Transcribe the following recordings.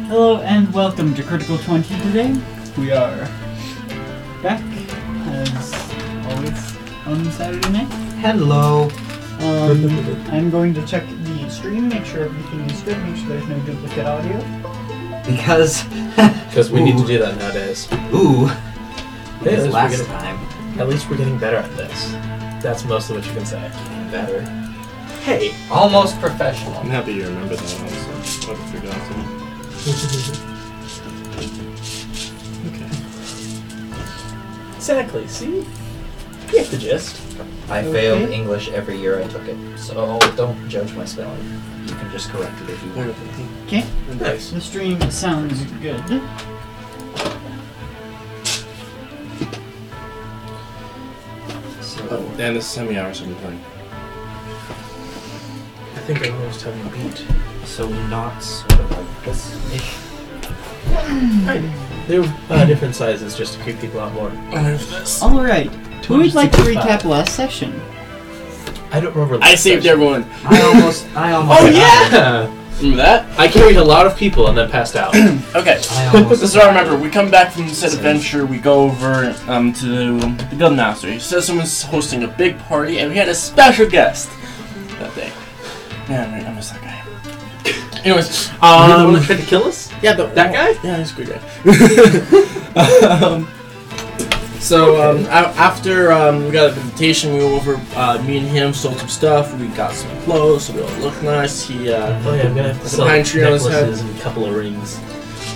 Hello and welcome to Critical 20 today. We are back, as always, on Saturday night. Hello. I'm going to check the stream, make sure everything is good, make sure there's no duplicate audio. Because we need to do that nowadays. Ooh. Because last time. At least we're getting better at this. That's most of what you can say. Getting better. Hey. Almost professional. I'm happy you remembered that also. I forgot to. Okay. Exactly, see? You get the gist. I failed English every year I took it, so don't judge my spelling. You can just correct it if you want. Okay. Nice. The stream sounds good. So, And this is how many hours I've been playing. I think I almost have a beat. so not sort of like this-ish. They're different sizes just to keep people out more. Alright, who would like to recap last session? I don't remember. I saved everyone. I almost. Oh yeah! Remember that? I carried a lot of people and then passed out. Okay. I almost. This is what I remember. We come back from said adventure. We go over to the Guildmaster. He says someone's hosting a big party, and we had a special guest that day. Man, I miss that guy. Anyways, You the one that tried to kill us? yeah, That guy? Yeah, he's a good guy. After we got an invitation, we went over. Me and him sold some stuff. We got some clothes, so we all look nice. He Oh yeah, I'm gonna have to The sell pine tree on his head. necklaces and a couple of rings.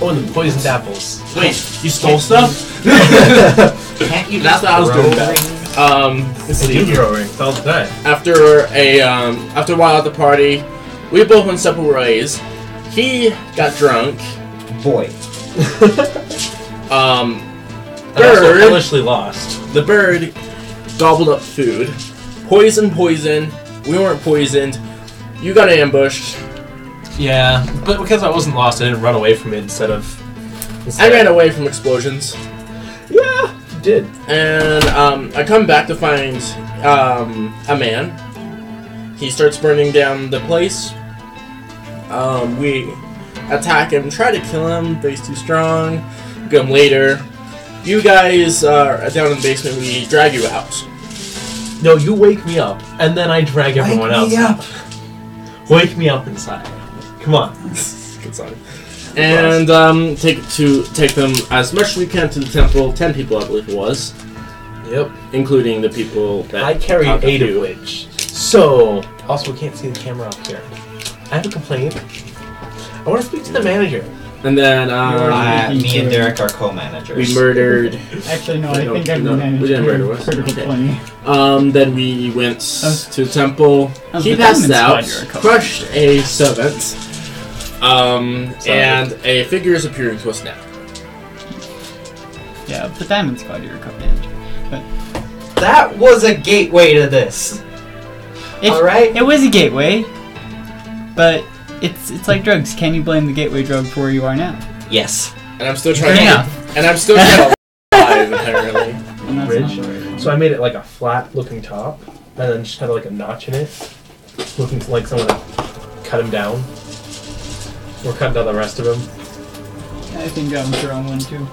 Oh, and the poisoned apples. wait, you stole stuff? Can't you That's just what I was throw doing. rings? Let's I see. do hero rings all the time. After a while at the party, we both went separate ways. He got drunk. Boy. And also Bird. foolishly lost. The bird gobbled up food. Poison. We weren't poisoned. You got ambushed. Yeah, but because I wasn't lost, I didn't run away from it instead. I ran away from explosions. Yeah, you did. And I come back to find a man. He starts burning down the place. We attack him, try to kill him, but he's too strong. Get him later. You guys are down in the basement. We drag you out. No, you wake me up, and then I drag everyone else. me up. Wake me up inside. Come on. Good song. And take them as much as we can to the temple. 10 people, I believe it was, Yep. including the people that I carry talked 8 to of you. which. So, also we can't see the camera up here. I have a complaint. I want to speak to the manager. And then Me and Derek are co-managers. we murdered. Actually, no, I No, think I no, managed we didn't to murder us. Critical Okay. 20. Then we went to the temple. Of He the passed diamond out, spider code. crushed a servant, and a figure is appearing to us now. Yeah, the diamond squad you're co-manager. But That was a gateway to this. Alright? It was a gateway, but it's like drugs. Can you blame the gateway drug for where you are now? Yes. And I'm still trying Yeah. to alive, apparently. And that's Bridge. not right. So I made it like a flat looking top, and then just had like a notch in it, looking like someone had cut him down. Or cut down the rest of him. I think I'm sure on one too.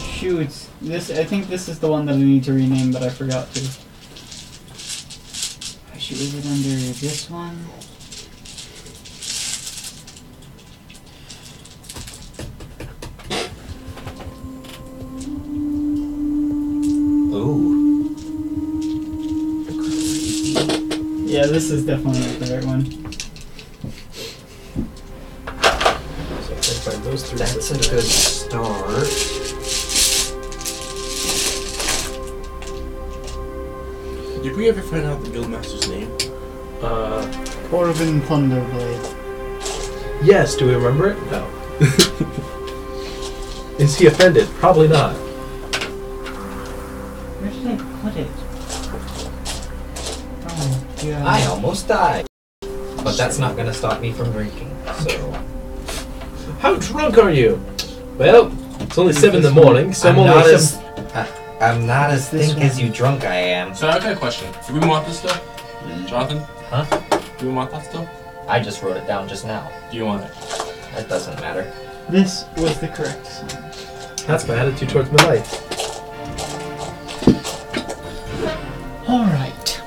Shoot, I think this is the one that I need to rename, but I forgot to. Shoot, is it under this one? Ooh. Yeah, this is definitely not the right one. So I can find those 3. That's a good start. Did we ever find out the guildmaster's name? Corvin Thunderblade. Yes, do we remember it? No. Is he offended? Probably not. Where did I put it? Oh, yeah. I almost died. But that's not gonna stop me from drinking, so... How drunk are you? Well, it's only 7 in the morning, so I'm not as This thick one. as you drunk I am. So I got a question. Do we want this stuff? Jonathan? Huh? Do we want that stuff? I just wrote it down just now. Do you want it? It doesn't matter. This was the correct sign. That's my attitude towards my life. Alright.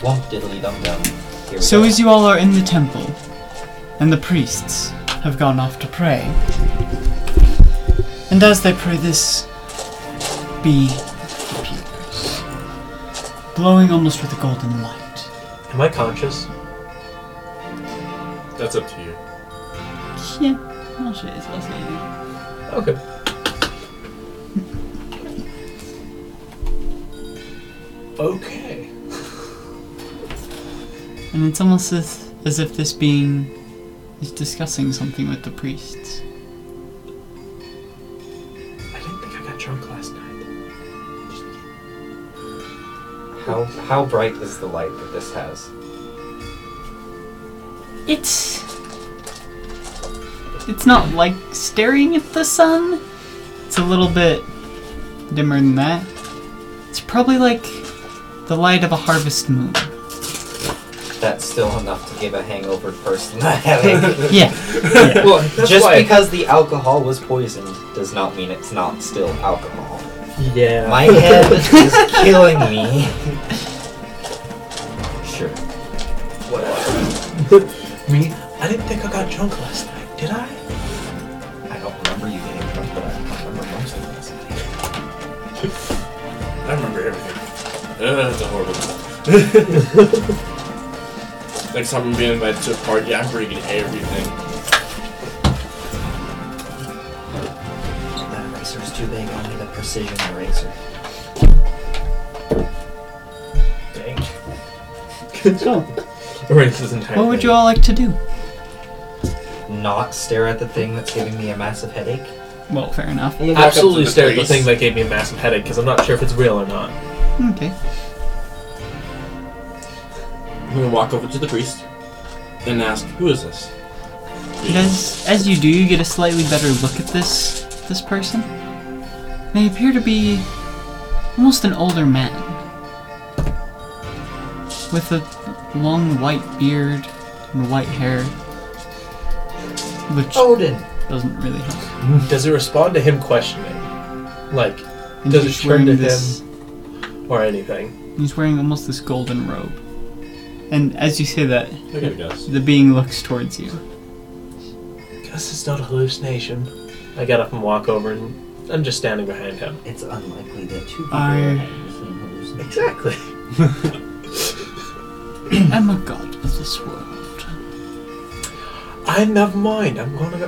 Womp diddly dum dum. Here we So go. as you all are in the temple, and the priests have gone off to pray, and as they pray, this being appears, glowing almost with a golden light. Am I conscious? That's up to you. Yeah, I'll say it. Okay. Okay. And it's almost as if this being is discussing something with the priests. I didn't think I got drunk last night. How bright is the light that this has? It's not like staring at the sun. It's a little bit dimmer than that. It's probably like the light of a harvest moon. That's still enough to give a hangover person a headache. Yeah. Well, Just because the alcohol was poisoned does not mean it's not still alcohol. Yeah. My head is killing me. Sure. Whatever. Me? I didn't think I got drunk last night, did I? I don't remember you getting drunk, but I remember most of this. I remember everything. That's a horrible time. Next time I'm being invited to a party, I'm bringing everything. That eraser's too big, only the precision eraser. Dang. So, Erase this entire what would thing. you all like to do? Not stare at the thing that's giving me a massive headache. Well, fair enough. I'm gonna walk up Absolutely to the stare at the priest. thing that gave me a massive headache because I'm not sure if it's real or not. Okay. I'm gonna walk over to the priest and ask, "Who is this?" But as you do, you get a slightly better look at this person. They appear to be almost an older man, with a long white beard and white hair, which Odin! doesn't really help. Does it respond to him questioning? Like, And does it he's turn to wearing this- him or anything? He's wearing almost this golden robe. And as you say that, I gotta guess. the being looks towards you. Guess it's not a hallucination. I get up and walk over and I'm just standing behind him. It's unlikely that two people I- are having the same hallucination. Exactly. I'm a god of this world. I never mind. I'm gonna go.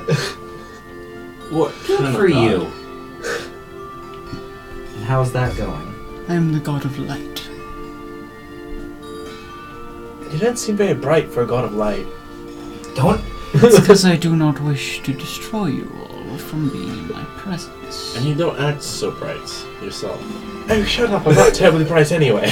What? Good for you. And how's that going? I am the god of light. You don't seem very bright for a god of light. Don't. It's because I do not wish to destroy you all from being in my presence. And you don't act so bright yourself. Oh, shut up. I'm not terribly bright anyway.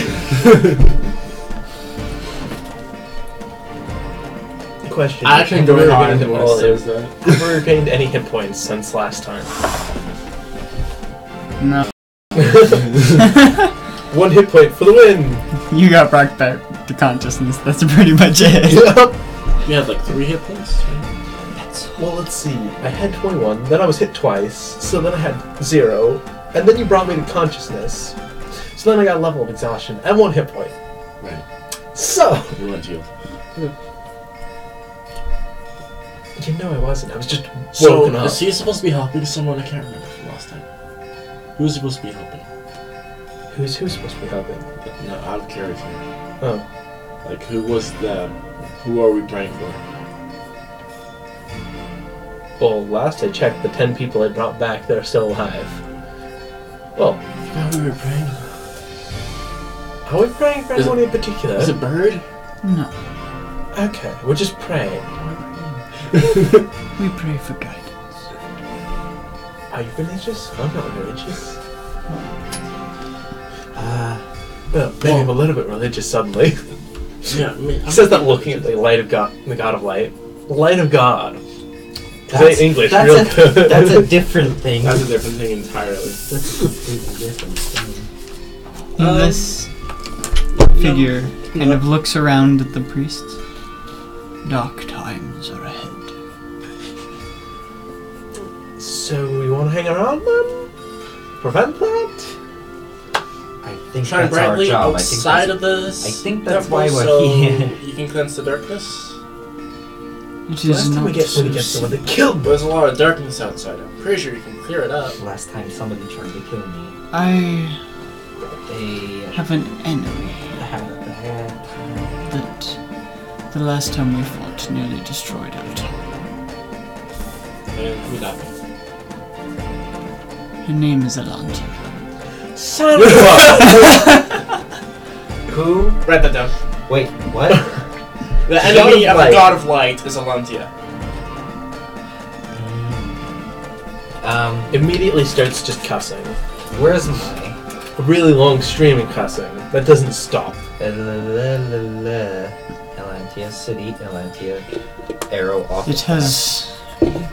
Question. I actually have you enjoy how regained everyone all says your- that. Have you regained any hit points since last time? No. 1 hit point for the win! You got brought back to consciousness. That's pretty much it. You had like 3 hit points. Right? Well, let's see. I had 21, then I was hit twice, so then I had 0, and then you brought me to consciousness. So then I got a level of exhaustion and 1 hit point. Right. So, You went healed. you know I wasn't. I was just So, woken up. is he supposed to be helping someone? I can't remember from last time. Who is he supposed to be helping? Who's supposed to be helping? No, out of character. Oh. Like, who was the... Who are we praying for? Well, last I checked, the 10 people I brought back, they're still alive. Well, I forgot who we were praying. are we praying for Is anyone in particular? Is it Bird? No. Okay, we're just praying. We pray for guidance. Are you religious? I'm not religious. Well, maybe I'm a little bit religious suddenly. Yeah, I mean... He says that looking at the light of God, the God of light. The light of God. Say English that's real a, good. That's a different thing. That's a different thing entirely. That's a completely different thing. This figure kind of looks around at the priests. Dark times are ahead. So you want to hang around then? Prevent that? I think Shine that's our brightly job. outside of this. I think that's temple why we're so here. You can cleanse the darkness. It is Last time not we get so when we get someone simple. that killed me. There's a lot of darkness outside. I'm pretty sure you can clear it up. Last time somebody tried to kill me, I they have an enemy had a bad time. that the last time we fought nearly destroyed our town. And who that? Her name is Alanti. Son of a... Who? Write that down. Wait, what? The God enemy of of the light. god of light is Alantia. Immediately starts just cussing. Where's my... A really long stream of cussing. That doesn't stop. Elantia City, Elantia, arrow off. It has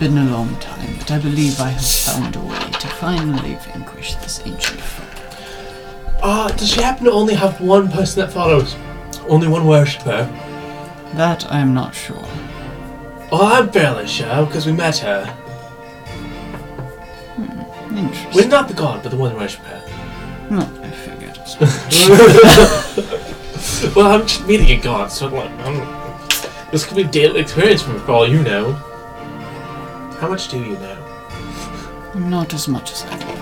been a long time, but I believe I have found a way to finally vanquish this ancient foe. Does she happen to only have one person that follows? Only one worshipper? That I am not sure. Oh, I'm fairly sure, because we met her. Interesting. We're not the god, but the one worshipper. No, I figured. Well, I'm just meeting a god, so this could be daily experience for all you know. How much do you know? Not as much as I'd like.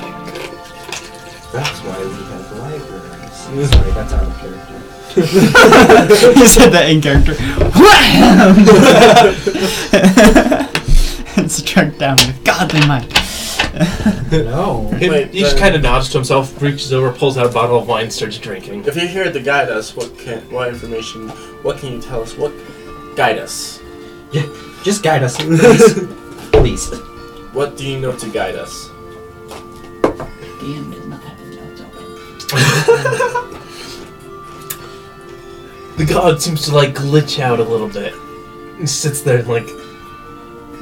That's why we have libraries. Sorry, that's out of character. He said that in character. And struck down with godly might. No. Wait, He just kind of nods to himself, reaches over, pulls out a bottle of wine, starts drinking. If you're here to guide us, what information, what can you tell us? What guide us? Just guide us, please. Please. What do you know to guide us? DM does not have his notes open. The god seems to like glitch out a little bit. And sits there and like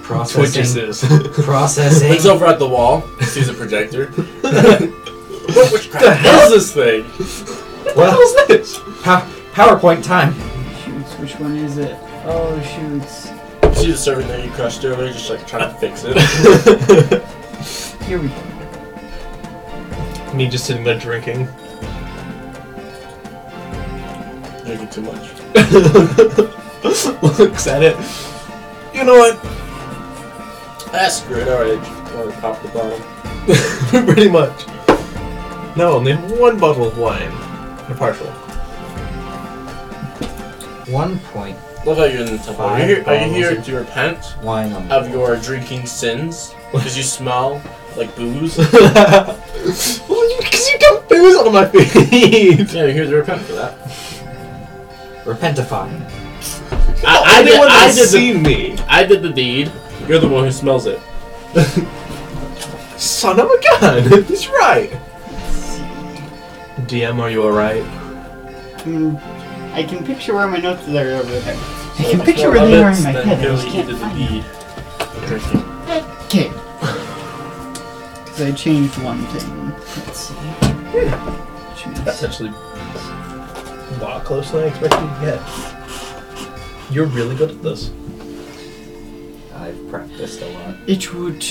twitches Processing. his. Processing. He's over at the wall. He sees a projector. What witchcraft is this thing? Well, this? PowerPoint time. Shoots, which one is it? Oh, shoots. You see the servant that you crushed earlier, just like trying to fix it. Here we go. Me just sitting there drinking. Drinking too much. Looks at it. You know what? Screw it. Alright, want to pop the bottle. Pretty much. No, only one bottle of wine. A partial. 1 point. Love how you're in the temple. Are you here to repent Wine on of your drinking sins? Because you smell like booze? Well, because you got booze on my feet. Yeah, you're here to repent for that. Repentify. Anyone that's did seen me. I did the deed. You're the one who smells it. Son of a gun. He's right. DM, are you alright? I can picture where my notes are over there. I So can much picture more where they are in evidence my than head. I clearly just he can't did the find deed. Drinking. Okay. Because I changed one thing. Let's see. That's Choose. actually a lot closer than I expected you to get. You're really good at this. I've practiced a lot. It would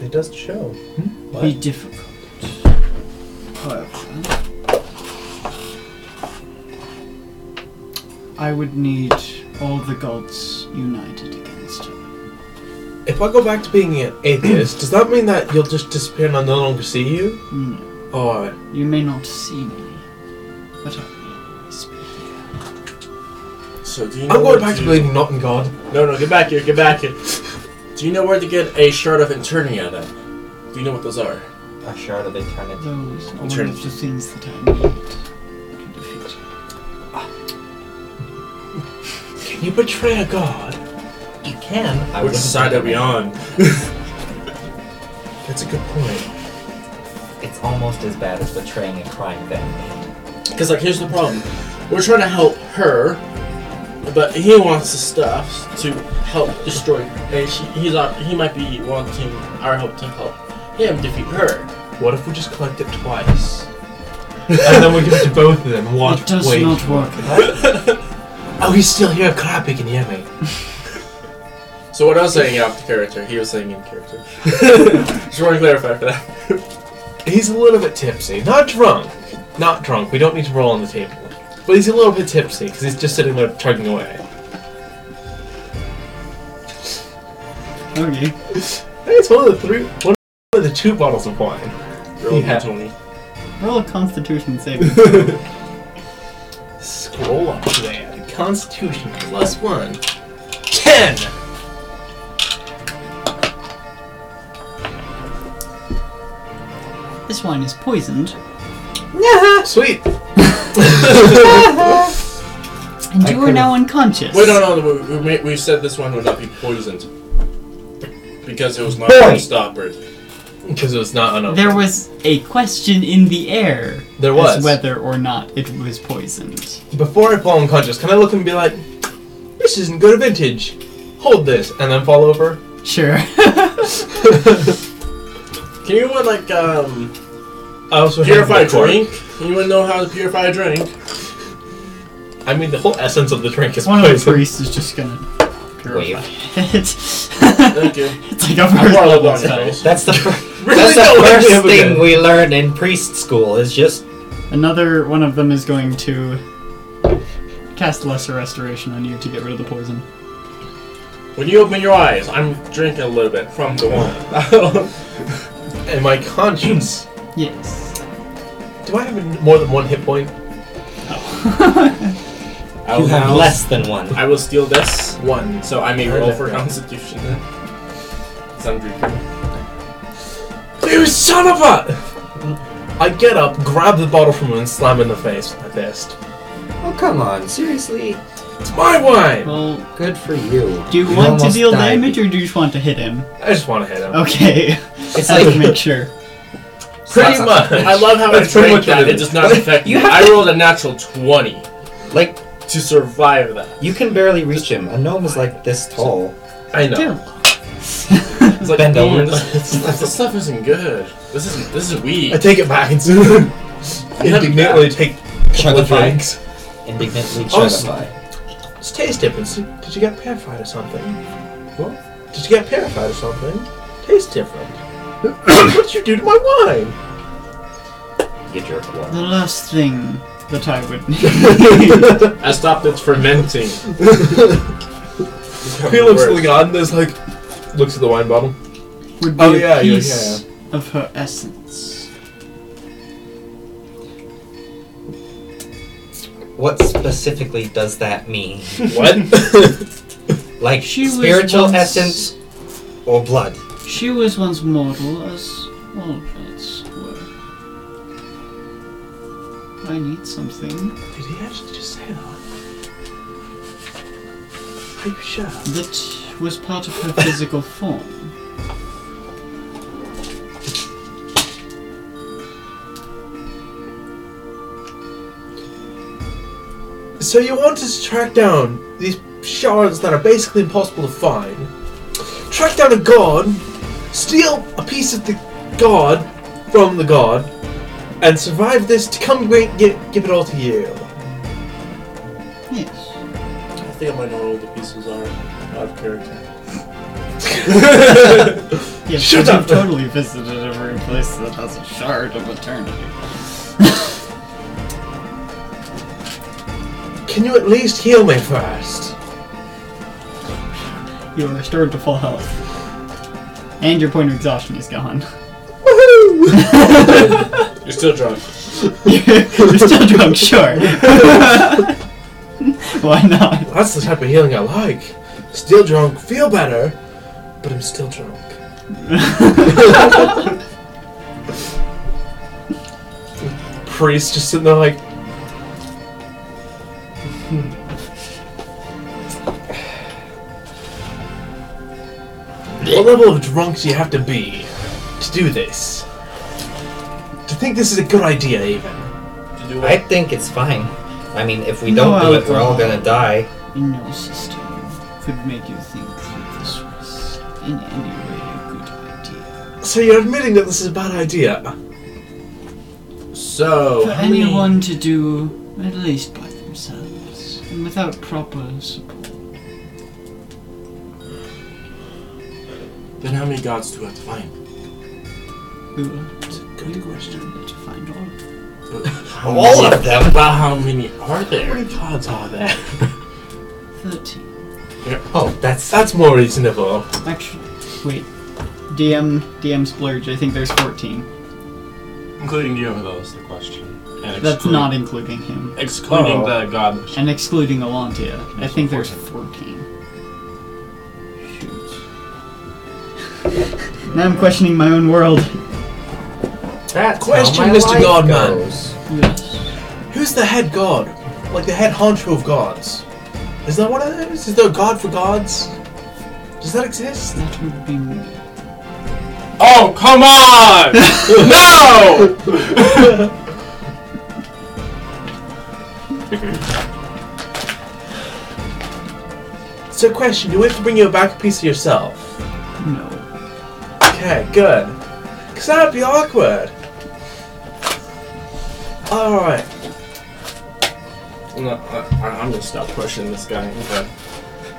It does show. be difficult. However, I would need all the gods united against her. If I go back to being an atheist, does that mean that you'll just disappear and I'll no longer see you? No. Or You may not see me, but I will always be here. So do you know I'm going where back to believing not in God. No, get back here, get back here. Do you know where to get a shard of Eternia then? Do you know what those are? A shard of eternity. Those are one of Eternity. the things that I need to defeat her. Can you betray a god? You can. I Which wouldn't side are we on? That's a good point. It's almost as bad as betraying a crime family. Because, like, here's the problem. We're trying to help her, but he wants the stuff to help destroy her. And he might be wanting our help to help him defeat her. What if we just collect it twice? And then we give it to both of them. What? It does Wait. not work. Oh, he's still here. Crap, he can hear me. So what I was saying out of character, he was saying in character. Just want to clarify for that. He's a little bit tipsy. Not drunk. Not drunk. We don't need to roll on the table. But he's a little bit tipsy because he's just sitting there chugging away. Okay. Hey, it's one of the 2 bottles of wine. Roll Yeah. 20. Roll a Constitution saving throw. Scroll up there. Constitution +1. 10! This wine is poisoned. Sweet! And you are now unconscious. Wait, no, we said this one would not be poisoned. Because it was not Boy. stoppered. Because it was not unopened. There was a question in the air. There was. As whether or not it was poisoned. Before I fall unconscious, can I look and be like, this isn't good vintage. Hold this, and then fall over? Sure. Can you like I also purify a have the cork. drink? Anyone know how to purify a drink? I mean, the whole essence of the drink is One of the poison. priests is just gonna purify it. Thank you. It's like a I'm first more level level on spell. face. That's the Really that's the don't let me first have a thing go. we learn in priest school is just Another one of them is going to cast Lesser Restoration on you to get rid of the poison. When you open your eyes, I'm drinking a little bit from the wine. And my conscience. Yes. Do I have more than 1 hit point? I you will have now- less than 1. I will steal this, 1. so I may I roll like for that. Constitution then. 'Cause I'm drinking. You son of a! I get up, grab the bottle from him, and slam him in the face with my fist. Oh, come on. Seriously? It's my wine! Well, Good for you. do you You want to almost deal died. damage or do you just want to hit him? I just want to hit him. Okay. It's I have like to make sure. Pretty much. I love how That's I pretty drank much that. what It does not affect me. You have I to- rolled a natural 20 like to survive that. you can barely reach him. A gnome is like this tall. I know. Dear. It's like, Bend over. this stuff isn't good. This is weak. I take it back and indignantly take a couple of Chugify. drinks. Indignantly Oh, chugify. It's taste different. Did you get purified or something? What? Did you get purified or something? Tastes different. What did you do to my wine? You jerk one. The last thing that I would need I stopped it fermenting. He looks at the god and is like, looks at the wine bottle. would be Oh, a yeah, yeah, piece of her essence. What specifically does that mean? What? Like She was spiritual once- essence or blood? She was once mortal as all of us were. I need something Did he actually just say that? Are you sure? that was part of her physical form. So you want us to track down these shards that are basically impossible to find, track down a god, steal a piece of the god from the god, and survive this to come give it all to you. Yes. I think I might know what the pieces are out of character. Yes, Shut but up! you've totally visited every place that has a shard of eternity. Can you at least heal me first? You are restored to full health. And your point of exhaustion is gone. Woohoo! You're still drunk. You're still drunk, sure. Why not? That's the type of healing I like. Still drunk, feel better, but I'm still drunk. Priest just sitting there like, what level of drunk do you have to be to do this? To think this is a good idea, even? To do I what? think it's fine. I mean, if we No don't do it, we're all alcohol. gonna die. In your system could make you think that this was in any way a good idea. So you're admitting that this is a bad idea? So, For how many- anyone to do at least by themselves and without proper support. Then how many gods do we have to find? It's a good question. To find all of them. All of them? Well, how many are there? How many gods are there? 13. Yeah. Oh, That's more reasonable. Actually, wait. DM splurge. I think there's 14. Including you, that was the question. And That's not including him. excluding the god. And excluding Alantia. I think there's 14. Shoot. Now I'm questioning my own world. That's Question, how my Mr. life Godman. goes. Yes. Who's the head god? Like the head honcho of gods? Is that what it is? Is there a god for gods? Does that exist? That would be me. Oh, come on! No! So, question: do we have to bring you back a piece of yourself? No. Okay, good. Cause that'd be awkward. All right. No, I'm gonna stop pushing this guy. Okay.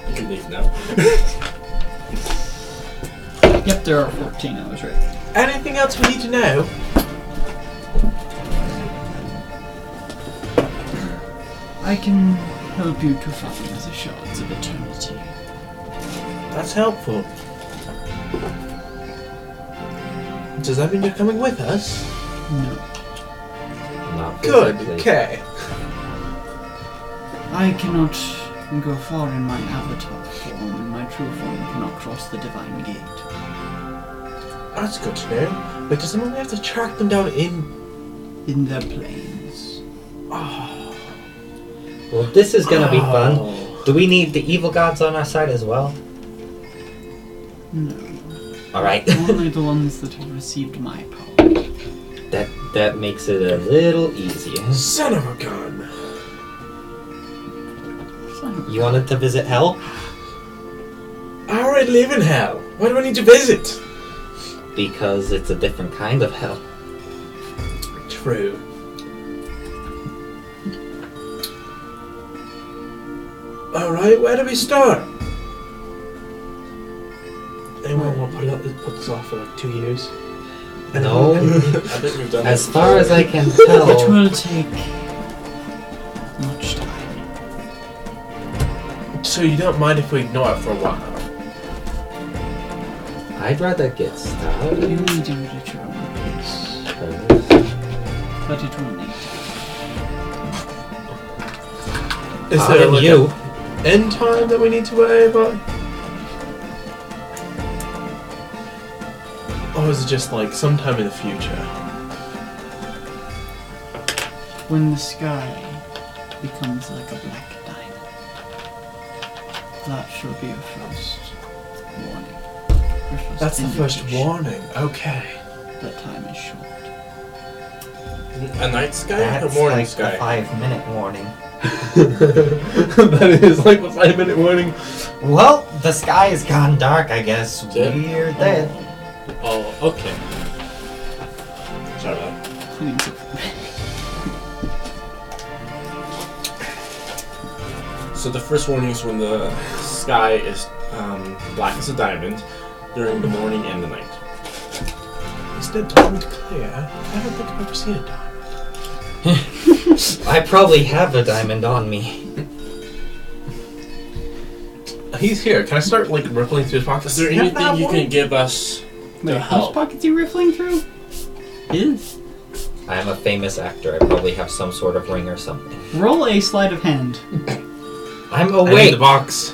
You can leave now. Yep, there are 14. I was right. Anything else we need to know? I can help you to find the shards of eternity. That's helpful. Does that mean you're coming with us? No. Not Good. physically. Okay. I cannot go far in my avatar form, and my true form cannot cross the divine gate. That's good to know. But does that mean we have to track them down in? In the plains. Oh. Well, this is gonna be fun. Oh. Do we need the evil gods on our side as well? No. Alright. Only the ones that have received my power. That makes it a little easier. Son of a gun. You wanted to visit hell? I already live in hell. Why do I need to visit? Because it's a different kind of hell. True. Alright, where do we start? Anyone want to put this off for like 2 years? No. I think we've done As this far as I can It tell, will take much time. So you don't mind if we ignore it for a while? I'd rather get You started. may do it at your own pace, but it will need time. Is there Pardon like you. an end time that we need to worry about? Or is it just like sometime in the future? When the sky becomes like a black diamond, that shall be your first warning. Your first That's the first indication warning. Okay. that time is short. A night sky? That's A morning like sky? a 5-minute warning. That is like a 5-minute warning. Well, the sky has gone dark, I guess. Yeah. We're dead. Oh, okay. Sorry about that. Please. So the first warning is when the sky is black as a diamond during the morning and the night. Is the diamond clear? I don't think I've ever seen a diamond. I probably have a diamond on me. He's here. Can I start like rippling through his pockets? Is there Yeah, anything that you one. can give us Wait, to whose help? pockets are you riffling through? His. I am a famous actor. I probably have some sort of ring or something. Roll a sleight of hand. I'm I need awake. the box.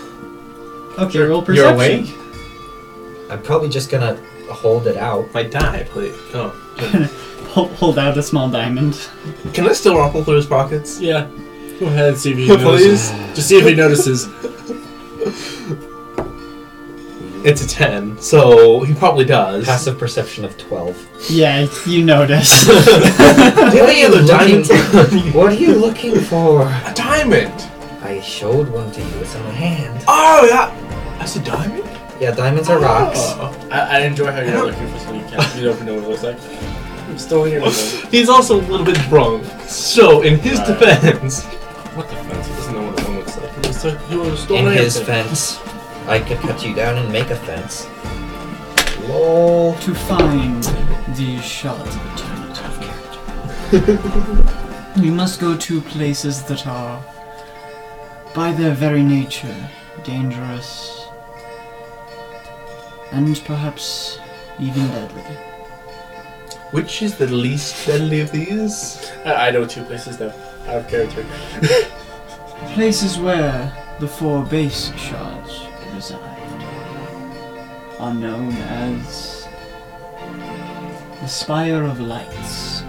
Okay, roll You're perception. awake? I'm probably just gonna hold it out. If I die, please. Oh. Hold out a small diamond. Can I still ruffle through his pockets? Yeah. Go ahead and see if he Please? notices. Just see if he notices. It's a 10, so he probably does. Passive perception of 12. Yeah, you notice. Do you have any other diamonds on you? What are you looking for? A diamond! I showed one to you. It's in my hand. Oh, that's a diamond? Yeah, diamonds are rocks. Oh. I enjoy how you're looking for something you don't know what it looks like. I'm still here. He's also a little bit drunk, so in his Right. defense... What defense? He doesn't know what one looks like. He was In his fence, I could cut you down and make a fence. Lol. to find these shards of alternative character. We must go to places that are, by their very nature, dangerous and perhaps even deadly. Which is the least deadly of these? I know 2 places though. Out of character. Places where the 4 base shards reside are known as the Spire of Lights.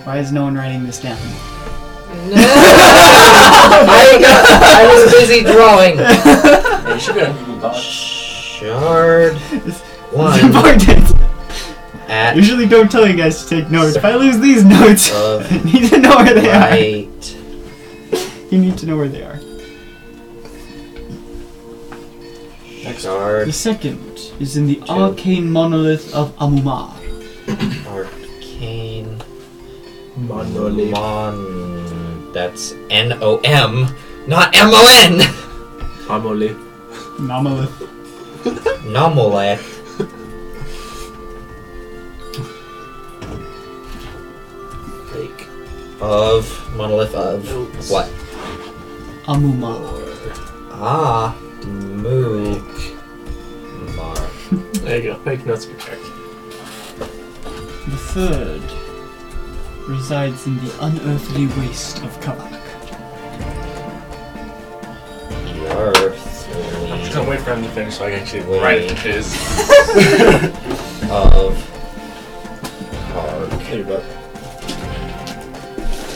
Why is no one writing this down? No! I was busy drawing. Yeah, you should go. Shard It's 1 important. at Usually don't tell you guys to take notes. If I lose these notes, Of I need to know where they are. right. You need to know where they are. The Shard second is in the 2. arcane monolith of Amumar. Arcane Monolith. That's N-O-M, not M-O-N. Monolith. Monolith. Nomolith. Lake of monolith of what? Amumar. Ah, Moo. Mar. There you go. Make notes of your character. The third resides in the unearthly waste of Kabak. The I'm earthly just gonna wait for him to finish so I can actually Wait. write his. of Park. There you go.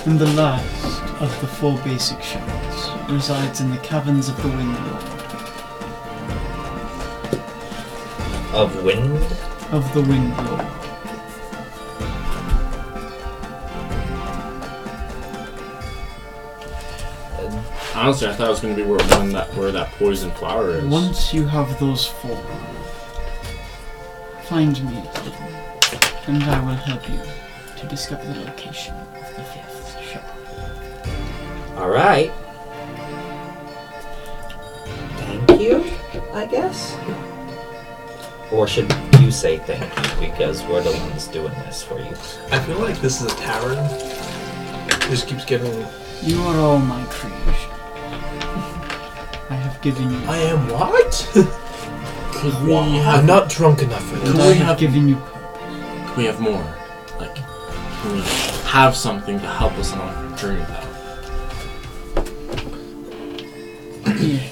And the last of the 4 basic shards resides in the caverns of the Wind Lord. Of wind? Of the Wind Lord. Honestly, I thought it was gonna be where that poison flower is. Once you have those 4, find me, and I will help you to discover the location of the 5th shard. Alright. Thank you, I guess? Or should you say thank you because we're the ones doing this for you? I feel like this is a tavern. It just keeps getting. You are all my creation. I have given you. I am what? Could we I'm have not drunk enough for And this. Can I we have have- given you. Can we have more? Like, can we have something to help us on our journey though?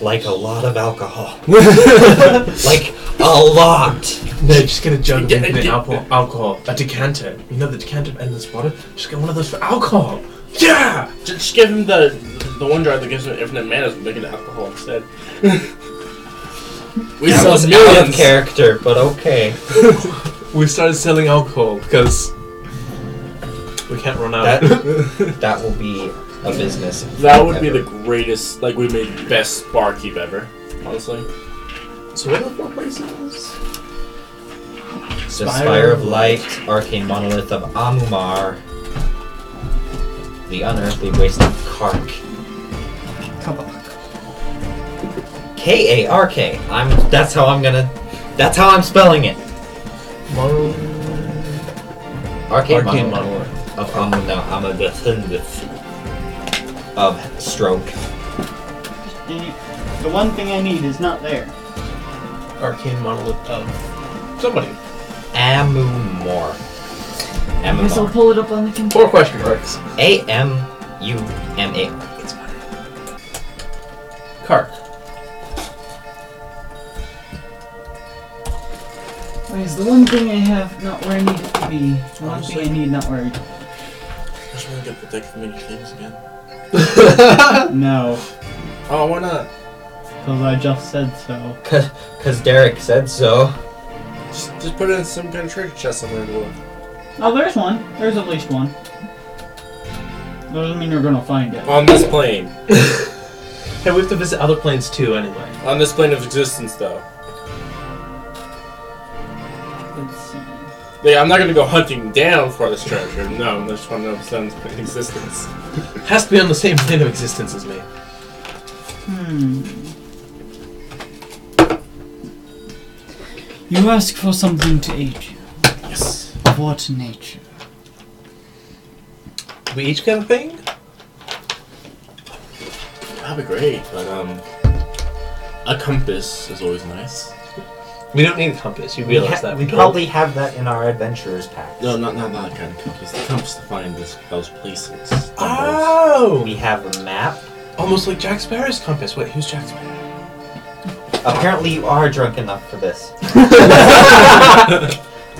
Like a lot of alcohol. Like a lot. No, just get a jug of Get- infinite get- alcohol. A decanter. You know the decanter of endless water? Just get one of those for alcohol. Yeah! Just give him the one jar that gives him infinite mana, so make it alcohol instead. We That sell was out of millions. character, but okay. We started selling alcohol because we can't run out. That will be a business. That would be ever. the greatest. Like we made best barkeep ever. Honestly. So what are the 4 places? The Spire of Light, Arcane Monolith of Amumar, the Unearthly Waste of Kark. Kabak. K-A-R-K. That's how I'm spelling it. Arcane Monolith of Amunah. Of Stroke. The one thing I need is not there. Arcane monolith of somebody. Amumor. I guess I'll Amumar. pull it up on the computer. 4 question marks. A-M-U-M-A-R. It's fine. Kark. Wait, is the one thing I have not where I need it to be? The one thing I need not where I just want to get the deck of many things again. No. Oh, why not? Because I just said so. Cause Derek said so. Just put it in some kind of treasure chest somewhere. Oh, there's one. There's at least one. Doesn't mean you're gonna find it. On this plane. Hey, we have to visit other planes too, anyway. On this plane of existence, though. Let's see. Yeah, I'm not gonna go hunting down for this treasure. No, I just want to know if it's on this plane of existence. Has to be on the same plane of existence as me. You ask for something to aid you. Yes. Of what nature? We each get a thing? That'd be great, but a compass is always nice. We don't need a compass. You realize that? We probably have that in our adventurers pack. No, not that kind of compass. The compass to find those places. Oh! We have a map. Almost like Jack Sparrow's compass. Wait, who's Jack Sparrow? Apparently you are drunk enough for this.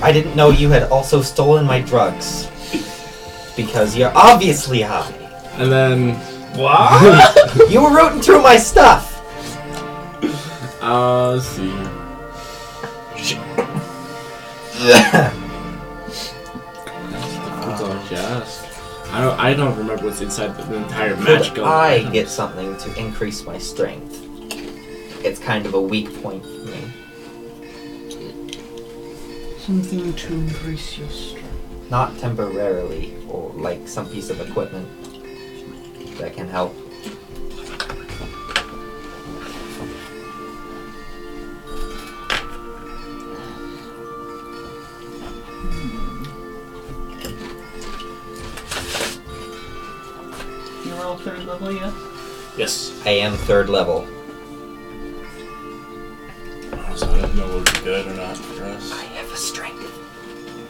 I didn't know you had also stolen my drugs. Because you're obviously high. And then What? You were rooting through my stuff! let's see. That's all she asked. I don't remember what's inside the entire Could magical. I get something to increase my strength? It's kind of a weak point for me. Something to increase your strength. Not temporarily, or like some piece of equipment that can help. You're all 3rd level yet? Yes. I am 3rd level. So I don't know what would be good or not for us. I have a strength.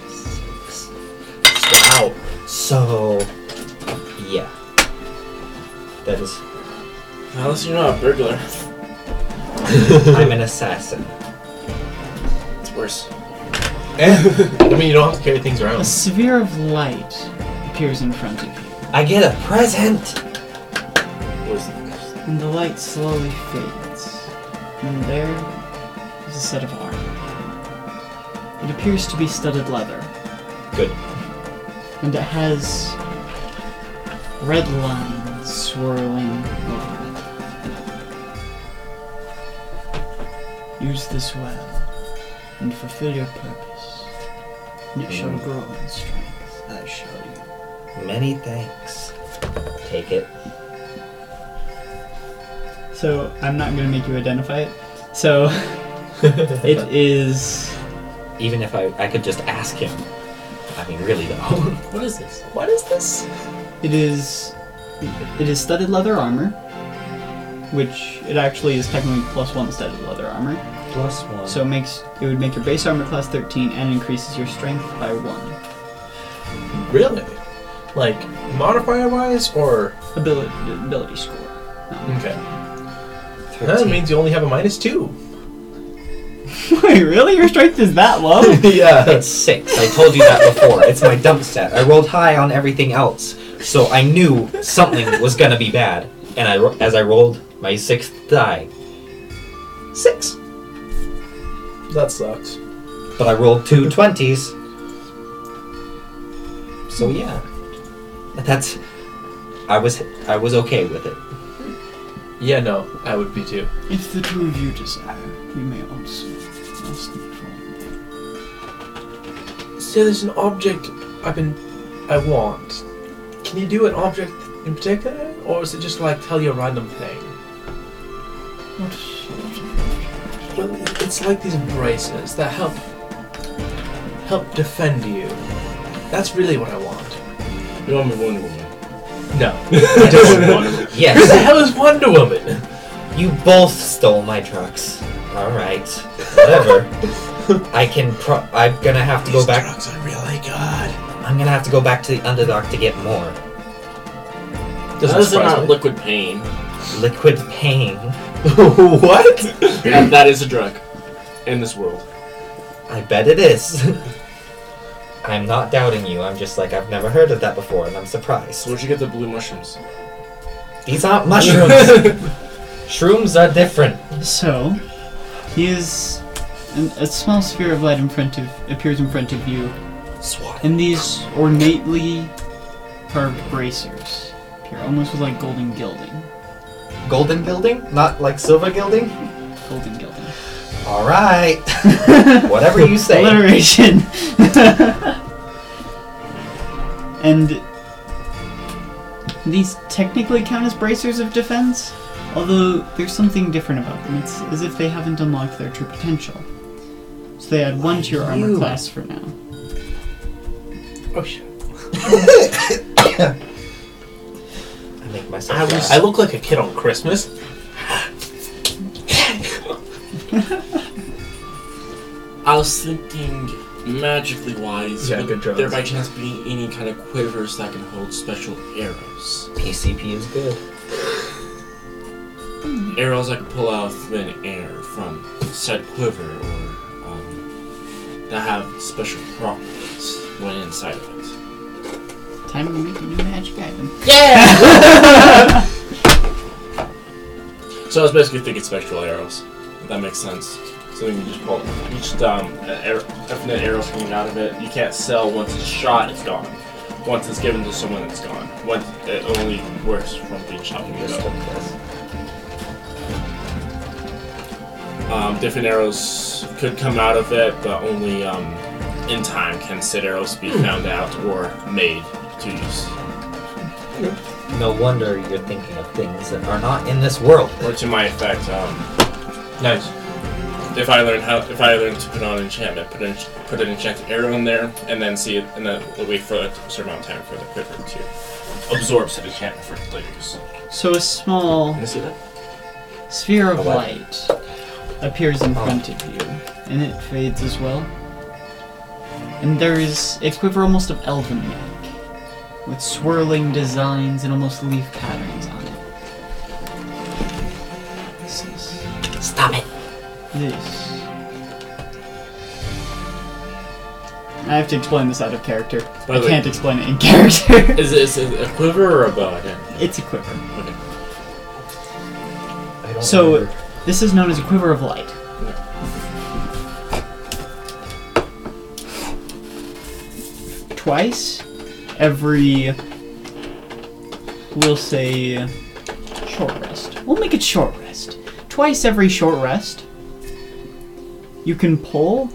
6. Wow. So, yeah. That is. Unless you're not a burglar. I'm an assassin. It's worse. I mean, you don't have to carry things A around. sphere of light appears in front of you, I get a present! Worse. and the light slowly fades. And there is a set of armor. It appears to be studded leather, Good. and it has red lines swirling over it. Use this well, and fulfill your purpose, and it shall grow in strength, as shall you. Many thanks. Take it. So, I'm not going to make you identify it. So, it is... Even if I could just ask him. I mean, really though. What is this? What is this? It is studded leather armor, which it actually is technically +1 studded leather armor. +1. So it would make your base armor class 13 and increases your strength by 1. Really? Like, modifier-wise, or... Ability score. Okay. That means you only have a -2. Wait, really? Your strength is that low? Yeah. It's 6. I told you that before. It's my dump stat. I rolled high on everything else, so I knew something was gonna be bad. And as I rolled my 6th die, 6. That sucks. But I rolled 2 20s. So yeah, that's. I was okay with it. Yeah, no, I would be too. If the two of you desire, you may also ask me for one. So there's an object I want. Can you do an object in particular, or is it just like tell you a random thing? What sort of... Well, it's like these braces that help defend you. That's really what I want. You want me Wonder Woman? No, I don't want Wonder Woman. Yes. Who the hell is Wonder Woman? You both stole my trucks. All right, whatever. I'm gonna have to go back. These drugs are really good. I'm gonna have to go back to the Underdark to get more. That is surprise not me. liquid pain. Liquid pain. What? That is a drug in this world. I bet it is. I'm not doubting you. I'm just like, I've never heard of that before, and I'm surprised. So where'd you get the blue mushrooms? These aren't mushrooms. Shrooms are different. So, he is... A small sphere of light appears in front of you, Swat. and these ornately carved bracers appear almost with like golden gilding. Golden gilding? Not like silver gilding? Golden gilding. Alright. Whatever you say. Alliteration. And these technically count as bracers of defense, although there's something different about them. It's as if they haven't unlocked their true potential. So they add 1 to your armor class for now. Oh shit. I make myself laugh. I look like a kid on Christmas. I was thinking, magically wise, Yeah, would good job. there by chance be any kind of quivers that can hold special arrows? PCP is good. Arrows I can pull out of thin air from said quiver, or that have special properties when inside of it. Time to make a new magic item. So I was basically thinking spectral arrows. If that makes sense. So you can just pull each definite arrow coming out of it. You can't sell once it's shot, it's gone. Once it's given to someone, it's gone. Once it only works from being shot. Different arrows could come out of it, but only in time can said arrows be found out or made to use. No wonder you're thinking of things that are not in this world. Or to my effect, Nice. if I learn to put on enchantment, put an enchanted arrow in there, and then see it, and then wait for a certain amount of time for the quiver to absorb said enchantment for later use. So a small Can you see that? sphere of A what? light appears in front of you, and it fades as well. And there is a quiver almost of elven make, with swirling designs and almost leaf patterns on it. This is Stop it. this. I have to explain this out of character. By I the way- can't explain it in character. Is this a quiver or a bow? Again? It's a quiver. Okay. I don't So- remember. This is known as a quiver of light. Twice every, we'll say, short rest. We'll make it short rest. Twice every short rest, you can pull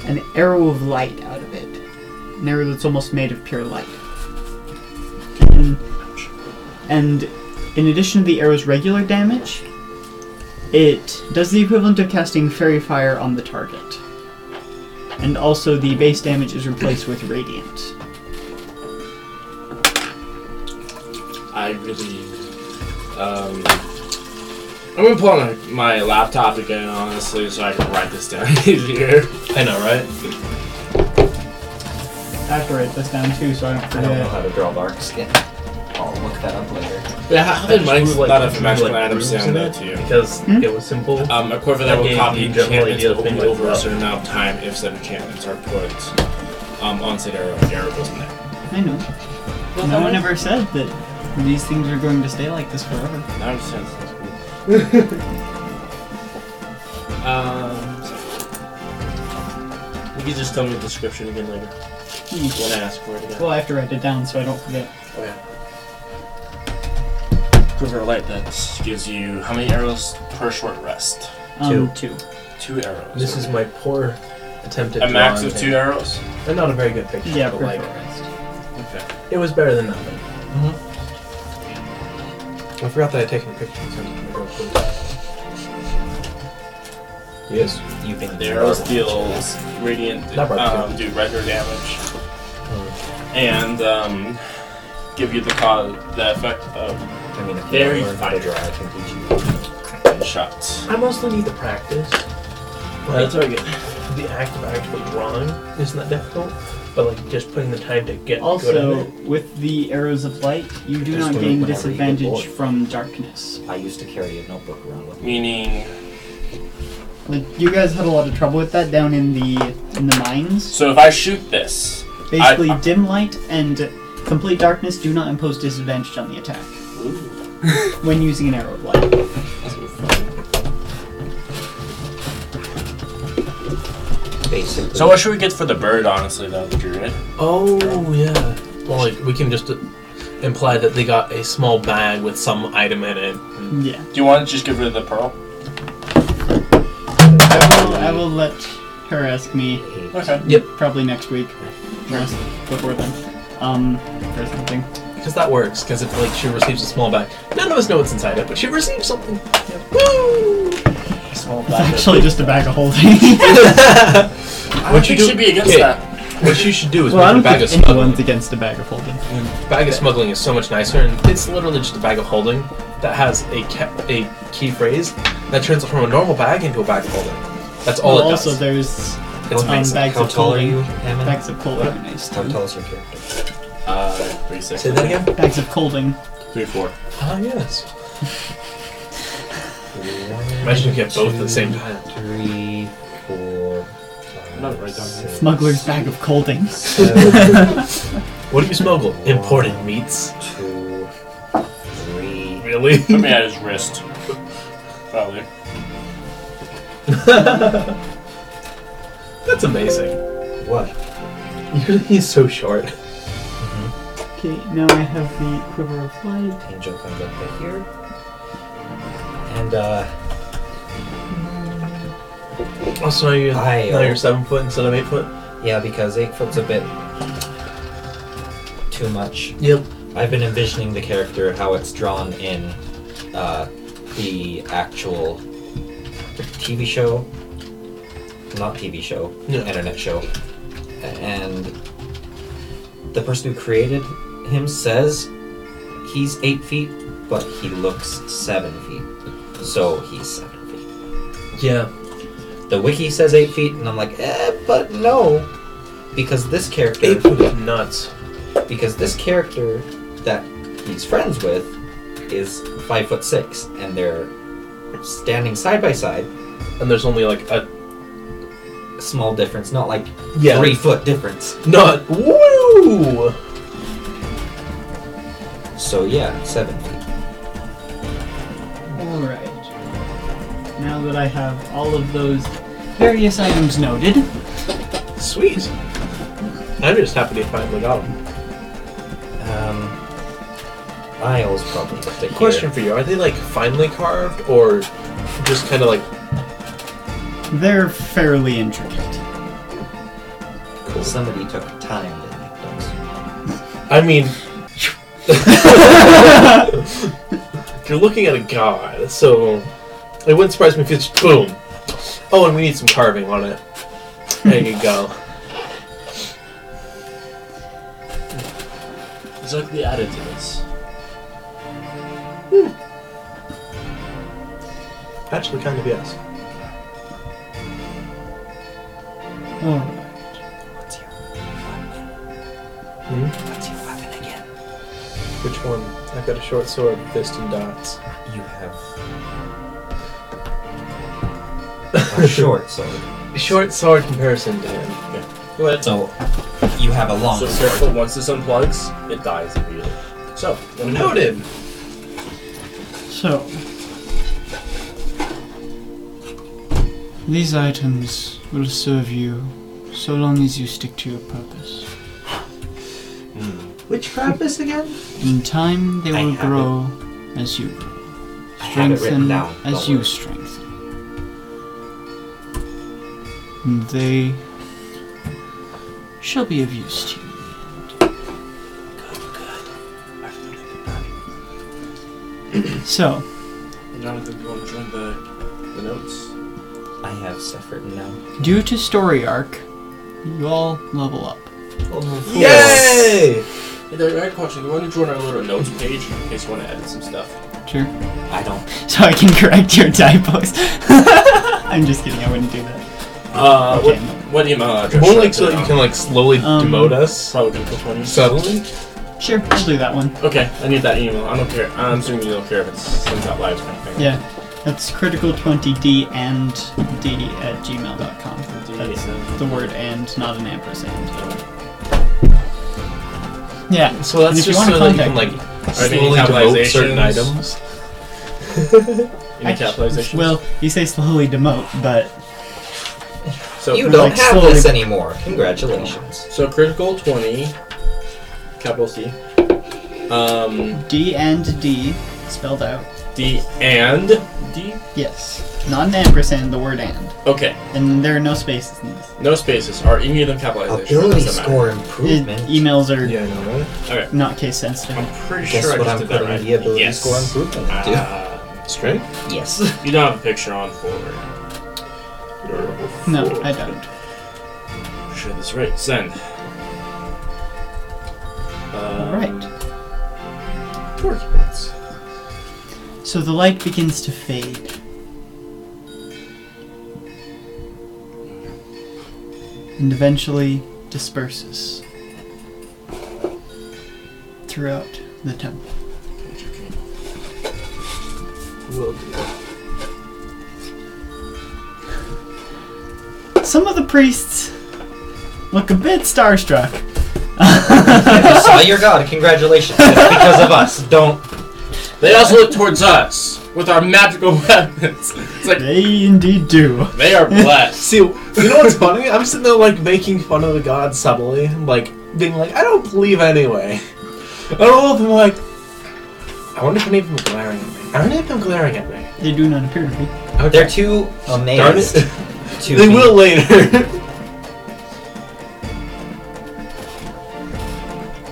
an arrow of light out of it. An arrow that's almost made of pure light. And in addition to the arrow's regular damage, it does the equivalent of casting Fairy Fire on the target. And also the base damage is replaced with Radiant. I really, I'm gonna pull on my laptop again, honestly, so I can write this down easier. I know, right? I have to write this down too, so I don't I don't know forget. how to draw bark skin. I'll look that up later. Yeah, how did Mike's Like, not a magical like item grooves sound in though it, to you? Because Hmm? it was simple. A quiver that That will gave copy you general enchantments idea of things only like over a that. certain amount of time if said enchantments are put on said arrow. The arrow goes in there. I know. No one ever said that these things are going to stay like this forever. That makes sense. That's cool. You can just tell me the description again later when I ask for it again. Well, I have to write it down so I don't forget. Okay. Quiver of light that gives you how many arrows per short rest? Two. 2 arrows. This is my poor attempt at a max drawing of 2 it. arrows. And not a very good picture. Yeah, but per like short rest. Okay. it was better than nothing. I forgot that I'd taken a picture. So I'm gonna go through it. Yes. You think The arrows deal radiant, Not right, do regular damage, and give you the effect of I mean, if you Very don't learn how to draw, I can teach you. shots. I mostly need the practice. That's very good. The act of actually drawing isn't that difficult, but like just putting the time to get good Also, at it. with the arrows of light, you do Just not do it gain whenever you get disadvantage bored. from darkness. I used to carry a notebook around with me. Meaning, Like, you guys had a lot of trouble with that down in the mines. so if I shoot this, Basically, dim light and complete darkness do not impose disadvantage on the attack when using an arrow of light. Basically. so what should we get for the bird? Honestly, though, the druid. Oh yeah. Well, like we can just imply that they got a small bag with some item in it. Yeah. Do you want to just get rid of the pearl? I will let her ask me Okay. probably next week. Or before then. For something. Because that works. Because if like she receives a small bag, none of us know what's inside it, but she receives something. Woo! small It's bag. actually just a bag of holding. I What you think do- should be against okay. that. What you should do is well, I make a don't bag of think anyone's smuggling. against a bag of holding. A bag of smuggling is so much nicer, and it's literally just a bag of holding that has a key phrase that turns it from a normal bag into a bag of holding. That's all Well, it also, does. there's It's amazing. bags How of tall are clothing. you, Hammond? Bags of clothing are nice How too. tall is your character? 3'6". Say that again? Bags of clothing. 3'4". Ah, yes. Imagine if you have both at the same time. 3, 4, No, right down here. Smuggler's bag of clothing. 7, What do you smuggle? Imported meats? 2, 3. Really? Put me at his wrist. Probably. That's amazing. What? He's so short. Okay, now I have the quiver of light. Angel comes up right here. And, Oh, so now you're 7 foot instead of 8 foot? yeah, because 8 foot's a bit too much. Yep. I've been envisioning the character, how it's drawn in the actual TV show. Not TV show, Yeah. internet show. And the person who created him says he's 8 feet, but he looks 7 feet. So he's 7 feet. Yeah. The wiki says 8 feet, and I'm like, but no. Because this character... 8 foot is nuts. Because this character that he's friends with is 5'6", and they're standing side by side. And there's only like a... Small difference, not like Yeah. 3 foot difference. Not... Woo! So yeah, 7 feet. Alright. Now that I have all of those various items noted, Sweet. I'm just happy they finally got them. Isles probably up to Question for you, are they like finely carved or just kind of like... they're fairly intricate. here. Somebody took time to make those. I mean... You're looking at a god, so... It wouldn't surprise me if it's boom. Oh, and we need some carving on it. There you go. It's ugly added to this. Actually, kind of yes. Alright. What's your Hmm? What's your weapon again? Which one? I've got a short sword, fist, and dots. You have a short sword. Short sword comparison to him. Go ahead. So you have a long So sword. careful, once this unplugs, it dies immediately. So, what do you do? Noted! So, these items will serve you so long as you stick to your purpose. Which purpose again? In time, they I will have grow as you grow. I have it written Strengthen down. as don't you worry. strengthen. And they shall be of use to you. So, Jonathan, do you want to join the notes? I have stuff written down. due to story arc, you all level up. Yay! Hey there, I had a question. Do you want to join our little notes page in case you want to edit some stuff? Sure. I don't. So I can correct your typos. I'm just kidding, I wouldn't do that. Okay. What email address? More should I like so put that you on? can like slowly demote us. Probably Google 20. Subtly. Sure, I'll do that one. Okay, I need that email. I don't care. I'm assuming you don't care if it's sends out live or anything. Yeah, that's critical20d and d@gmail.com. That's the word and, not an ampersand. Yeah, So that's and if you just want to so that you can contact like me, Are there any slowly demote certain capitalizations? items. Any capitalizations? well, you say slowly demote, but so You don't like have slowly- this anymore. Congratulations. So critical 20, capital C. D and D spelled out. D and D. Yes, not an ampersand, the word and. Okay, And there are no spaces in this. no spaces. Are any of them capitalizations? Ability Doesn't matter. score improvement. Emails are Yeah, I know, right? Okay, not case sensitive. I'm pretty Guess sure I what just I'm did that putting right. the ability Yes. score improvement into? Strength? Yes. You don't have a picture on for No, I don't. Sure, that's right. Send. Alright. 4 hit points. So the light begins to fade. And eventually disperses throughout the temple. Will do. Some of the priests look a bit starstruck. I saw your god. Congratulations. It's because of us. Don't. They also look towards us with our magical weapons. It's like They indeed do. they are blessed. See, you know what's funny? I'm sitting there like making fun of the god subtly, like being like, I don't believe anyway. And all of them are like, I wonder if any of them are glaring at me. Are any of them glaring at me? They do not appear to be. Okay. They're too amazed. Darn it. to They be- will later.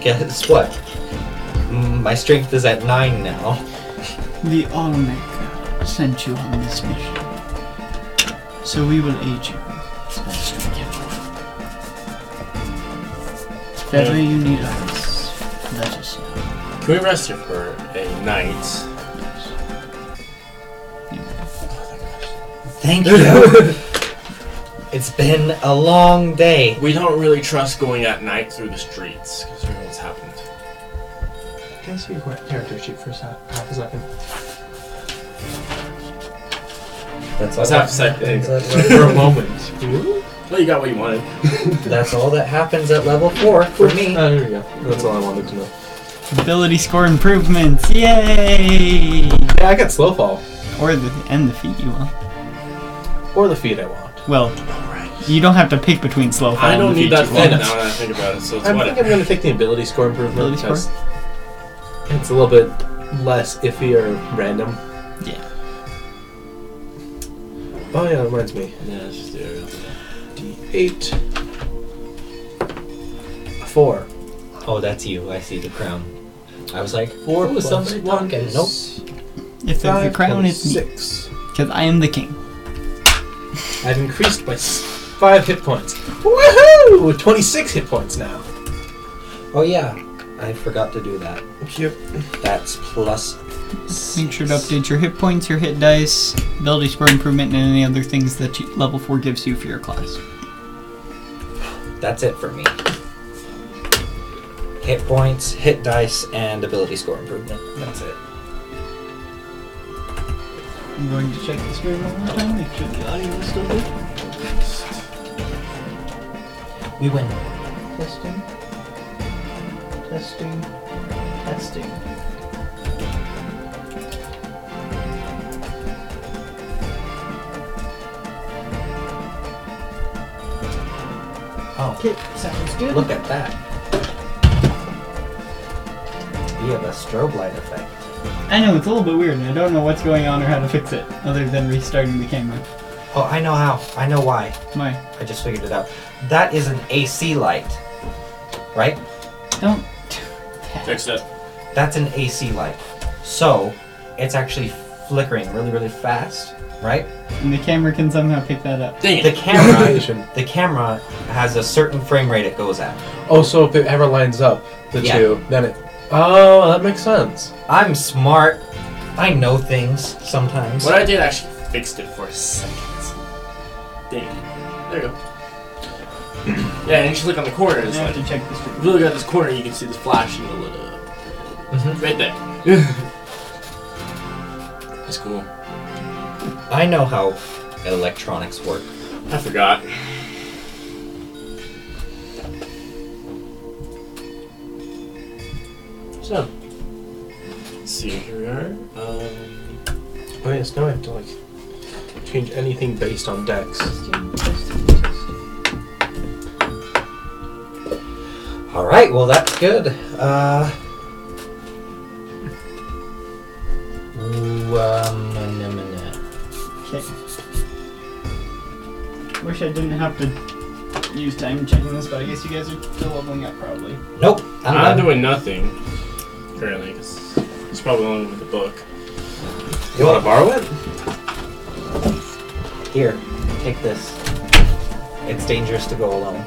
Guess what? My strength is at 9 now. The Allmaker sent you on this mission. So we will aid you as best we can. If ever you need us, let us know. Can we rest here for a night? Thank you. It's been a long day. We don't really trust going at night through the streets because who knows what's happened. Can I see your character sheet for half a second? That's Let's all have a second. For a moment. Really? Well, you got what you wanted. That's all that happens at level 4 for me. Oh, here we go. That's all I wanted to know. Ability score improvements, yay! Yeah, I got slow fall. Or the feet you want. Or the feet I want. Well, you don't have to pick between slow fall I and don't the need feet that you feat want. now that I think about it, so it's I whatever. think I'm going to take the ability score improvement Ability score? because it's a little bit less iffy or random. Yeah. Oh yeah, that reminds me. Yeah, it's just the area. D8. A 4. Oh, that's you. I see the crown. I was like, 4 was plus somebody one talking? is Nope. If there's a crown, it's me. 6. Because I am the king. I've increased by 5 hit points. Woohoo! 26 hit points now. Oh yeah, I forgot to do that. Yep. That's plus. Make sure to update your hit points, your hit dice, ability score improvement, and any other things that level 4 gives you for your class. That's it for me. Hit points, hit dice, and ability score improvement. That's it. I'm going to check the screen one more time, make sure the audio is still good. We win. Testing. Testing. Testing. Oh, Okay, sounds good. look at that. We have a strobe light effect. I know, it's a little bit weird, and I don't know what's going on or how to fix it, other than restarting the camera. Oh, I know how. I know why. Why? I just figured it out. That is an AC light, right? Don't... Fix it. That's an AC light. So, it's actually flickering really, really fast, right? And the camera can somehow pick that up. Dang The it. camera has a certain frame rate it goes at. Oh, so if it ever lines up, the Yeah. two, then it... Oh, that makes sense. I'm smart. I know things sometimes. What I did actually fixed it for a second. Dang. There you go. Yeah, and you just look on the corner. I It's have like, to check the screen. if you look at this corner, you can see this flashing a little. Right there. That's cool. I know how electronics work. I forgot. So, let's see, here we are. Oh yes, now I have to like change anything based on decks. Alright, well that's good. Okay. Wish I didn't have to use time checking this, but I guess you guys are still leveling up, probably. Nope, I'm I'm done. doing nothing currently because it's probably only with the book. You want to borrow it? Here, take this. It's dangerous to go alone.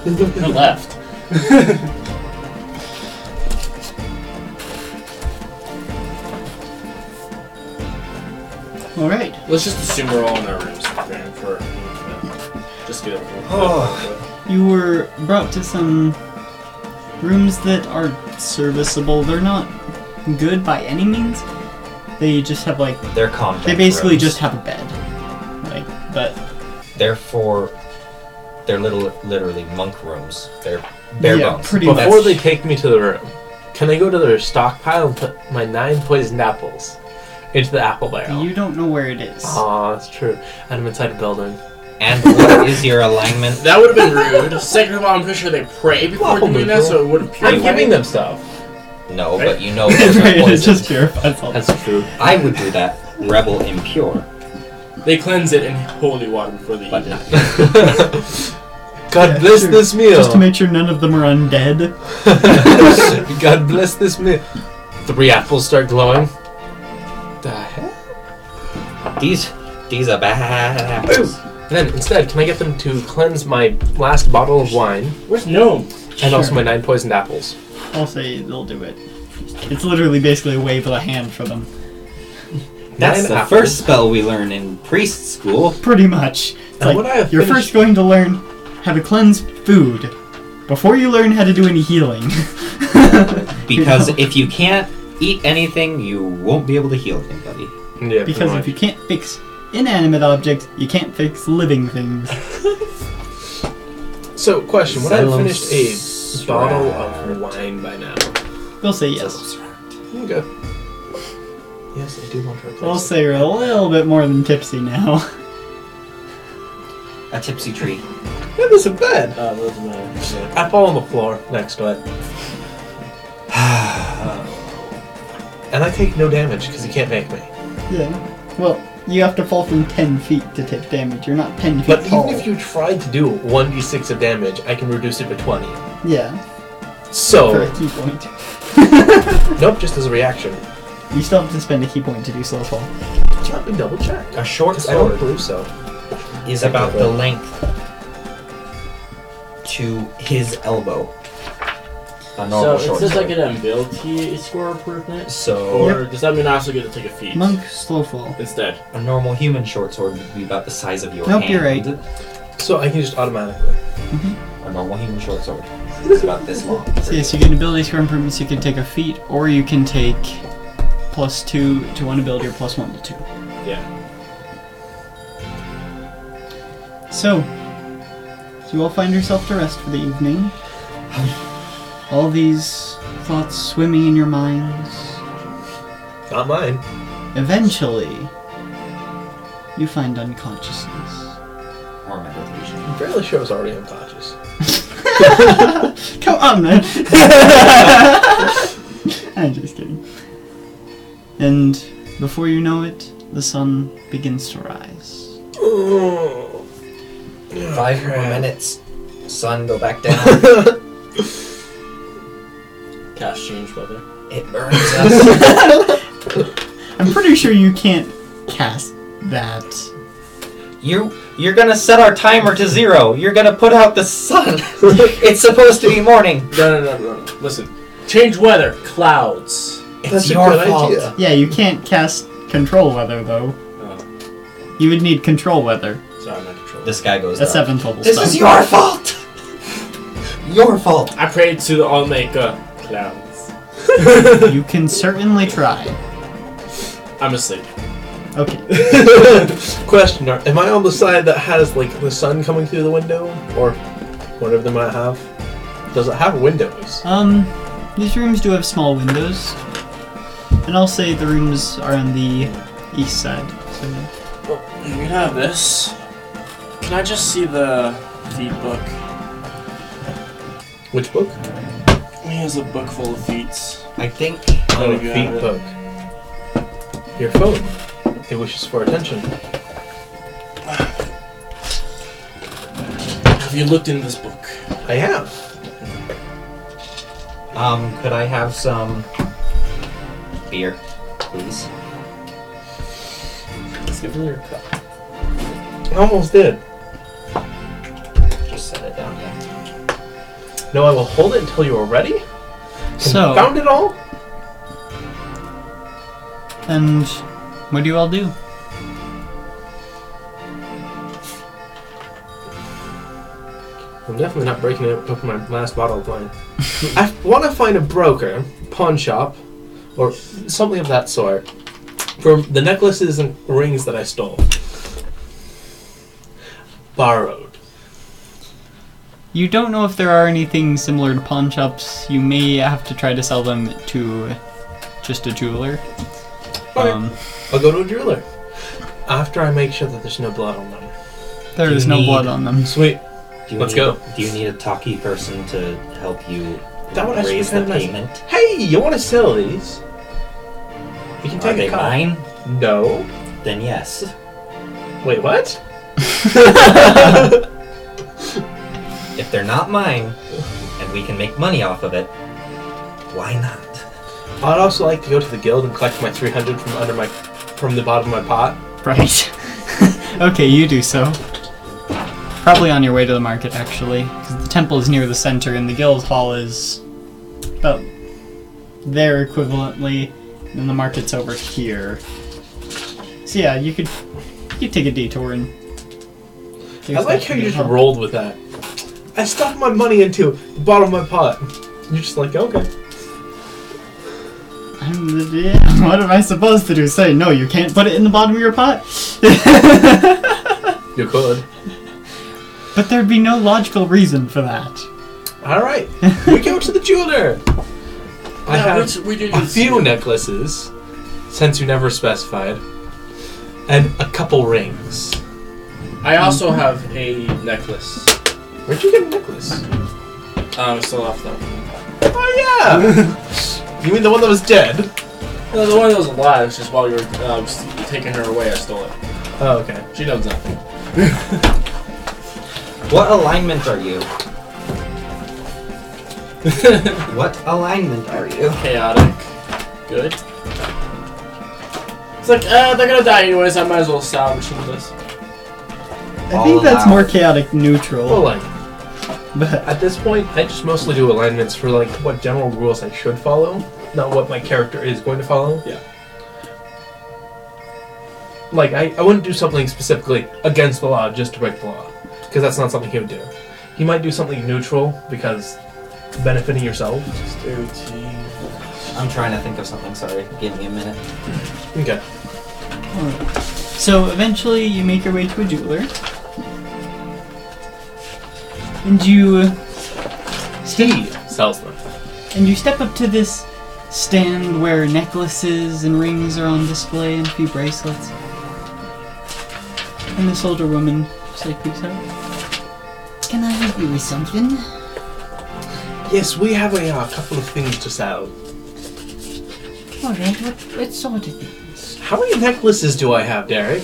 I left. All right. Let's just assume we're all in our rooms for just get it. You were brought to some rooms that are serviceable. They're not good by any means. They just have like They're contact they basically rooms. just have a bed. Like, but They're literally monk rooms. They're bare yeah, bones. pretty Before much. they take me to the room, can I go to their stockpile and put my 9 poisoned apples into the apple barrel? You don't know where it is. Aw, that's true. And I'm inside a building. And what is your alignment? That would have been rude. Second of all, I'm pretty sure they pray before Well, doing that, so it would have I'm purified. giving them stuff. No, Right. but you know those are Right, it poisoned. just purifies all. That's true. I would do that. Rebel impure. They cleanse it in holy water before they But eat not. it. God Yeah, bless sure. this meal. Just to make sure none of them are undead. God bless this meal. 3 apples start glowing. The heck? These are bad apples. And then instead, can I get them to cleanse my last bottle of wine Where's Gnome? and also Sure. my 9 poisoned apples? I'll say they'll do it. It's literally basically a wave of a hand for them. That's 9 the apples. first spell we learn in priest school. Pretty much. It's And like, what I have you're finished- first going to learn how to cleanse food before you learn how to do any healing. Because You know? if you can't eat anything, you won't be able to heal anybody. Yeah, Because if you can't fix inanimate objects, you can't fix living things. So, question: Would I have Salem finished a bottle Strat. of wine by now? We'll say yes. Okay. Yes, I do want to replace We'll it. say you're a little bit more than tipsy now. A tipsy tree. Yeah, there's a bed. Those are my... I fall on the floor next to it. And I take no damage because he can't make me. Yeah. Well, you have to fall from 10 feet to take damage. You're not 10 feet But tall. even if you tried to do 1d6 of damage, I can reduce it to 20. Yeah, for So, a key point. nope, just as a reaction. You still have to spend a key point to do slow fall. Let me double check. A short Because I don't sword believe so. is about the length to his elbow. A So normal it short says I sword. get an ability score improvement, So or does that mean I also get to take a feat Monk, slow fall. instead? a normal human short sword would be about the size of your Nope, hand. you're right. So I can just automatically. A normal human short sword is about this long. So yes, you get an ability score improvements, you can take a feat, or you can take +2 to one ability or +1 to 2. Yeah. So you all find yourself to rest for the evening. All these thoughts swimming in your minds. Not mine. Eventually, you find unconsciousness. Or meditation. I'm fairly sure I was already unconscious. Come on, man. I'm just kidding. And before you know it, the sun begins to rise. Oh. 5 more minutes. Sun, go back down. Cast change weather. It burns us. I'm pretty sure you can't cast that. You're gonna set our timer to 0. You're gonna put out the sun. It's supposed to be morning. No. Listen. Change weather. Clouds. It's That's a your good fault. idea. Yeah, you can't cast control weather though. Oh, You would need control weather. sorry, I'm not controlling. This guy goes A down. 7th level This spell. is your fault. Your fault. I prayed to the All-Maker clouds. You can certainly try. I'm asleep. Okay. Question: Am I on the side that has like the sun coming through the window, or whatever they might have? Does it have windows? These rooms do have small windows. And I'll say the rooms are on the east side. So Well, you can have this. Can I just see the feat book? Which book? He has a book full of feats. I think Oh, you feet have it. book. Your phone. It wishes for attention. Have you looked in this book? I have. could I have some beer, please? Let's give her your cup. I almost did. No, I will hold it until you are ready. So, Found it all? and what do you all do? I'm definitely not breaking it up my last bottle of wine. I want to find a broker, pawn shop, or something of that sort, for the necklaces and rings that I stole. Borrowed. You don't know if there are anything similar to pawn shops. You may have to try to sell them to just a jeweler. Okay. I'll go to a jeweler. After I make sure that there's no blood on them. There Do is you no need- blood on them. Sweet. Do you Let's need, go. Do you need a talkie person to help you That would actually raise be the kinda nice. payment? Hey, you want to sell these? You can Are take they a cut. mine? No. Then yes. Wait, what? If they're not mine, and we can make money off of it, why not? I'd also like to go to the guild and collect my 300 from the bottom of my pot. Right. Okay, you do so. Probably on your way to the market, actually, because the temple is near the center and the guild hall is about there equivalently, and the market's over here. So yeah, you could take a detour and. take a I step like to how the you guild just hall. rolled with that. I stuffed my money into the bottom of my pot. You're just like, okay. What am I supposed to do? Say no, you can't put it in the bottom of your pot. You could. But there'd be no logical reason for that. Alright, we go to the jeweler. I have we do a need few to- necklaces, since you never specified, and a couple rings. I also have a necklace. Where'd you get a necklace? Still left though. Oh yeah! You mean the one that was dead? No, the one that was alive. It's just while you were taking her away, I stole it. Oh, okay. She knows nothing. What alignment are you? What alignment are you? Chaotic. Good. It's like, they're gonna die anyways. I might as well salvage some of this. I All think that's more allowed. chaotic neutral. Well, like, But at this point, I just mostly do alignments for, like, what general rules I should follow, not what my character is going to follow. Yeah. Like, I wouldn't do something specifically against the law just to break the law, because that's not something he would do. He might do something neutral because benefiting yourself. I'm trying to think of something, sorry. Give me a minute. Okay. so eventually you make your way to a jeweler. And you He sells them. step up to this stand where necklaces and rings are on display and a few bracelets. And this older woman just like peeks out. Can I help you with something? Yes, we have a couple of things to sell. Alright, what sort of things? How many necklaces do I have, Derek?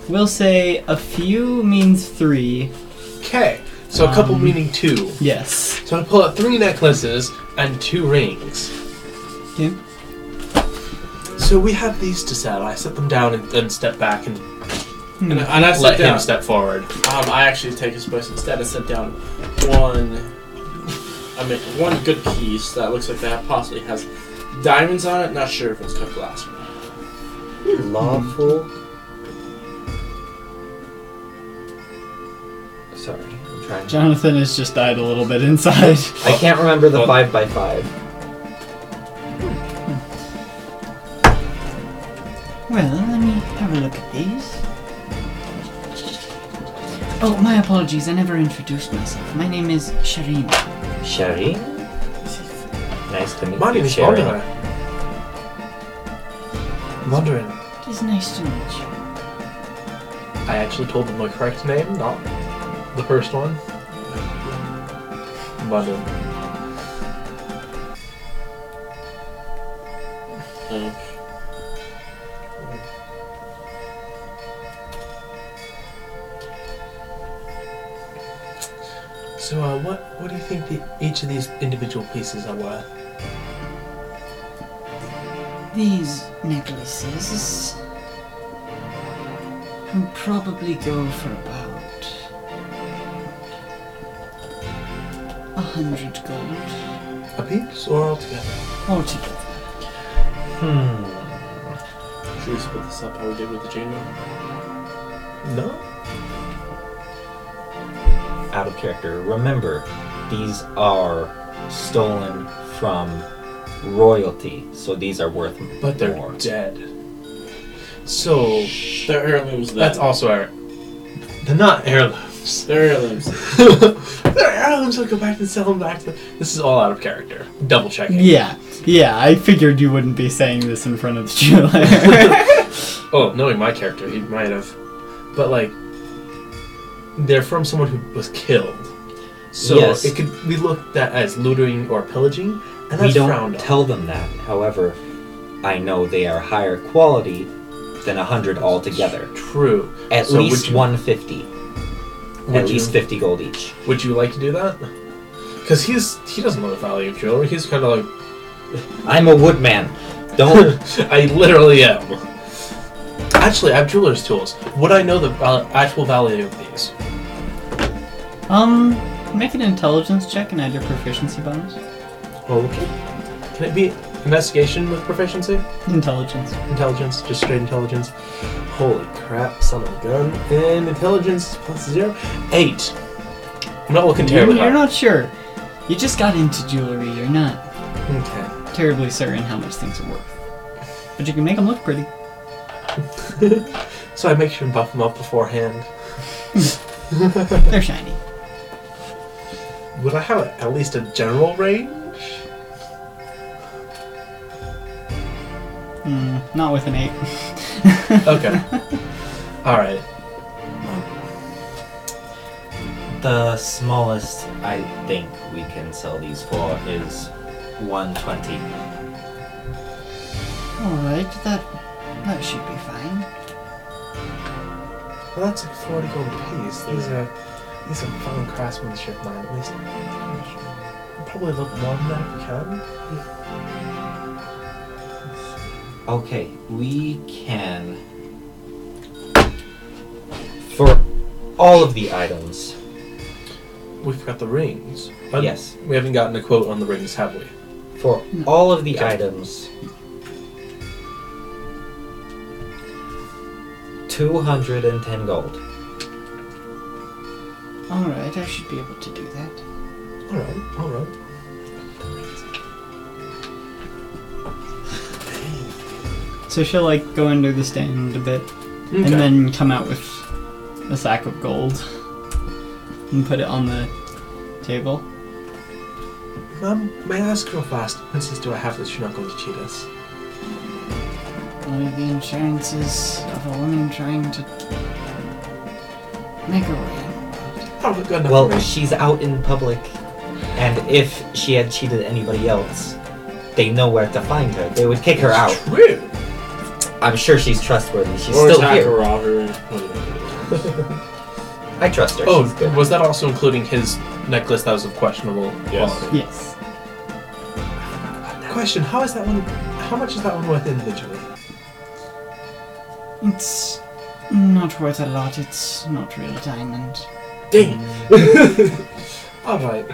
We'll say a few means 3. Okay, so a couple meaning 2. Yes. So I pull out 3 necklaces and 2 rings. Okay. So we have these to sell. I set them down and then step back and And I sit let down. him step forward. I actually take his place instead and set down one good piece that looks like that possibly has diamonds on it. Not sure if it's cut glass or not. Lawful. Sorry, I'm trying. Jonathan has just died a little bit inside. I can't remember the 5x5. Well, let me have a look at these. Oh, my apologies, I never introduced myself. My name is Shireen. Sherry? Nice to meet My you, name is Sherry. Wanderer. Wondering. It is nice to meet you. I actually told them the correct name, not the first one. Wondering. So, what do you think each of these individual pieces are worth? These necklaces would probably go for about 100 gold A piece or altogether? altogether. Should we split this up how we did with the chainmail? No. Out of character. Remember, these are stolen from royalty, so these are worth But they're more. dead. So They're heirlooms. Then. that's also our. They're not heirlooms. They're heirlooms. They're heirlooms. I'll go back and sell them back to. This is all out of character. Double checking. Yeah, I figured you wouldn't be saying this in front of the jeweler. Oh, knowing my character, he might have. But like, they're from someone who was killed. So Yes. it could be looked at as looting or pillaging, and We that's don't frowned on. tell them that. However, I know they are higher quality than 100 altogether. True. At So least would you- 150. Would At least you- 50 gold each. Would you like to do that? Because he doesn't know the value of jewelry. He's kind of like, I'm a woodman. Don't. I literally am. Actually, I have jeweler's tools. Would I know the actual value of these? Make an intelligence check and add your proficiency bonus. Okay. Can it be investigation with proficiency? Intelligence. Intelligence, just straight intelligence. Holy crap, son of a gun. And intelligence plus 0. 8. I'm not looking terribly You're hard. not sure. You just got into jewelry. You're not Okay. terribly certain how much things are worth. But you can make them look pretty. So I make sure and buff them up beforehand. They're shiny. Would I have at least a general range? Not with an 8. Okay. Alright. The smallest I think we can sell these for is 120. Alright, that should be fine. Well, that's like 40 gold apiece. These are fine craftsmanship, man. At least probably look more than that if we can. Okay, we can. For all of the items, We forgot the rings. yes. We haven't gotten a quote on the rings, have we? For all of the items, 210 gold. Alright, I should be able to do that. Alright. So she'll like go under the stand a bit Okay. and then come out with a sack of gold and put it on the table. May I ask real fast, what instance do I have that you're not going to cheat us? Only the insurances of a woman trying to make a way. Oh, good enough Well, for me. she's out in public, and if she had cheated anybody else, they know where to find her. They would kick her out. True. I'm sure she's trustworthy. She's or still attack here. or rob her. I trust her. Oh, She's good. was that also including his necklace that was of questionable Yes. quality? Yes. Question, how is that one, how much is that one worth individually? It's not worth a lot. It's not real diamond. Dang. Alright.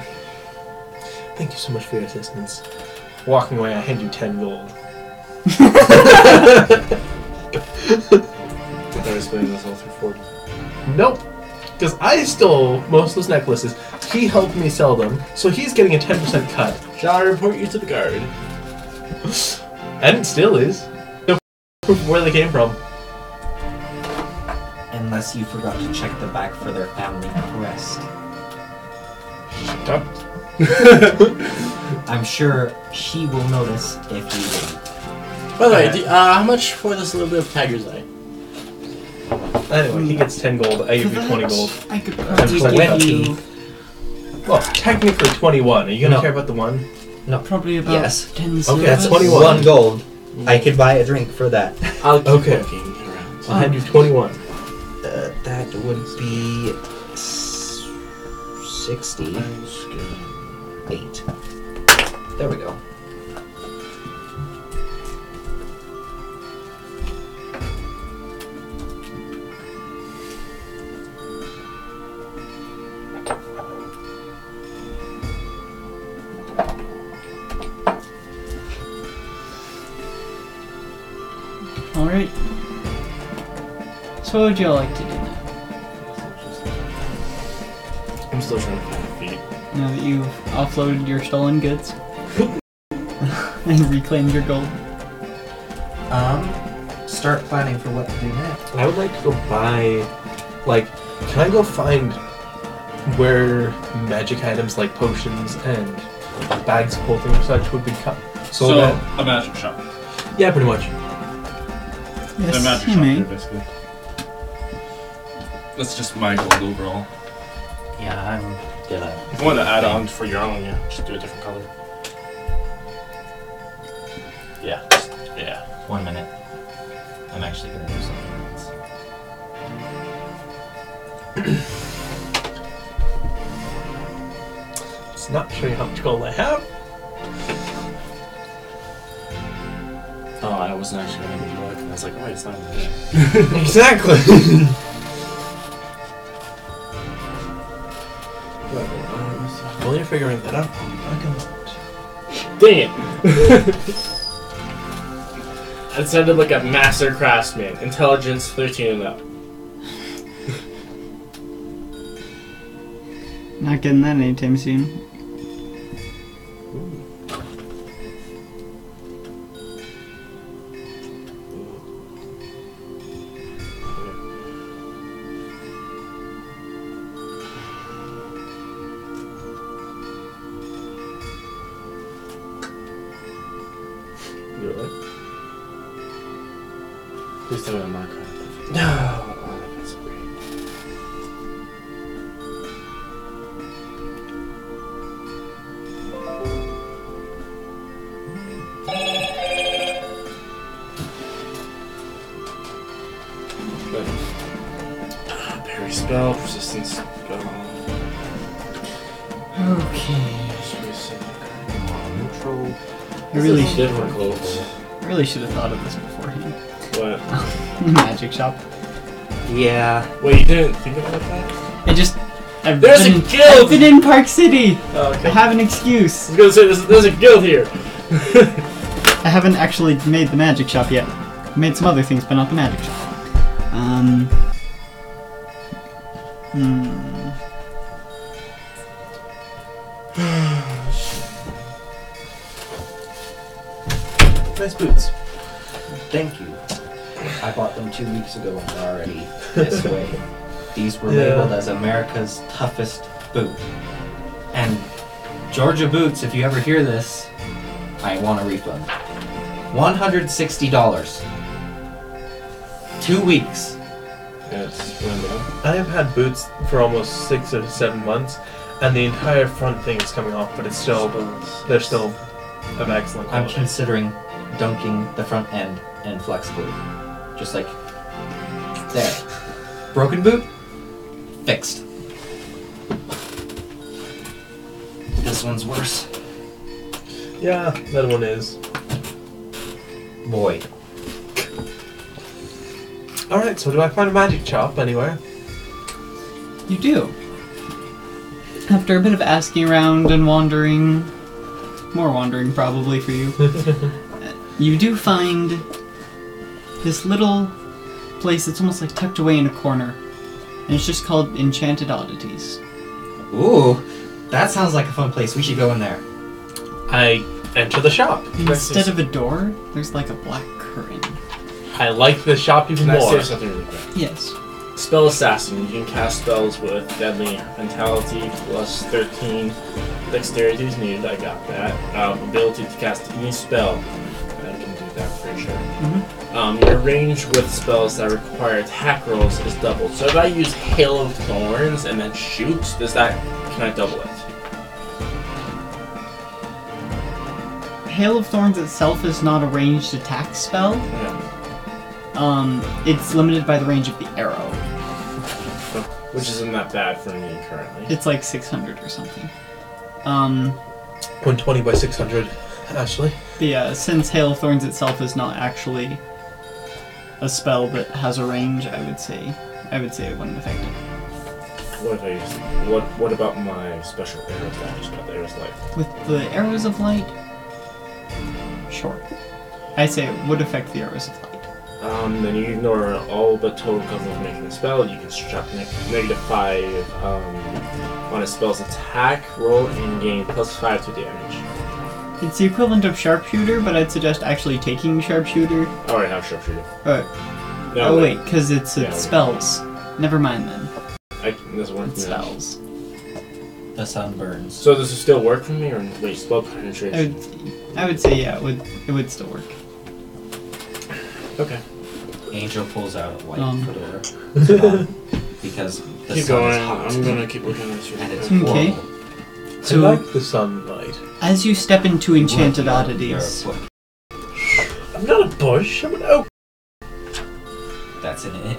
Thank you so much for your assistance. Walking away, I hand you 10 gold. I was splitting this all through 40. Nope. Because I stole most of those necklaces. He helped me sell them, so he's getting a 10% cut. Shall I report you to the guard? And it still is. No proof of where they came from. Unless you forgot to check the back for their family crest. Shut up. I'm sure she will notice if you didn't. By the way, how much for this little bit of tiger's eye? Anyway, he gets 10 gold. I give you 20 gold. I could I'm probably just give like, you Well, technically 21. Are you gonna No. care about the one? probably about Yes. 10 Okay, that's silvers. 21. 1 gold. I could buy a drink for that. I'll keep Okay. looking around. I'll hand you 21. That would be 68. There we go. Alright. So what would y'all like to do now? I'm still trying to find the feet. Now that you've offloaded your stolen goods and reclaimed your gold? Start planning for what to do next. I would like to go buy, like, can I go find where magic items like potions and bags of holding or such would be cut? So a magic shop. Yeah, pretty much. Yes, A magic you shop may. here, basically. That's just my gold overall. Yeah, I'm gonna. If you want to add on for your own, yeah, just do a different color. Yeah, yeah. 1 minute. I'm actually gonna do something else. It's not sure how much gold I have. Oh, I wasn't actually going to look. I was like, oh, wait, it's not in there. Exactly. While you're figuring that out, Dang it! It sounded like a master craftsman. Intelligence 13 and up. Not getting that anytime soon. You alright? Please tell me I'm not crying. no. Oh, that's great. Parry spell, persistence, go. Okay. Neutral. I really This is should difficult. have thought of this beforehand. What? Magic shop. Yeah. Wait, you didn't think about that? I've There's a been, guild! I've been in Park City! Oh, I okay. have an excuse. I was gonna say, there's a guild here! I haven't actually made the magic shop yet. I made some other things, but not the magic shop. Nice boots. Thank you. I bought them 2 weeks ago and they're already this way. These were Yeah. labeled as America's toughest boot. And Georgia Boots, if you ever hear this, I want a refund. $160. 2 weeks. Yes, window. I have had boots for almost 6 or 7 months, and the entire front thing is coming off, but it's still, they're still of excellent I'm quality. considering dunking the front end in flex glue. Just like there. Broken boot? Fixed. This one's worse. Yeah, that one is. Boy. Alright, so do I find a magic shop anywhere? You do. After a bit of asking around and wandering, more wandering probably for you, you do find this little place that's almost like tucked away in a corner. And it's just called Enchanted Oddities. Ooh, that sounds like a fun place. We should go in there. I enter the shop. Instead of a door, there's like a black curtain. I like this shop even Can I more. say something really quick? Yes. Spell Assassin. You can cast spells with Deadly Mentality plus 13 dexterity is needed. I got that. Ability to cast any spell. I can do that for sure. Your range with spells that require attack rolls is doubled. So if I use Hail of Thorns and then shoot, can I double it? Hail of Thorns itself is not a ranged attack spell. Yeah. It's limited by the range of the arrow. Which isn't that bad for me currently. It's like 600 or something. 120 by 600, actually. Since Hail of Thorns itself is not actually a spell that has a range, I would say it wouldn't affect it. What if I use what about my special arrows that I just got? The arrows light. With the arrows of light, sure. I say it would affect the arrows of light. Then you ignore all but total cost of making a spell. You can subtract -5 on a spell's attack roll and gain +5 to damage. It's the equivalent of sharpshooter, but I'd suggest actually taking sharpshooter. I already have sharpshooter. Oh wait, because it's spells. Never mind then. This one. It's spells. The sun burns. So does it still work for me, or wait, spell penetration? I would say yeah, it would still work. Okay. Angel pulls out a white fedora. Because the Keep sun going. is hot. I'm gonna keep looking at you. And it's Okay. horrible. I So like the sunlight. as you step into enchanted You're a oddities, book. I'm not a bush. I'm an oak. That's an and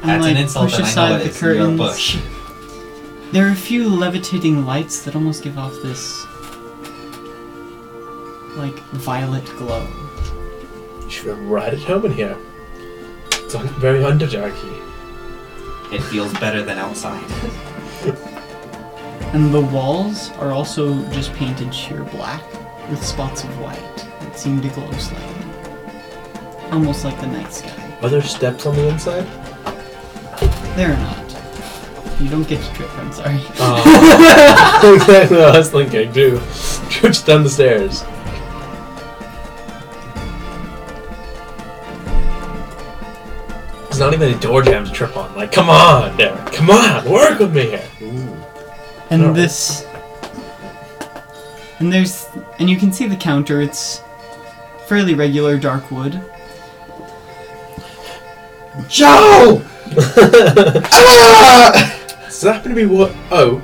that's like an insult, push and I know aside it the is. You're a curtains, bush. there are a few levitating lights that almost give off this like violet glow. You should feel right at home in here. It's very underdarky. It feels better than outside. And the walls are also just painted sheer black with spots of white that seem to glow slightly. Almost like the night sky. Are there steps on the inside? There are not. You don't get to trip, I'm sorry. Exactly what I was thinking, too. Trips down the stairs. There's not even any door jams to trip on. Like, come on, Derek. Come on, work with me here. And No. and you can see the counter, it's fairly regular dark wood. Joe! Does that happen to be what? Oak?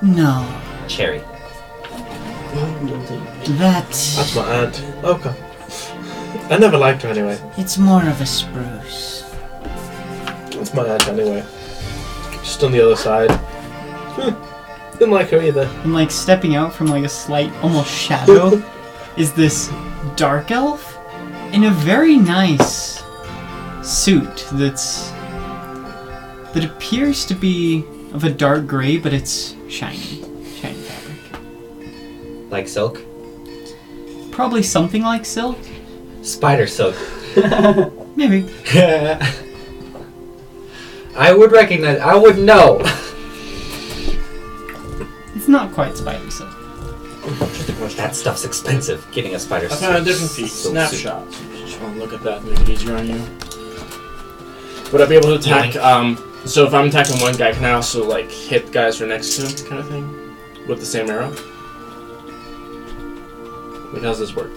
No. Cherry. That's my aunt. Okay. I never liked her anyway. It's more of a spruce. That's my aunt anyway. Just on the other side. Didn't like her either. And like stepping out from like a slight almost shadow is this dark elf in a very nice suit that appears to be of a dark gray, but it's shiny fabric. Like silk? Probably something like silk. Spider silk. Maybe. I would recognize. I would know. It's not quite spider silk. Just a question. That stuff's expensive. Getting a spider I silk. found a different feat. silk Snapshot. Just want to look at that and make it easier on you. Would I be able to attack, so if I'm attacking one guy, can I also, like, hit guys who are next to him, kind of thing? With the same arrow? Like, how does this work?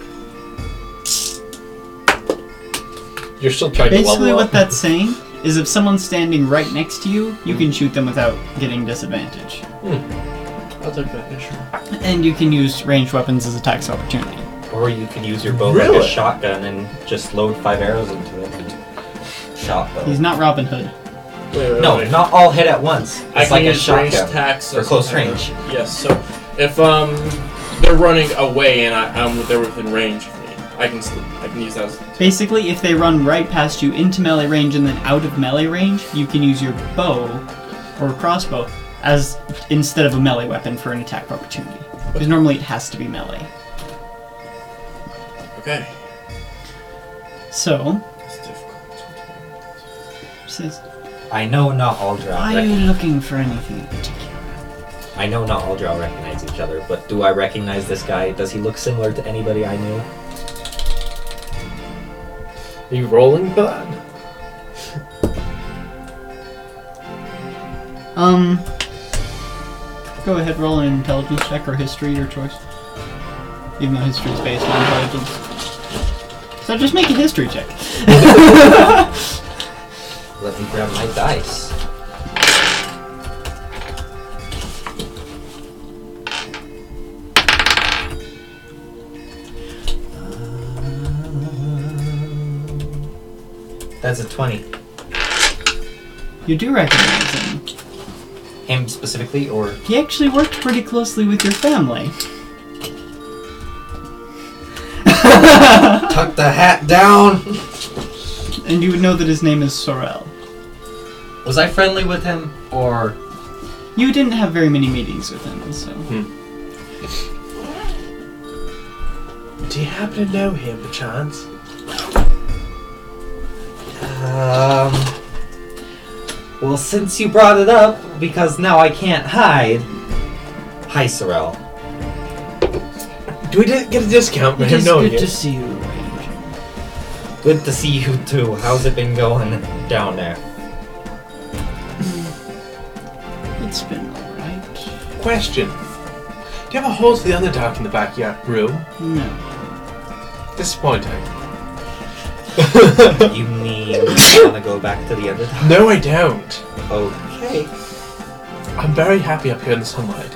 You're still trying to Basically level what up. that's saying is if someone's standing right next to you, you can shoot them without getting disadvantage. I'll take that, yeah, sure. And you can use ranged weapons as attacks of opportunity. Or you can use your bow like Really? a shotgun and just load 5 arrows into it and shot bow. He's not Robin Hood. Wait, No, wait. not all hit at once. I It's can like a use ranged shotgun. attacks or as close a- range. Yes, so if they're running away and they're within range of me, I can use that as Basically, if they run right past you into melee range and then out of melee range, you can use your bow or crossbow as instead of a melee weapon for an attack of opportunity. Because normally it has to be melee. okay. So, That's difficult. says, I know not all drow. are you looking for anything in particular? I know not all drow recognize each other, but do I recognize this guy? Does he look similar to anybody I knew? Are you rolling for that? Go ahead, roll an intelligence check or history, your choice. Even though history is based on intelligence. So just make a history check. Let me grab my dice. That's a 20. You do recognize him. Him specifically, or He actually worked pretty closely with your family. tuck the hat down? And you would know that his name is Sorel. Was I friendly with him, or You didn't have very many meetings with him, so... Do you happen to know him, perchance? Well, since you brought it up, because now I can't hide. Hi, Sorrel. Do we get a discount for It him is knowing good you? to see you, Ranger. Good to see you too. How's it been going down there? It's been alright. Question. Do you have a hole to the Underdark in the backyard room? No. Disappointing. You mean you want to go back to the Underdark? No, I don't. Okay. I'm very happy up here in the sunlight.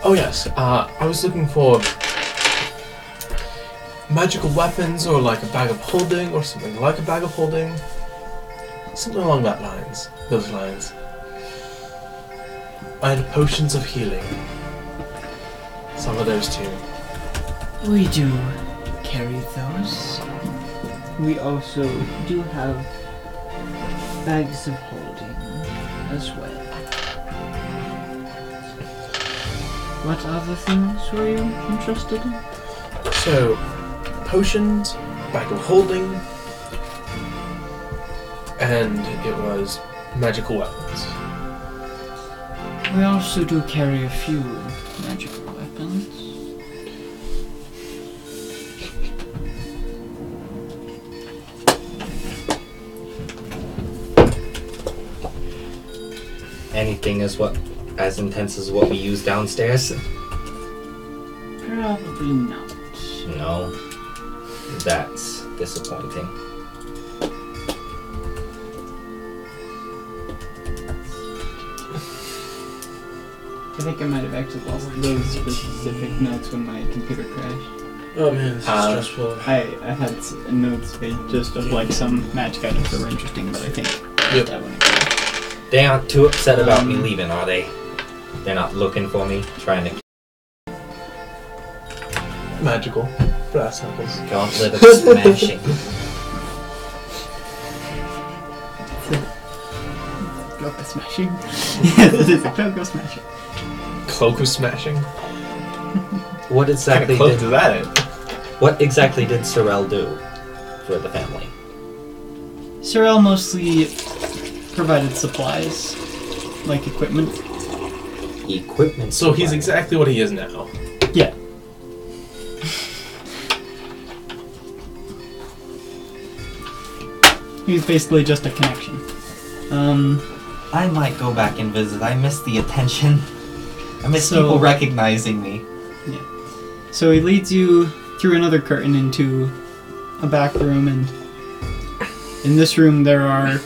Oh yes, I was looking for magical weapons or like a bag of holding or something like a bag of holding. Something along those lines. I had potions of healing. Some of those too. We do carry those. We also do have bags of holding as well. What other things were you interested in? So, potions, bag of holding, and it was magical weapons. We also do carry a few magical weapons. Anything as intense as what we use downstairs? Probably not. No. That's disappointing. I think I might have actually lost those specific notes when my computer crashed. Oh man, this is stressful. I had notes made just of like some magic items that were interesting, but I think that one again. They aren't too upset about me leaving, are they? They're not looking for me, trying to Magical. Brass knuckles. gauntlet of smashing. Cloak of smashing. Yes, it is a cloak of smashing. Cloak of smashing? What exactly What did cloak is that in? What exactly did Sorrel do for the family? Sorrel mostly provided supplies, like equipment. Equipment. So he's supply. exactly what he is now. Yeah. He's basically just a connection. I might go back and visit. I miss the attention. I miss So- people recognizing me. So he leads you through another curtain into a back room, and in this room there are...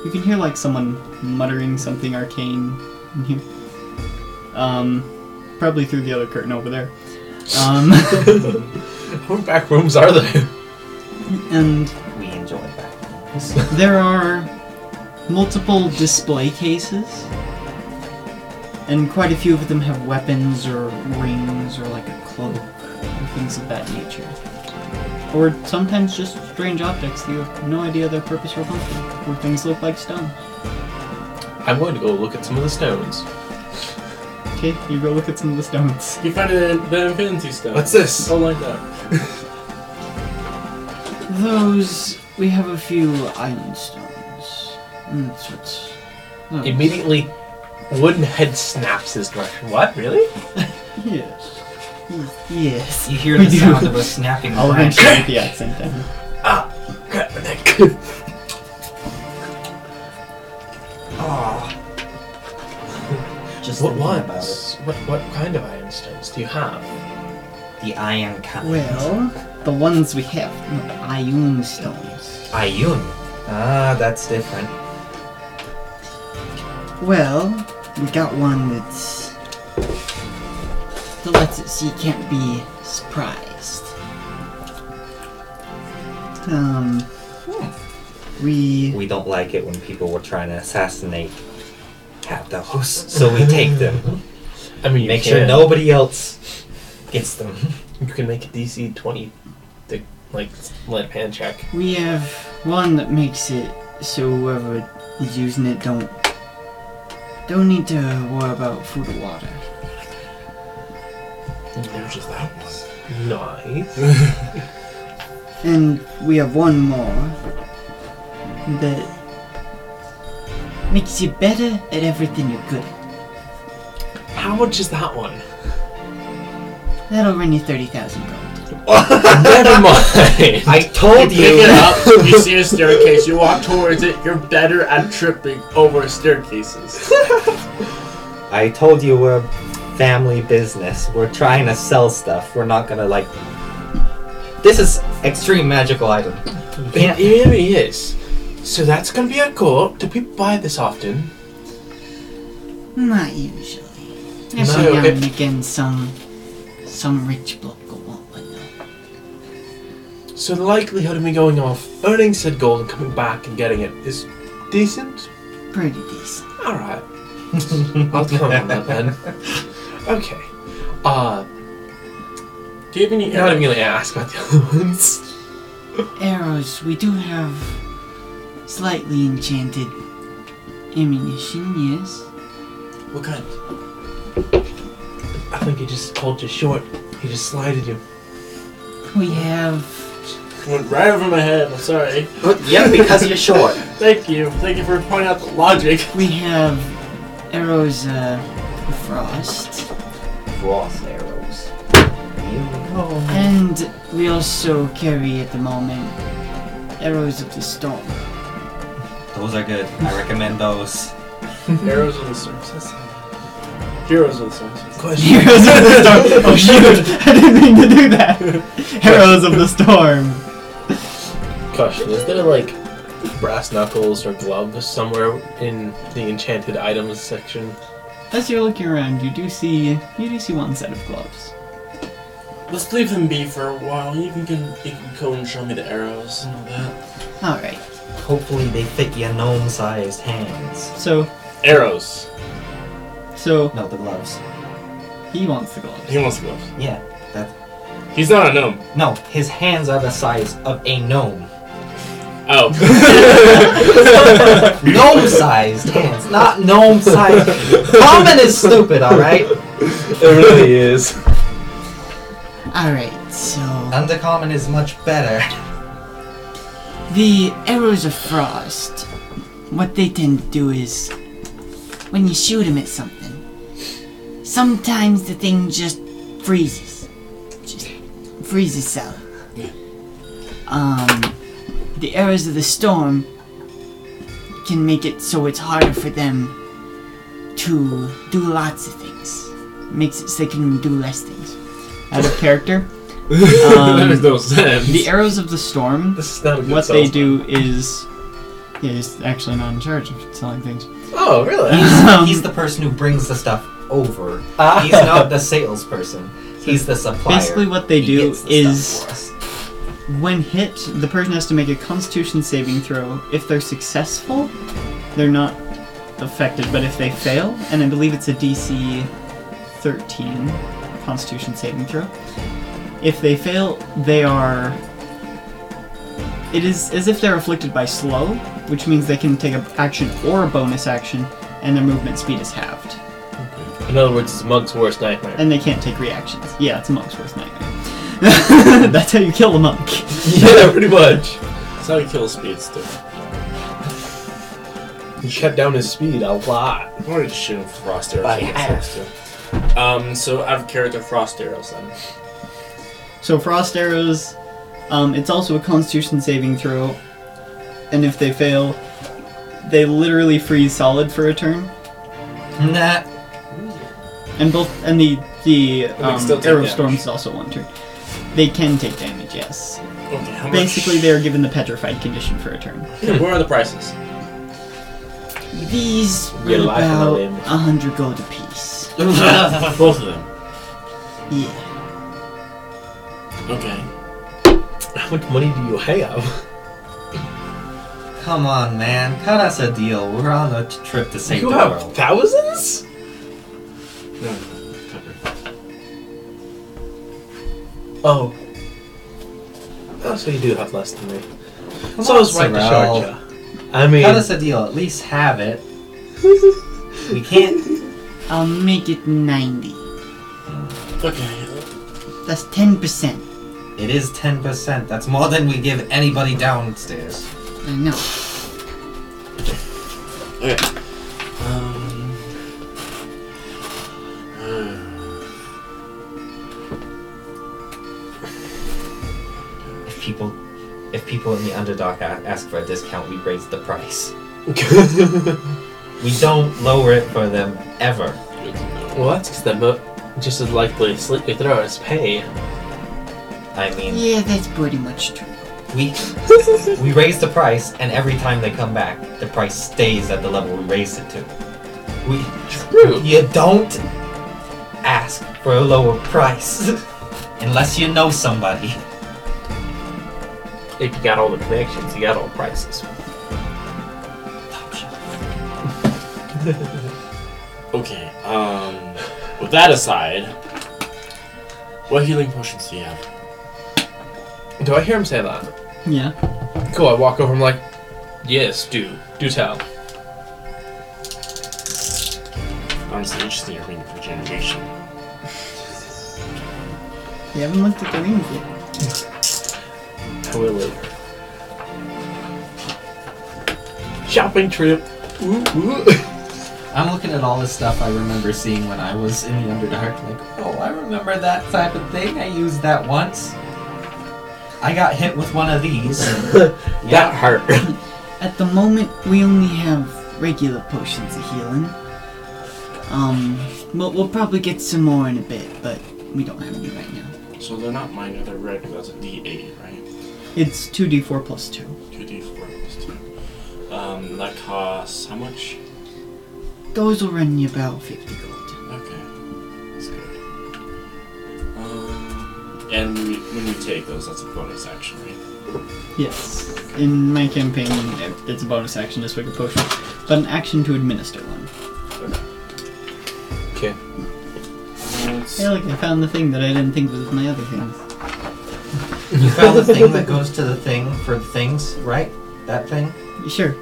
You can hear like someone muttering something arcane in here. Probably through the other curtain over there. How many back rooms are there? And We enjoy back. there are multiple display cases, and quite a few of them have weapons or rings or like a cloak or things of that nature. Or sometimes just strange objects that you have no idea their purpose or function, or things look like stones. I'm going to go look at some of the stones. Okay, you go look at some of the stones. You find the Infinity Stone. What's this? Oh, like that. Those, we have a few iron stones. And that's what's... those. Immediately, wooden head snaps his direction. What? Really? Yes. Yes. You hear We the do. sound of a snapping I'll branch. eventually get the accent down. Ah, crap my neck. Aw. Just What thinking about ones? What kind of iron stones do you have? it. The iron kind. Well, the ones we have, the Ioun stones. Ayun. Ah, that's different. Well, we got one that's... that lets it so you can't be surprised. We don't like it when people were trying to assassinate those, so we take them. I mean, you Make can. sure nobody else gets them. You can make a DC 20, to, like, let hand check. We have one that makes it so whoever is using it don't need to worry about food or water. There's just that one. Nice. And we have one more that makes you better at everything you're good at. How much is that one? That'll run you 30,000 gold. Never mind. I told You pick you. it up, you see a staircase, you walk towards it, you're better at tripping over staircases. I told you we're family business. We're trying to sell stuff. We're not gonna like. This is extreme magical item. It really is. So that's gonna be a go-up. Do people buy this often? Not usually. Every So now if- and again, some rich bloke will want one though. So the likelihood of me going off, earning said gold and coming back and getting it is decent? Pretty decent. Alright. I'll count on that then. Okay. Do you have any Not even gonna ask about the other ones. Arrows, we do have slightly enchanted ammunition, yes. What kind? I think he just called you short. He just slighted you. We have Went right over my head, I'm sorry. Yeah, because you're short. Thank you for pointing out the logic. arrows frost. Frost arrows. And we also carry at the moment arrows of the storm. Those are good. I recommend those. Arrows of the Storm. Heroes of the Storm. Question. Arrows of the storm. Oh shoot! I didn't mean to do that. Arrows of the storm. Question, is there like brass knuckles or gloves somewhere in the enchanted items section? As you're looking around, you do see one set of gloves. Let's leave them be for a while. You can go and show me the arrows and all that. All right. Hopefully they fit your gnome-sized hands. So Arrows. No, the gloves. he wants the gloves. He wants the gloves. Yeah. He's not a gnome. No, his hands are the size of a gnome. Oh. Gnome-sized hands, not gnome-sized. Common is stupid, alright? It really is. All right. So Undercommon is much better. the arrows of frost. What they tend to do is, when you shoot them at something, sometimes the thing just freezes. Just freezes solid. Yeah. The arrows of the storm can make it so it's harder for them to do lots of things. Makes it so they can do less things. Out of character. That makes no sense. The arrows of the storm, This is not a good what they salesman. do is... Yeah, he's actually not in charge of selling things. Oh, really? He's the person who brings the stuff over. He's not the salesperson. He's the supplier. Basically what they He do gets the is, stuff for us. when hit, the person has to make a constitution saving throw. If they're successful, they're not affected, but if they fail, and I believe it's a DC 13 constitution saving throw, if they fail, they are... It is as if they're afflicted by slow, which means they can take an action or a bonus action, and their movement speed is halved. In other words, it's a monk's worst nightmare. And they can't take reactions. Yeah, it's a monk's worst nightmare. That's how you kill a monk. Yeah, pretty much. That's how he kills speedster. You cut down his speed a lot. I'm already shooting frost arrows. By I guess half. that's too. So out of character, frost arrows then. So frost arrows, it's also a constitution saving throw, and if they fail, they literally freeze solid for a turn. Nah. And the still take arrow damage. storms is also one turn. They can take damage, yes. Okay, how much? Basically, they are given the petrified condition for a turn. Okay, what are the prices? These Your were life and about limb. 100 gold apiece. Both of them. Yeah. Okay. How much money do you have? Come on, man. Cut us a deal. We're on a trip to save You the have world. thousands? No, cover. Oh. Oh, so you do have less than me. Come So I on, was right to Sorrel. charge you. I mean, Cut us a deal. At least have it. We can't. I'll make it 90. Okay, That's 10%. It is 10%. That's more than we give anybody downstairs. I know. Okay. If people in the Underdark ask for a discount, we raise the price. We don't lower it for them ever. Well, that's because they're just as likely to sleepy throw as pay. I mean, Yeah, that's pretty much true. we raise the price, and every time they come back, the price stays at the level we raised it to. True. You don't ask for a lower price unless you know somebody. If you got all the connections, you got all the prices. Okay, with that aside, what healing potions do you have? Do I hear him say that? Yeah. Cool, I walk over, I'm like, yes, do tell. Honestly, interesting your ring of regeneration. You haven't looked at the rings yet. I will later. Shopping trip. Ooh, ooh. I'm looking at all this stuff I remember seeing when I was in the Underdark. Like, oh, I remember that type of thing. I used that once. I got hit with one of these. That hurt. At the moment, we only have regular potions of healing. We'll probably get some more in a bit, but we don't have any right now. So they're not minor, they're red, that's a D8, right? It's 2d4 plus 2. 2D4 plus 2. That costs how much? Those will run you about 50 gold. Okay, that's good. And when we take those, that's a bonus action, right? Yes. In my campaign, it's a bonus action to swig a potion, but an action to administer one. Okay. Hey, look, I found the thing that I didn't think was my other things. You found the thing that goes to the thing for things, right? That thing? Sure.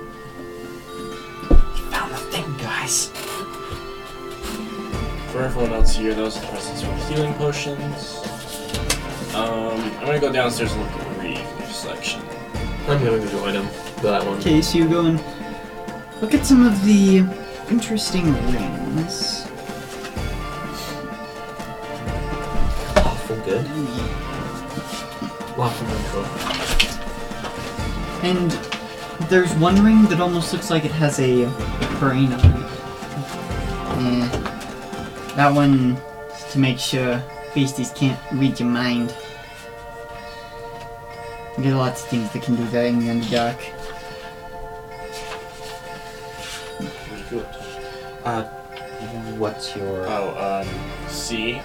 You found the thing, guys. For everyone else here, those are the prices for healing potions. I'm gonna go downstairs and look at the reading section. I'm gonna go join him for that one. Okay, so you go and look at some of the interesting rings. Awful good. Lawful info. And there's one ring that almost looks like it has a brain on it. That one is to make sure beasties can't read your mind. There's lots of things that can do that in the Underdark. Pretty good. What's your... Oh, C.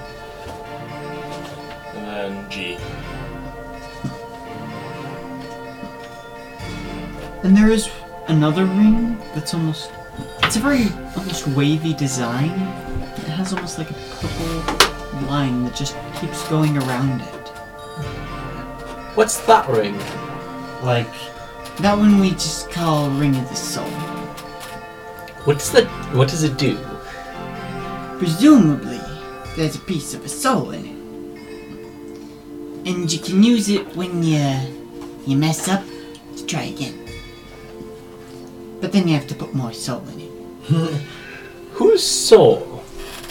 And then G. And there is another ring that's almost... It's a very almost wavy design. It has almost like a purple line that just keeps going around it. What's that ring? Like... That one we just call Ring of the Soul. What does it do? Presumably, there's a piece of a soul in it. And you can use it when you mess up to try again. But then you have to put more soul in it. Whose soul?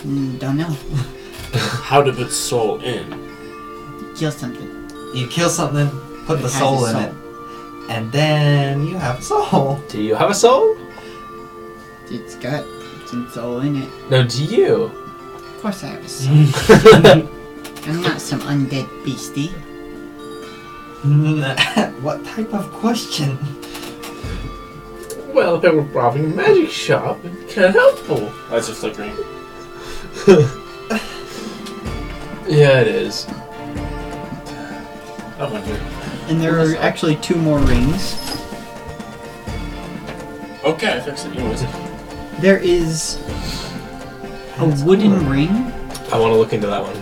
Don't know. How to put soul in? Kill something. You kill something, put the It has soul a in it, and then you have a soul. Do you have a soul? It's got some soul in it. No, do you? Of course I have a soul. I'm not some undead beastie. What type of question? Well, if I were robbing a magic shop, it's kind of helpful. That's just flickering. Yeah, it is. I wonder. And there are actually 2 more rings. Okay, I fixed it. Anyways. There is a wooden ring. I want to look into that one.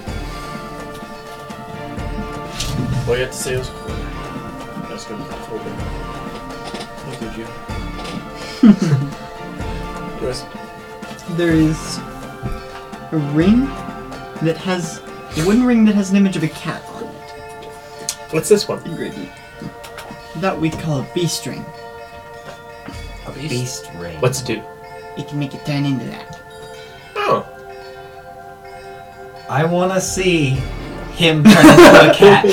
What you have to say was cool. That's good. Folder. Thank you, Anyways. There is a ring that has A wooden ring that has an image of a cat on it. What's this one? Engraved. That we call a beast ring. A beast ring. What's it do? You can make it turn into that. Oh. I want to see him turn into a cat.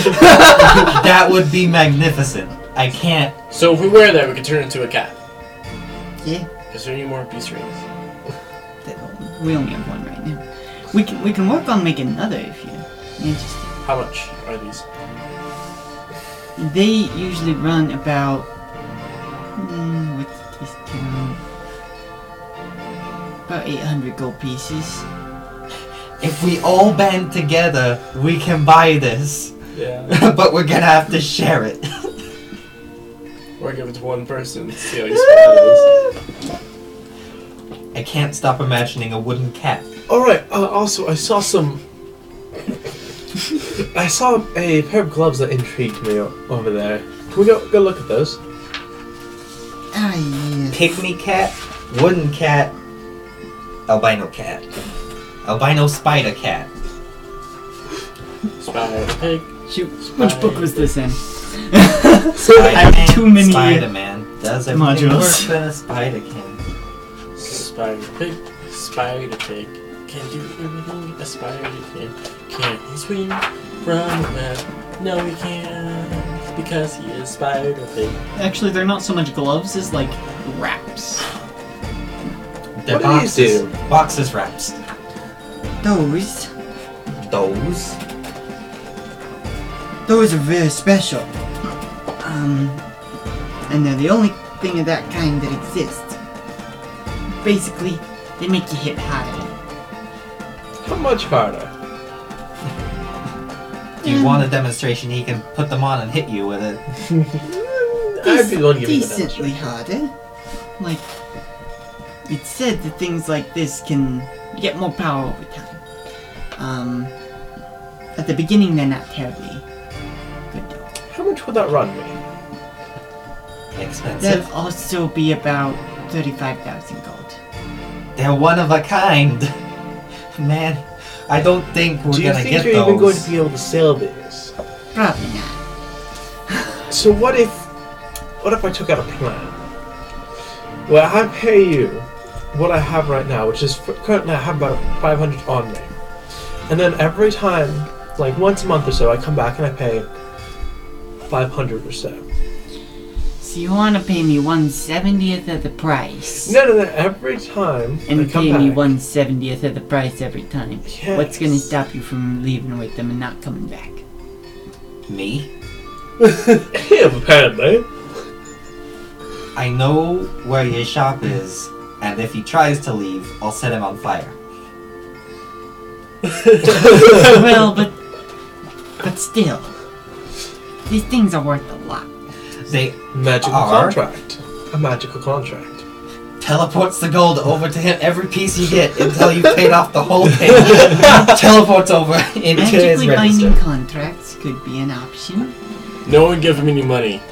That would be magnificent. I can't. So if we wear that, we can turn into a cat. Yeah. Is there any more beast rings? We only have one right now. We can work on making another if you're interested. How much are these? They usually run about what's this count? About 800 gold pieces. If we all band together, we can buy this. Yeah. But we're gonna have to share it. Or give it to one person. See how useful that is. I can't stop imagining a wooden cat. Alright, also, I saw some... I saw a pair of gloves that intrigued me over there. Can we go look at those? Ah, yes. Pygmy cat, wooden cat, albino cat. Albino spider cat. Spider pig. Shoot, which book was this in? Spider-Man, I have too many Spider-Man does everything modules. worse than a spider can. Spider pig. Spider pig. Can do everything a spider can. Can he swing from a web? No, he can't. Because he is Spider pig. Actually, they're not so much gloves as like wraps. They're What do these do? Boxes wraps. Those Those? are very special. And they're the only thing of that kind that exists. Basically, they make you hit harder. How much harder? Do you want a demonstration? He can put them on and hit you with it. I'd be the one giving the Decently harder. Like, it's said that things like this can get more power over time. At the beginning, they're not terribly good though. How much would that run me? Expensive. That'd also be about 35,000 gold. They're one of a kind. Man, I don't think we're Do you gonna think get you're those. even going to be able to sell these? Probably not. So what if I took out a plan? Well, I pay you what I have right now, which is currently I have about 500 on me. And then every time, like once a month or so, I come back and I pay 500 or so. So you want to pay me 1/70th of the price? No, every time I And come pay back. me 1/70th of the price every time. Yes. What's gonna stop you from leaving with them and not coming back? Me? Him, apparently. I know where your shop is, and if he tries to leave, I'll set him on fire. Well, but still, these things are worth a lot. They Magical are. contract. A magical contract. Teleports the gold over to him. Every piece you get until you've paid off the whole thing. Teleports over into his Magically register. binding contracts could be an option. No one give him any money.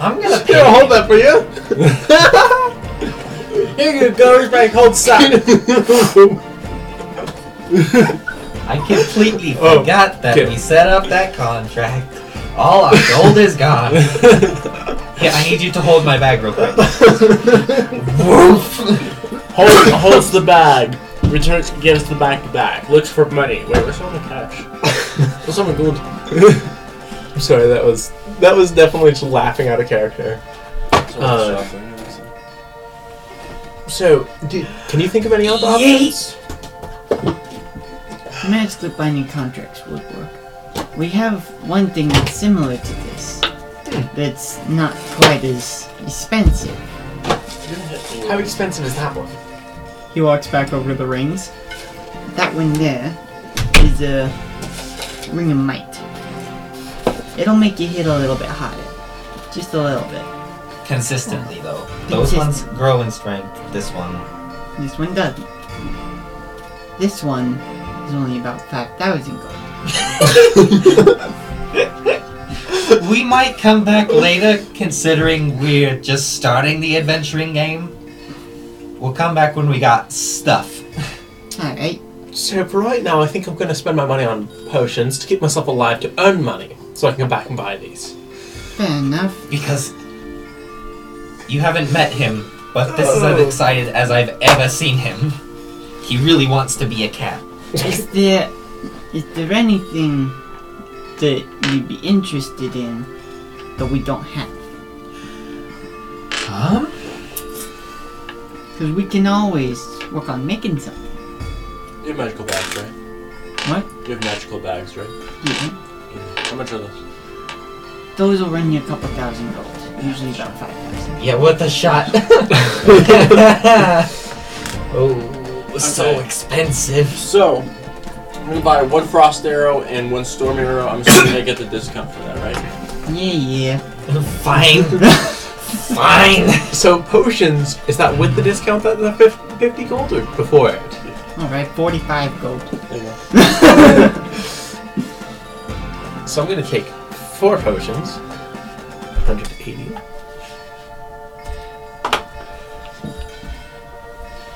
I'm gonna pay. Here, I'll hold that for you. Here you go, here's my cold sock. I completely Oh, forgot that kid. we set up that contract. All our gold is gone. Yeah, I need you to hold my bag real quick. Woof. Holds the bag. Returns, gives the bag back. Looks for money. Wait, where's all the cash? Where's all my gold? I'm sorry, that was definitely just laughing out of character. So, can you think of any other options? Magically binding contracts would work. We have one thing that's similar to this. That's not quite as expensive. How expensive is that one? He walks back over to the rings. That one there is a ring of might. It'll make you hit a little bit harder. Just a little bit. Consistently, though. Those ones grow in strength. This one. This one doesn't. This one is only about 5,000 gold. We might come back later, considering we're just starting the adventuring game. We'll come back when we got stuff. Alright. So for right now, I think I'm going to spend my money on potions to keep myself alive to earn money, so I can come back and buy these. Fair enough. Because you haven't met him, but this is as excited as I've ever seen him. He really wants to be a cat. Is there anything that you'd be interested in that we don't have? Because we can always work on making something. You have magical bags, right? What? You have magical bags, right? Yeah. How much are those? Those will run you a couple thousand gold. Usually about 5,000. Yeah, what the shot? Oh, so Okay. expensive. So, I'm gonna buy 1 frost arrow and 1 storm arrow. I'm assuming I get the discount for that, right? Yeah. Fine. Fine. So potions, is that with the discount that the 50 gold or before it? Alright, 45 gold. There you go. So I'm going to take 4 potions. 180.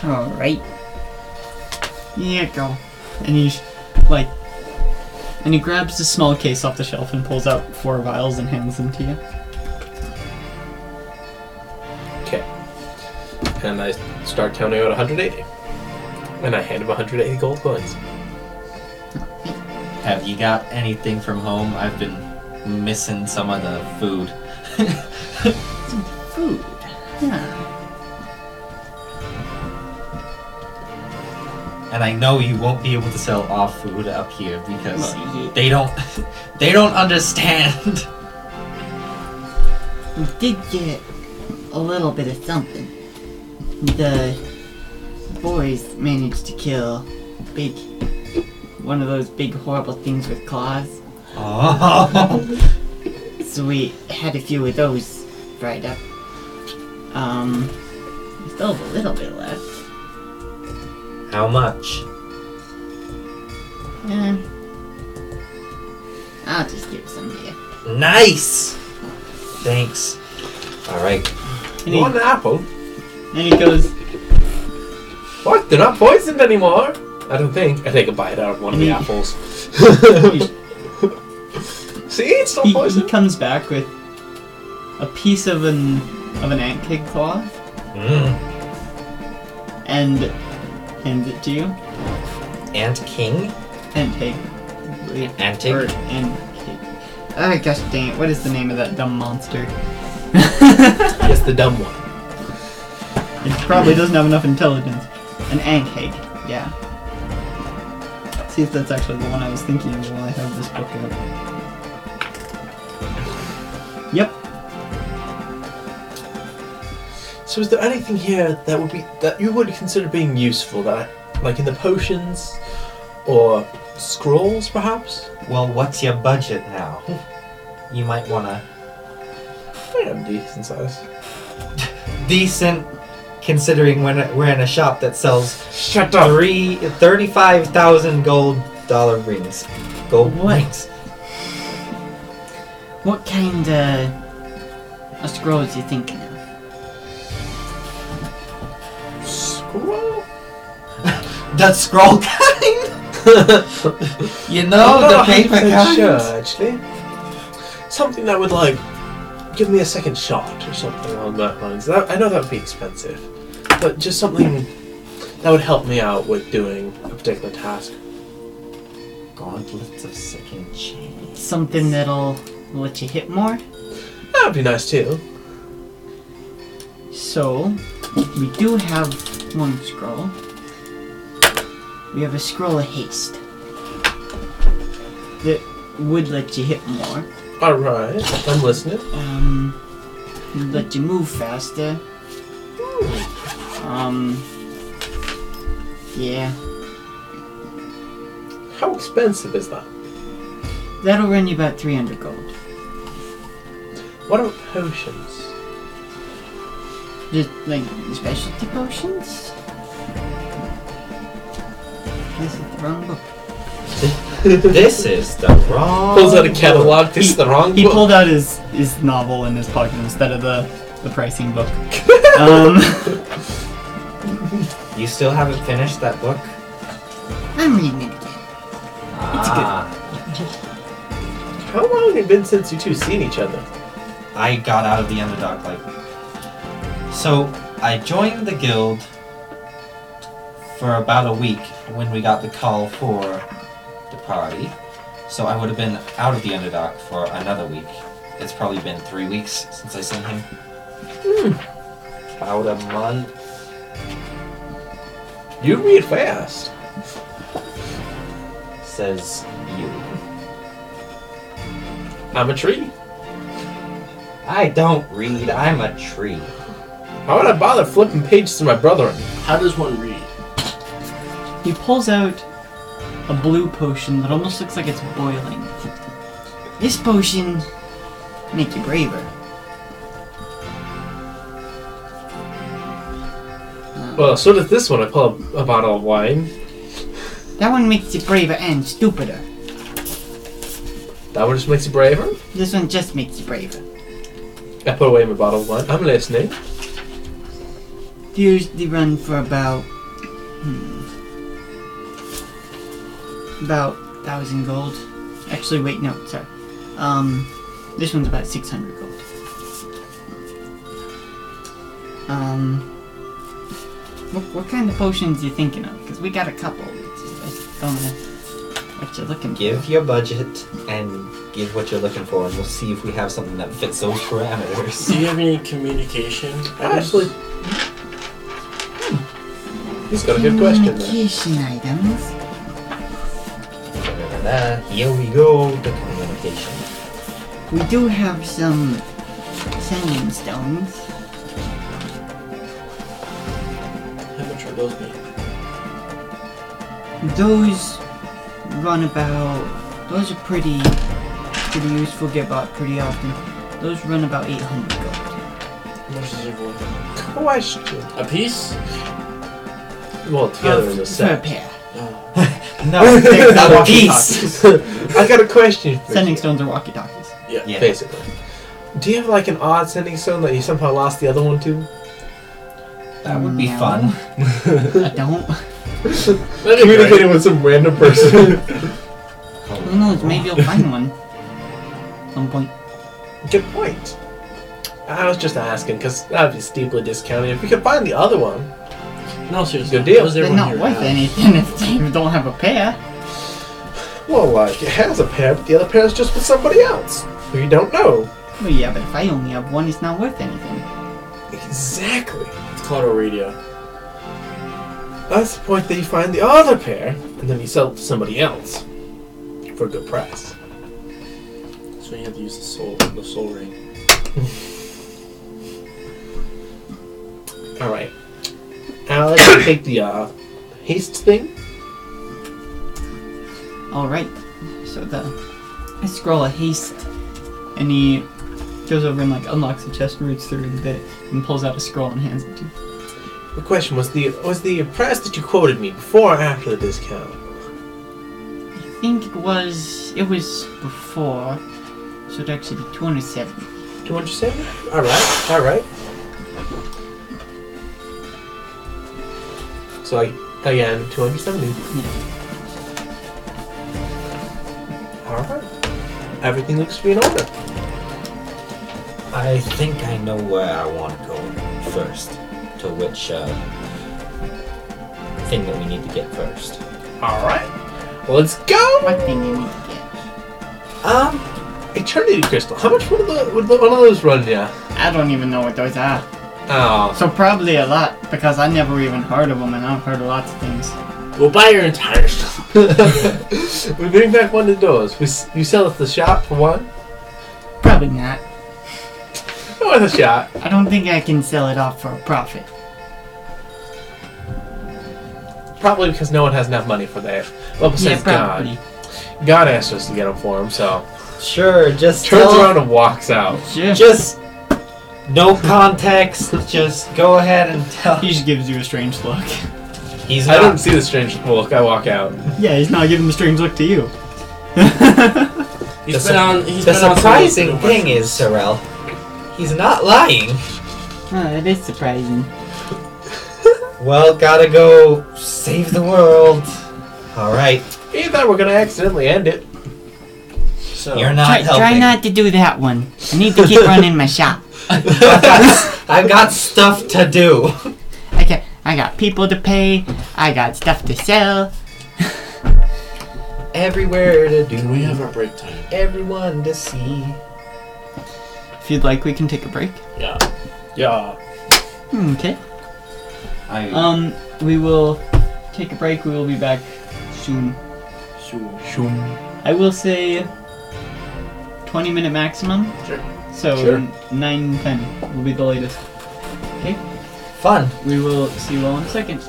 Alright. Here you go. And he grabs the small case off the shelf and pulls out 4 vials and hands them to you. Okay. And I start counting out 180. And I hand him 180 gold coins. Have you got anything from home? I've been missing some of the food. Some food. Yeah. And I know you won't be able to sell off food up here because Well, yeah. they don't understand. We did get a little bit of something. The boys managed to kill one of those big horrible things with claws. Oh. So we had a few of those fried up. We still have a little bit left. How much? I'll just give some to you. Nice. Thanks. All right. And One apple? he goes, What? They're not poisoned anymore? I don't think. I take a bite out of one of the He- apples. he, See? It's still he poisoned. comes back with a piece of an ant keg claw and hands it to you. Ant King? Ant keg. Antig? Or ant keg. Ah, gosh dang it! What is the name of that dumb monster? It's the dumb one. It probably doesn't have enough intelligence. An ant keg. Yeah. See if that's actually the one I was thinking of while I have this book out. Yep. So is there anything here that you would consider being useful, that like in the potions or scrolls perhaps? Well, what's your budget now? You might wanna I am decent size. decent, considering we're in a shop that sells Shut up. 35,000 gold dollar rings. Gold What? rings. What kind of scrolls you thinking of? Scroll? The scroll kind. You know, I'm the not paper 100% kind. sure, actually. Something that would like give me a second shot or something along that lines. I know that would be expensive, but just something that would help me out with doing a particular task. Gauntlets of second chance. Something that'll let you hit more? That would be nice too. So, we do have one scroll. We have a scroll of haste that would let you hit more. Alright, I'm listening. Would let you move faster. Yeah. How expensive is that? That'll run you about 300 gold. What about potions? Just like specialty potions? This is the wrong book. This is the wrong. Pulls out a catalog. This is the wrong He book. pulled out his novel in his pocket instead of the pricing book. You still haven't finished that book? I'm reading it again. How long have it been since you two seen each other? I got out of the Underdog, So, I joined the guild for about a week when we got the call for the party. So I would have been out of the Underdog for another week. It's probably been 3 weeks since I seen him. About a month. You read fast. Says you. I'm a tree. I don't read, I'm a tree. How would I bother flipping pages to my brethren? How does one read? He pulls out a blue potion that almost looks like it's boiling. This potion make you braver. Well, so does this one. I pull a bottle of wine. That one makes you braver and stupider. That one just makes you braver. This one just makes you braver. I put away my bottle of wine. I'm listening. Usually run for about 1,000 gold. Actually, wait, no, sorry. This one's about 600 gold. What kind of potions are you thinking of? Because we got a couple. I don't know what you're looking for. Give your budget and give what you're looking for, and we'll see if we have something that fits those parameters. Do you have any communication? Actually, he's got a good question. There. Communication items. Here we go, the communication. We do have some sending stones. How much are those made? Those run about. Those are pretty useful. Get bought pretty often. Those run about 800 gold. How much is everyone? Question. A piece? Well, together in the For a set. pair. Oh. No, They're not a walkie-talkies. piece. I got a question for Sending you. stones are walkie-talkies. Yeah. Yeah. Basically. Do you have like an odd sending stone that you somehow lost the other one to? That would be No. fun. I don't. Communicating with some random person. Who knows? Maybe you'll find one. At some point. Good point. I was just asking because that would be steeply discounted. If we could find the other one, No, seriously. Good deal. What does They're everyone not here worth have? anything if they don't have a pair. well, like it has a pair, but the other pair is just with somebody else who you don't know. Well, yeah, but if I only have one, it's not worth anything. Exactly. It's called a radio. That's the point that you find the other pair, and then you sell it to somebody else for a good price. So you have to use the soul ring. All right. Alex, take the haste thing. Alright. So I scroll a haste, and he goes over and like unlocks the chest, roots through it a bit, and pulls out a scroll and hands it to you. The question was the price that you quoted me before or after the discount? I think it was before, so it'd actually be 270. 270? All right. All right. So again, 270. All right. Everything looks to be in order. I think I know where I want to go first. To which thing that we need to get first. All right. Well, let's go. What thing you need to get? Eternity crystal. How much would one of those run ya? I don't even know what those are. Oh. So probably a lot, because I never even heard of them, and I've heard of lots of things. We'll buy your entire stuff. We bring back one of those. You sell it at the shop for one? Probably not. Worth a shot. I don't think I can sell it off for a profit. Probably because no one has enough money for that. Well, besides probably. God. God asked us to get them for him, so... Sure, just Turns tell- around and walks out. Sure. Just no context. Just go ahead and tell. He just gives you a strange look. He's I not. don't see the strange look. I walk out. Yeah, he's not giving the strange look to you. He's been on. He's The been on surprising some- thing is, Sorrel, he's not lying. Oh, it is surprising. Well, gotta go save the world. All right. Either we're gonna accidentally end it. So You're not Try helping. not to do that one. I need to keep running my shop. I've got stuff to do. I got people to pay. I got stuff to sell. Everywhere to do. Can we have our break time? Everyone to see. If you'd like, we can take a break. Yeah. Yeah. Okay. We will take a break. We will be back soon. Sure. I will say 20-minute maximum. Sure. So Sure. 9:10 will be the latest. Okay. Fun. We will see you all in a second.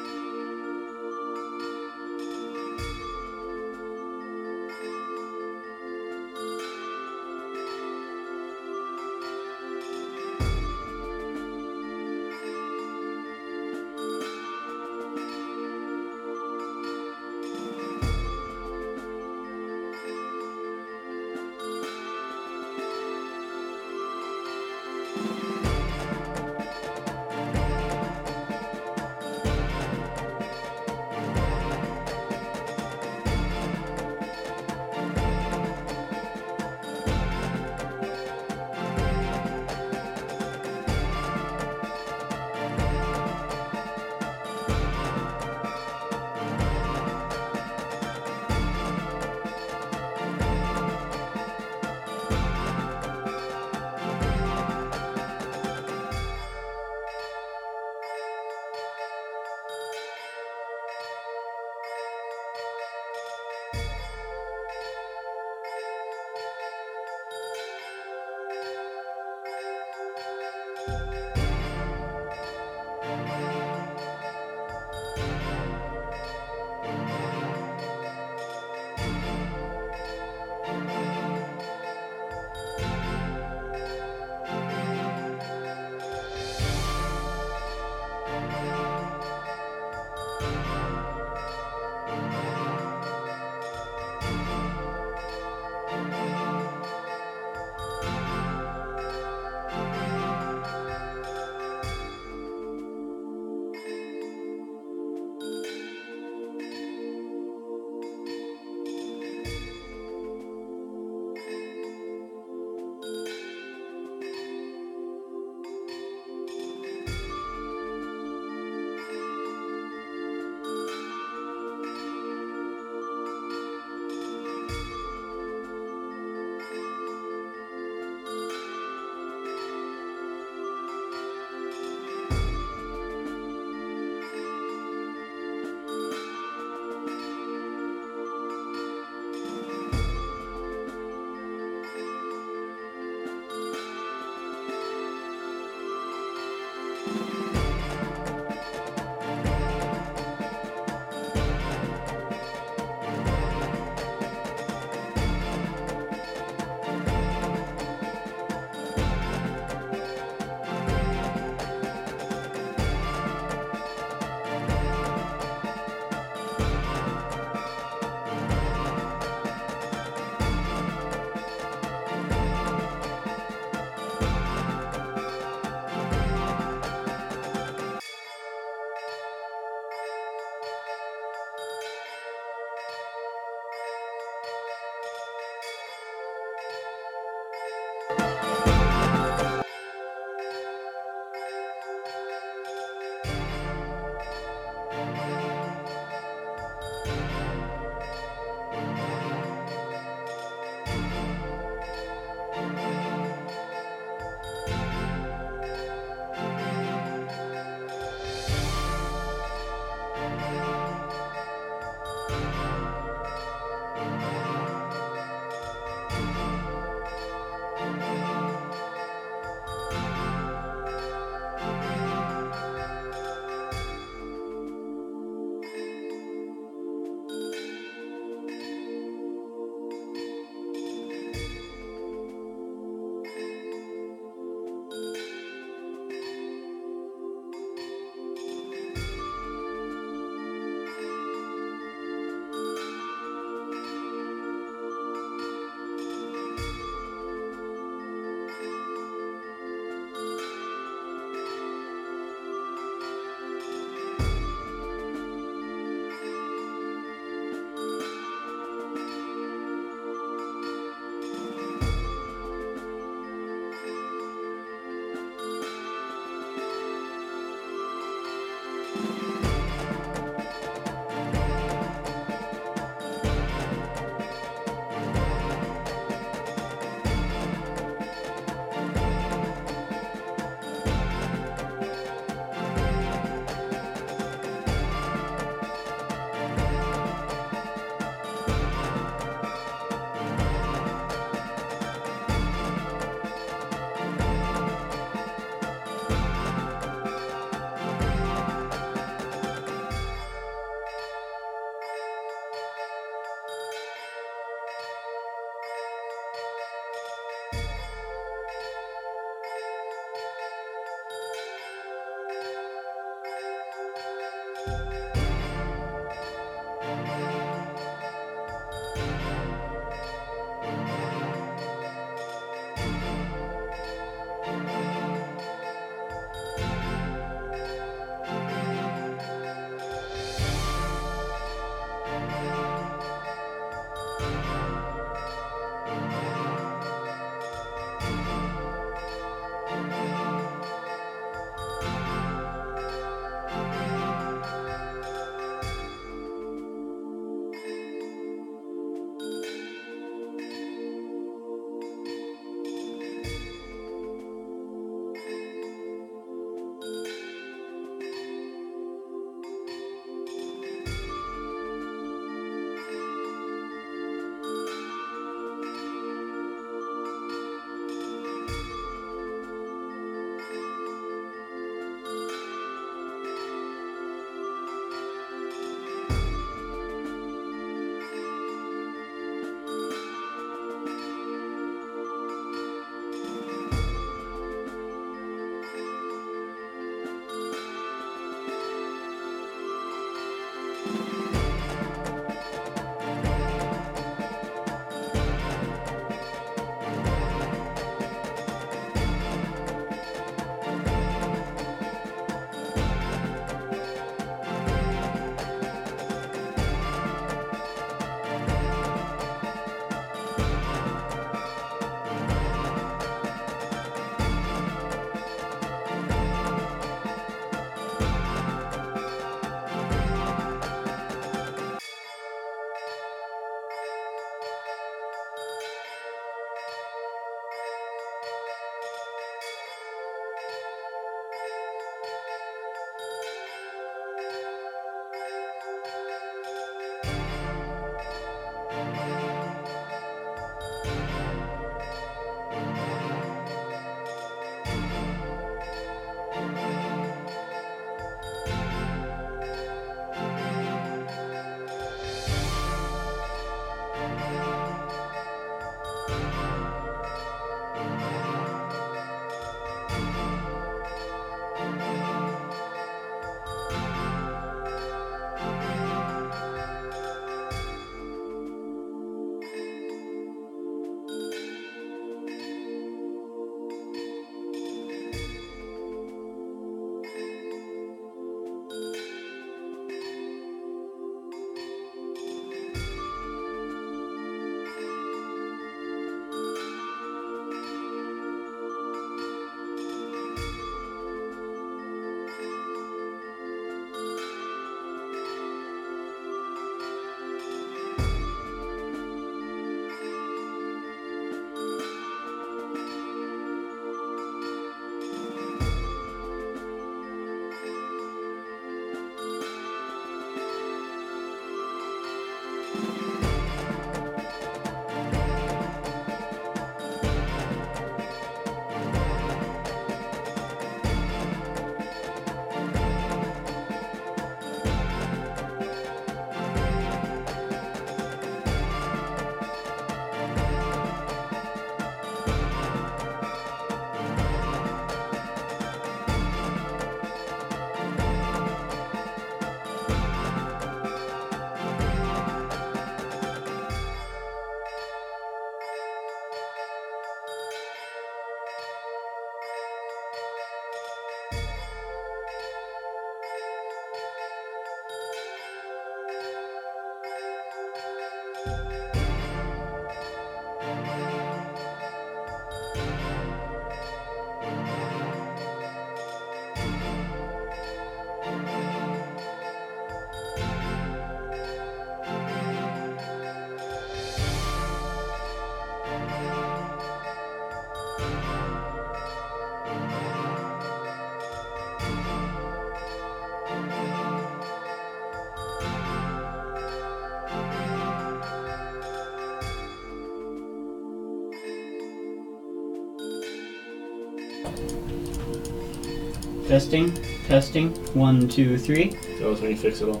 Testing. Testing. 1, 2, 3. That was when you fix it all.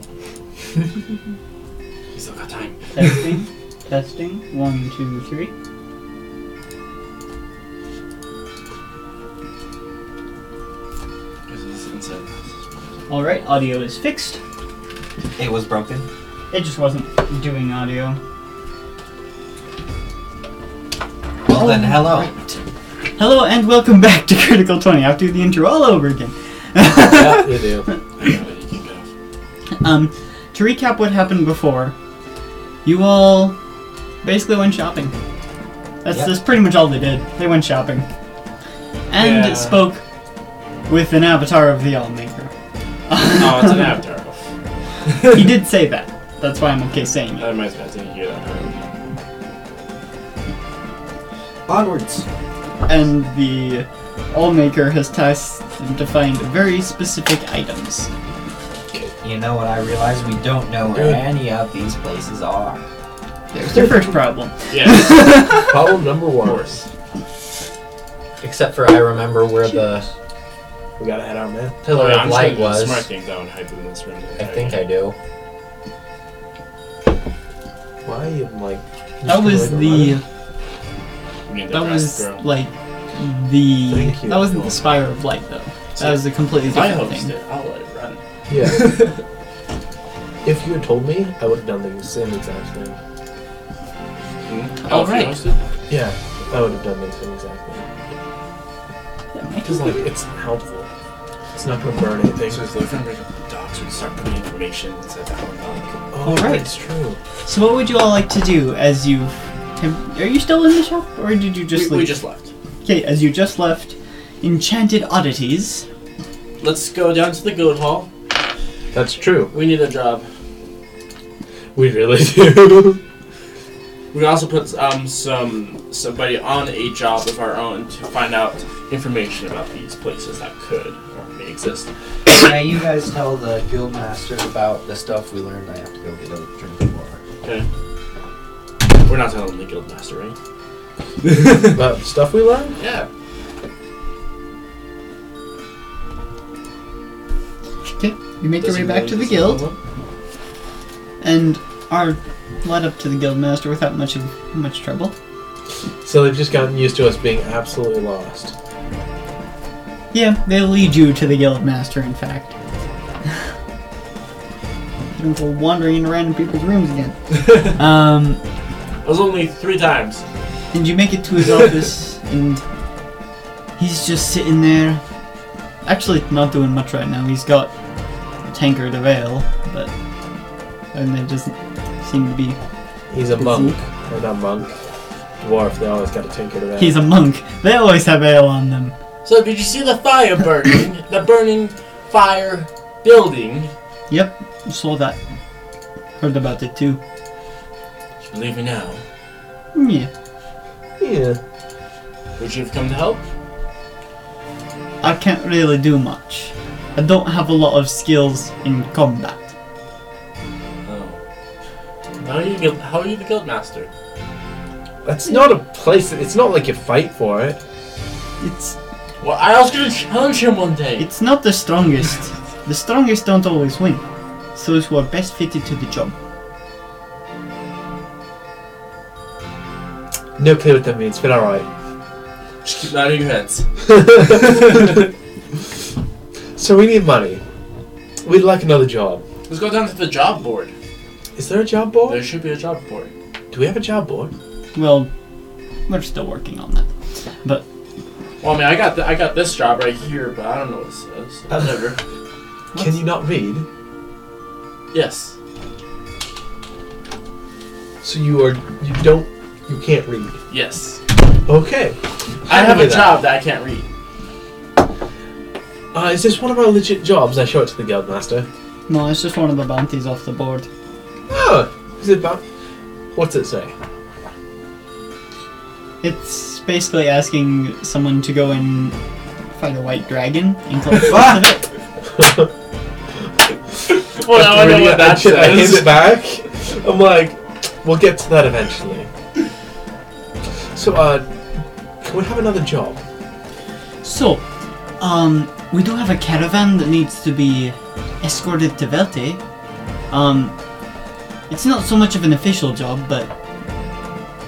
You still got time. Testing. Testing. 1, 2, 3. This is inside. Alright, audio is fixed. It was broken. It just wasn't doing audio. Well then, hello. Right. Hello and welcome back to Critical 20. I have to do the intro all over again. Yeah, you do. I know that you can go. To recap what happened before, you all basically went shopping. That's pretty much all they did. They went shopping. And Yeah. spoke with an avatar of the Allmaker. Oh, it's an avatar. He did say that. That's why I'm okay saying it. I might as well hear that. Onwards. And the Allmaker has tasked them to find very specific items. You know what I realize? We don't know where any of these places are. There's their first problem. Yes. Problem number Of 1. course. Except for I remember where the We gotta head out, man. pillar Oh, yeah, of I'm light sure the was. smart thing down hide in this room. I think I do. Why are you like? That was the. We need the That brass was girl. like the. Thank you. That wasn't the Spire of Light though. That was a completely If I different host thing. it, I'll let it run. Yeah. If you had told me, I would have done the same exact thing. Oh, if you Alright. host it? Yeah, I would have done the same exact thing. Because like, it's helpful. It's not gonna burn anything. So if the friend brings up the docs, we can start putting information inside that one doc. Oh, Alright. it's true. So what would you all like to do as you? Are you still in the shop, or did you just We leave? just left. Okay, as you just left, Enchanted Oddities. Let's go down to the goat hall. That's true. We need a job. We really do. We also put somebody on a job of our own to find out information about these places that could or may exist. Yeah, you guys tell the guild master about the stuff we learned. I have to go get a drink of water. Okay. We're not telling the guild master, right? About stuff we learned. Yeah. Okay, you make your way Doesn't back to the really guild, listen and are led up to the guild master without much trouble. So they've just gotten used to us being absolutely lost. Yeah, they'll lead you to the guild master. In fact, you don't go wandering in random people's rooms again. It was only 3 times. And you make it to his office, and he's just sitting there. Actually, not doing much right now. He's got a tankard of ale, but and it doesn't seem to be. He's a Busy. monk, or not monk. Dwarf. They always got a tinker to that. He's a monk. They always have ale on them. So did you see the fire burning? The burning fire building? Yep, saw that. Heard about it too. You believe me now? Yeah. Yeah. Would you have come to help? I can't really do much. I don't have a lot of skills in combat. Oh. How are you the guild master? That's not a place. It's not like you fight for it. It's Well, I was gonna challenge him one day. it's not the strongest. The strongest don't always win. It's those who are best fitted to the job. No clue what that means, but alright. Just keep nodding your heads. So we need money. We'd like another job. Let's go down to the job board. Is there a job board? There should be a job board. Do we have a job board? Well, we're still working on that. But Well, I mean, I got this job right here, but I don't know what it says. Whatever. Can you not read? Yes. So you can't read. Yes. Okay. I have a With that. job that I can't read. Is this one of our legit jobs? I show it to the guild master. no, it's just one of the bounties off the board. Oh, is it about? What's it say? It's basically asking someone to go and fight a white dragon and collect parts of it. Well, now I know what that I hand says. it back. I'm like, we'll get to that eventually. So, can we have another job? So, We do have a caravan that needs to be escorted to Velte. It's not so much of an official job, but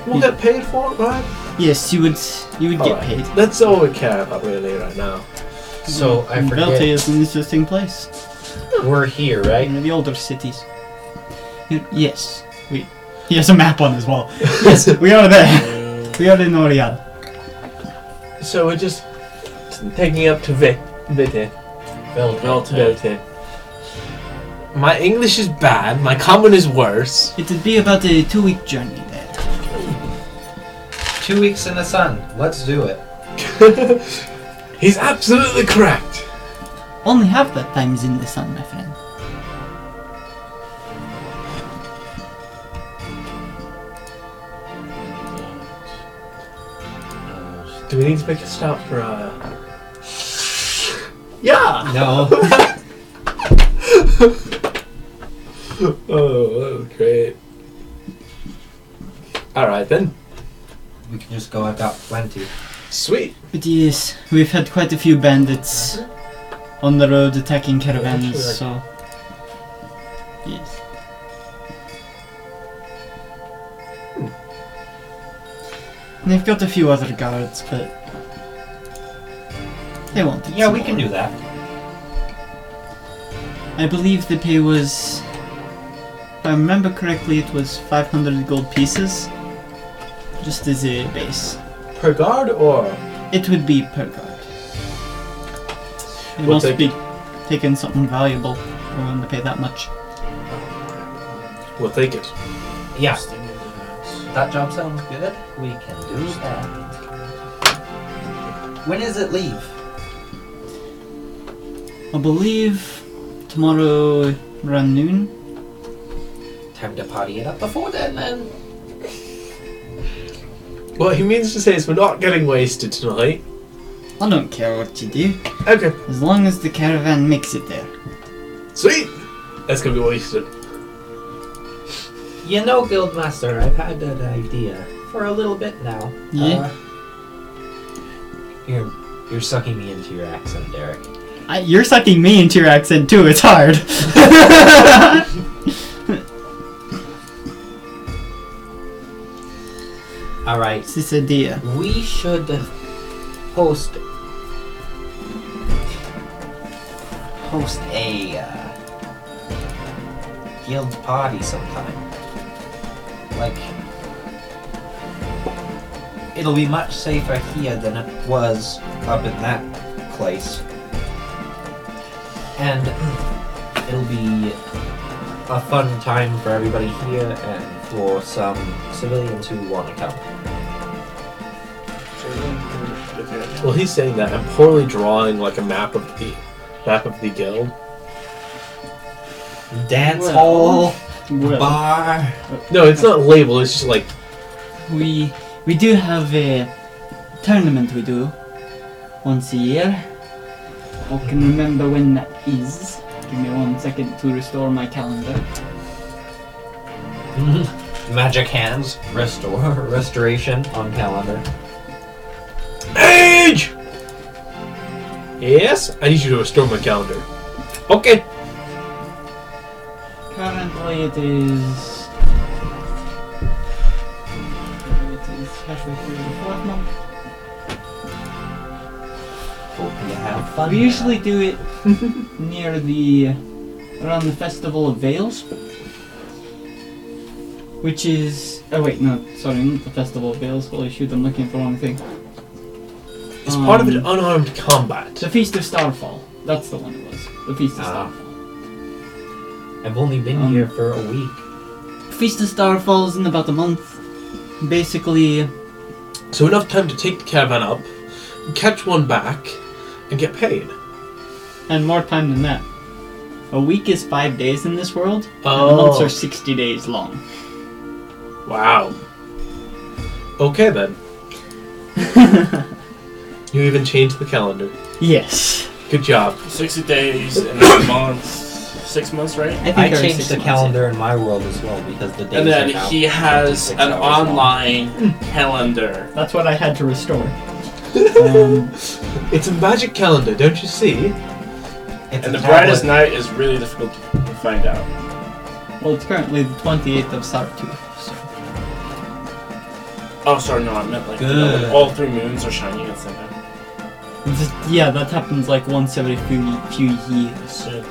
We'll get paid for it, right? yes, you would get Alright. paid. That's all we care about really right now. So I forget. Velte is an interesting place. We're here, right? One of the older cities. Yes, he has a map on as well. Yes, we are there. We are in Orial. So we're just taking up to Vite. Velte. My English is bad, my common is worse. It would be about a 2-week journey there. 2 weeks in the sun. Let's do it. He's absolutely correct. Only half that time is in the sun, my friend. Do we need to make a stop for Yeah! No. Oh, that was great. Alright then. We can just go. I've got plenty. Sweet. But yes, we've had quite a few bandits on the road attacking caravans, so... Yes. And they've got a few other guards, but... They won't take Yeah, so we can long. do that. I believe the pay was... If I remember correctly, it was 500 gold pieces. Just as a base. Per guard or? It would be per guard. It We'll must take be taking something valuable for them to pay that much. We'll take it. Yeah. That job sounds good. We can do that. When does it leave? I believe tomorrow around noon. Time to party it up before then, man. What he means to say is we're not getting wasted tonight. I don't care what you do, Okay. as long as the caravan makes it there. Sweet! That's gonna be wasted. You know, Guildmaster, I've had that idea for a little bit now. Yeah? You're sucking me into your accent, Derek. You're sucking me into your accent too, it's hard. Alright, It's this idea. we should host a guild party sometime. Like, it'll be much safer here than it was up in that place. And it'll be a fun time for everybody here and for some civilians who want to come. Well, he's saying that I'm poorly drawing like a map of the guild. Dance Well, hall, Well, bar. No, it's not labeled. It's just like we do have a tournament we do once a year. I can remember when that is. Give me 1 second to restore my calendar. Magic hands, restoration on calendar. age. Yes, I need you to restore my calendar. Okay. Currently it is halfway through the 4th month. Hope you have fun. We usually do it near around the Festival of Veils, which is, oh wait, no, sorry, not the Festival of Veils, holy shoot, I'm looking for the wrong thing. It's part of an unarmed combat. The Feast of Starfall, that's the one it was, the Feast of Ah. Starfall. I've only been here for a week. Feast of Starfall is in about a month, basically. So enough time to take the caravan up, catch one back, and get paid. And more time than that. A week is 5 days in this world, and Oh. months are 60 days long. Wow. Okay then. You even changed the calendar. Yes. Good job. 60 days and 9 months. 6 months, right? I think I there are changed 6 the months, calendar in my world as well because the days And then are now he has 26 an hours long. online calendar. yeah. That's what I had to restore. It's a magic calendar, don't you see? It's And a the brightest tablet. night is really difficult to find out. Well, it's currently the 28th of Sartooth, so. Oh, sorry, no, I meant like when all 3 moons are shining at the same time. Yeah, that happens like once every few years. Yeah.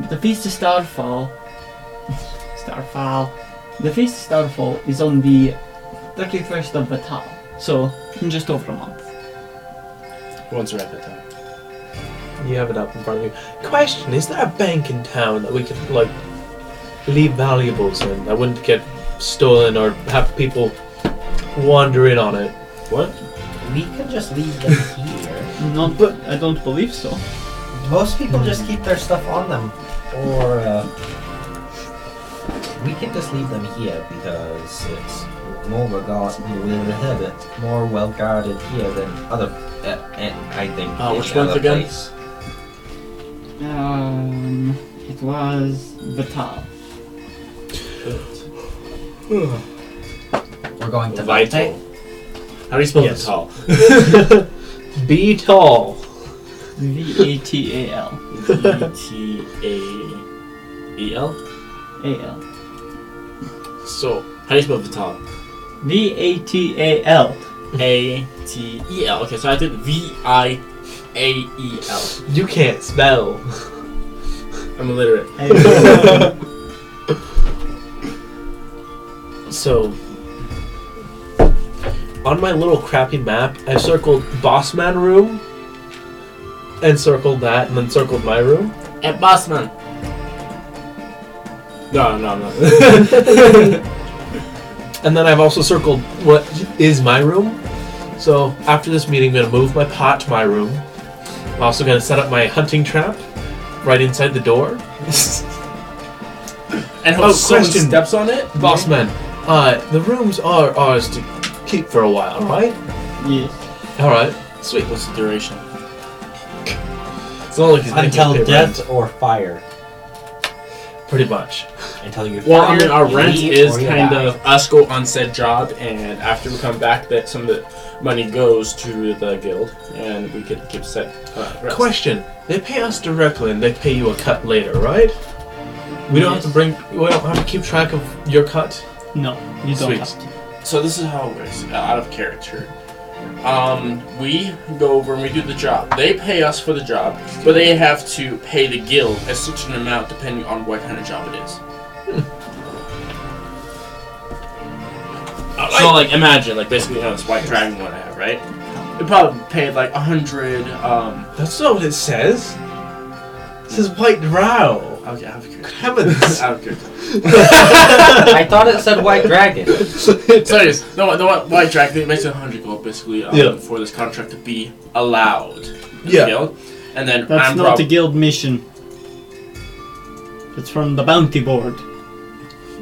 The Feast of Starfall. The Feast of Starfall is on the 31st of Batal, so in just over a month. Once we're at that time. You have it up in front of you. Question, is there a bank in town that we could, like, leave valuables in that wouldn't get stolen or have people wander in on it? What? We could just leave them here. Not, but I don't believe so. Most people just keep their stuff on them. Or, we can just leave them here because it's more well guarded here than other, I think. Which any month other again? place. It was Batal. We're going to Vital. Vite. How do you spell Yes. Vital? Be tall. VATAL. VTAEL? AL. So, How do you spell Vital? VATAL. ATEL. Okay, so I did VIAEL. you can't spell. I'm illiterate. So, on my little crappy map, I circled Boss Man room, and circled that, and then circled my room. And Bossman. No. And then I've also circled what is my room. So after this meeting, I'm going to move my pot to my room. I'm also going to set up my hunting trap right inside the door. And hope someone question. steps on it? Boss man, the rooms are ours to keep for a while, right? Yes. Alright, sweet. What's the duration? It's not like he's making Until us pay death rent. or fire. Pretty much. Until you Well, I fire, mean, our you rent leave, is or you kind die. of us go on said job, and after we come back, that some of the money goes to the guild, and we could keep set rest. Question, they pay us directly and they pay you a cut later, right? We don't have to we don't have to keep track of your cut? No, you don't Sweet. have to. So this is how it works, out of character. We go over and we do the job. They pay us for the job, but they have to pay the guild a certain amount depending on what kind of job it is. So, like, imagine, like, basically, this white dragon one I have, right? It probably paid like 100. That's not what it says. It says white drow. Okay, out of curiosity. Heavens. Out of curiosity. I thought it said white dragon. So, anyways, the white dragon thing makes it 100 gold basically Yeah. for this contract to be allowed. in the Yeah. guild. And then That's I'm not a guild mission. It's from the bounty board.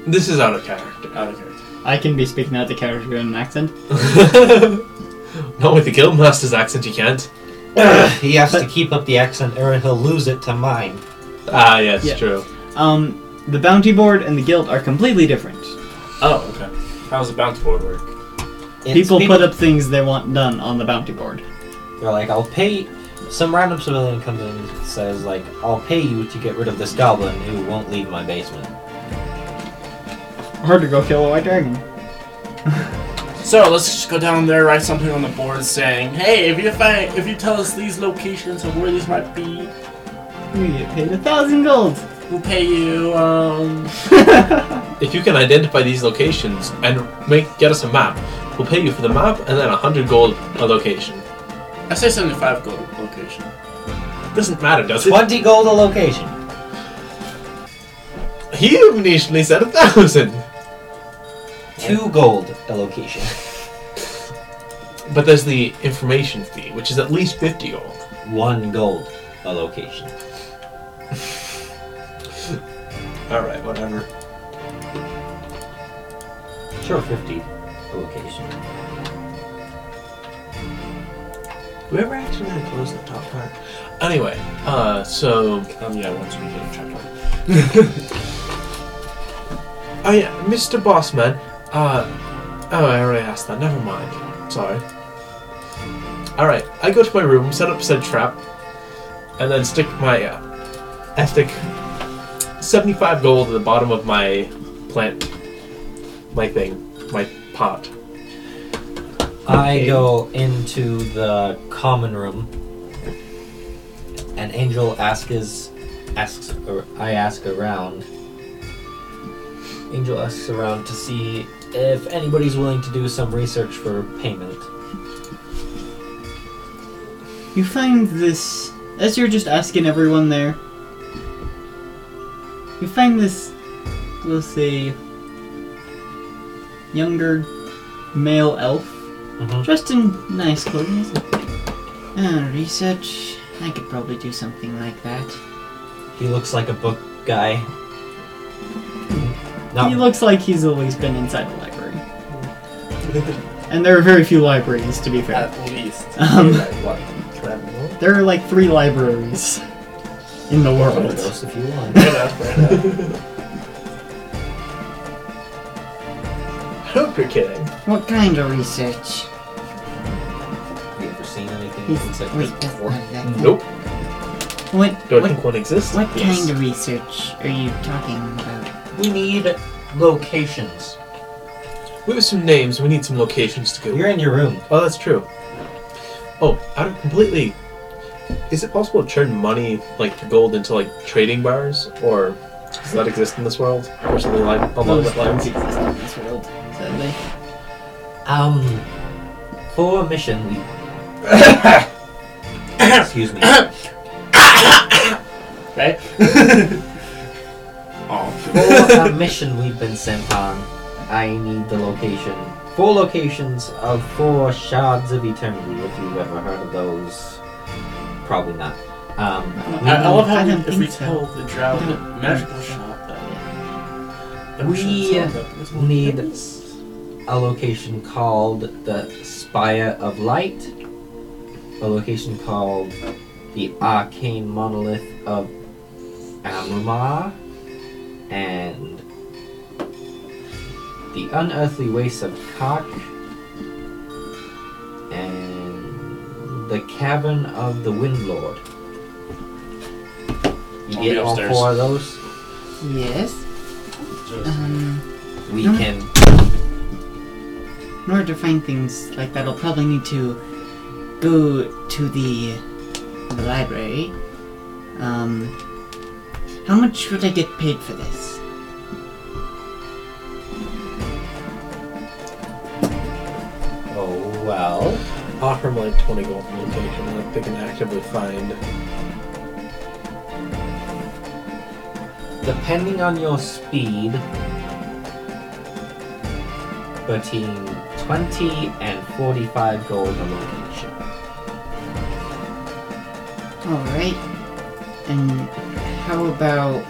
This is out of character. out of character. I can be speaking out the character in an accent. Not with the guildmaster's accent, you can't. He has to keep up the accent or he'll lose it to mine. Ah, yes, Yeah. true. The bounty board and the guild are completely different. Oh, okay. How does the bounty board work? People put up things they want done on the bounty board. They're like, I'll pay. Some random civilian comes in and says, like, I'll pay you to get rid of this goblin who won't leave my basement. Or to go kill a white dragon. So let's just go down there, write something on the board saying, "Hey, if you tell us these locations of where these might be, We get paid 1,000 gold. we'll pay you." If you can identify these locations and get us a map, we'll pay you for the map and then 100 gold a location. I say 75 gold location. Doesn't matter, does it? 20 gold a location. He initially said 1,000. 2 gold a location. But there's the information fee, which is at least 50 gold. 1 gold a location. Alright, whatever. Sure, 50 a location. Do we ever actually really close the top part? Anyway, so... Yeah, once we get a check. Mr. Bossman, Oh, I already asked that. Never mind. Sorry. Alright, I go to my room, set up said trap, and then stick my... I stick 75 gold at the bottom of my plant. My thing. My pot. I go into the common room, and Angel I ask around. Angel asks around to see if anybody's willing to do some research for payment. You find this, as you're just asking everyone there, you find this, we'll say, younger male elf, dressed in nice clothing. Research, I could probably do something like that. He looks like a book guy. He looks like he's always been inside the library. And there are very few libraries, to be fair. At least. There are like 3 libraries in the world. Those if you want. Fair enough. I hope you're kidding. What kind of research? Have you ever seen anything that looks like Wait, this that's before? not that. Nope. What, Do I what, think one exists? what Yes. kind of research are you talking about? We need locations. We have some names, we need some locations to go. You're in your room. Oh, that's true. Oh, out of completely... Is it possible to turn money, like gold, into like trading bars? Or does that exist in this world? Or something like along Those that lines? things exist in this world, sadly. For a mission, we... Excuse me. Right? For a mission we've been sent on, I need the location. 4 locations of 4 shards of eternity, if you've ever heard of those. Probably not. I love how I don't if think we so. tell the drow I the don't magical think so. shop that We need this. a location called the Spire of Light, a location called the Arcane Monolith of Amrumar, and the Unearthly Wastes of Kak, and the Cavern of the Windlord. You I'll get be all upstairs. 4 of those? Yes. We No. can... In order to find things like that, I'll probably need to go to the library. How much would I get paid for this? Oh, well... Offer them like 20 gold per location, like they can actively find. Depending on your speed, between 20 and 45 gold a location. Alright. And how about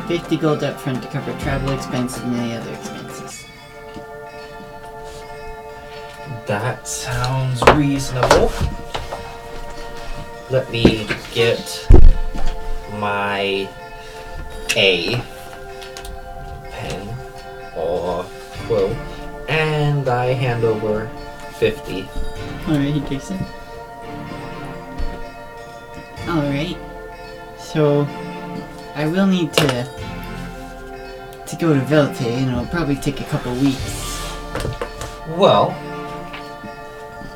50 gold up front to cover travel expenses and any other expenses? That sounds reasonable. Let me get my A pen or quill, and I hand over 50. Alright, he takes it. Alright. So, I will need to go to Velte, and it'll probably take a couple weeks. Well,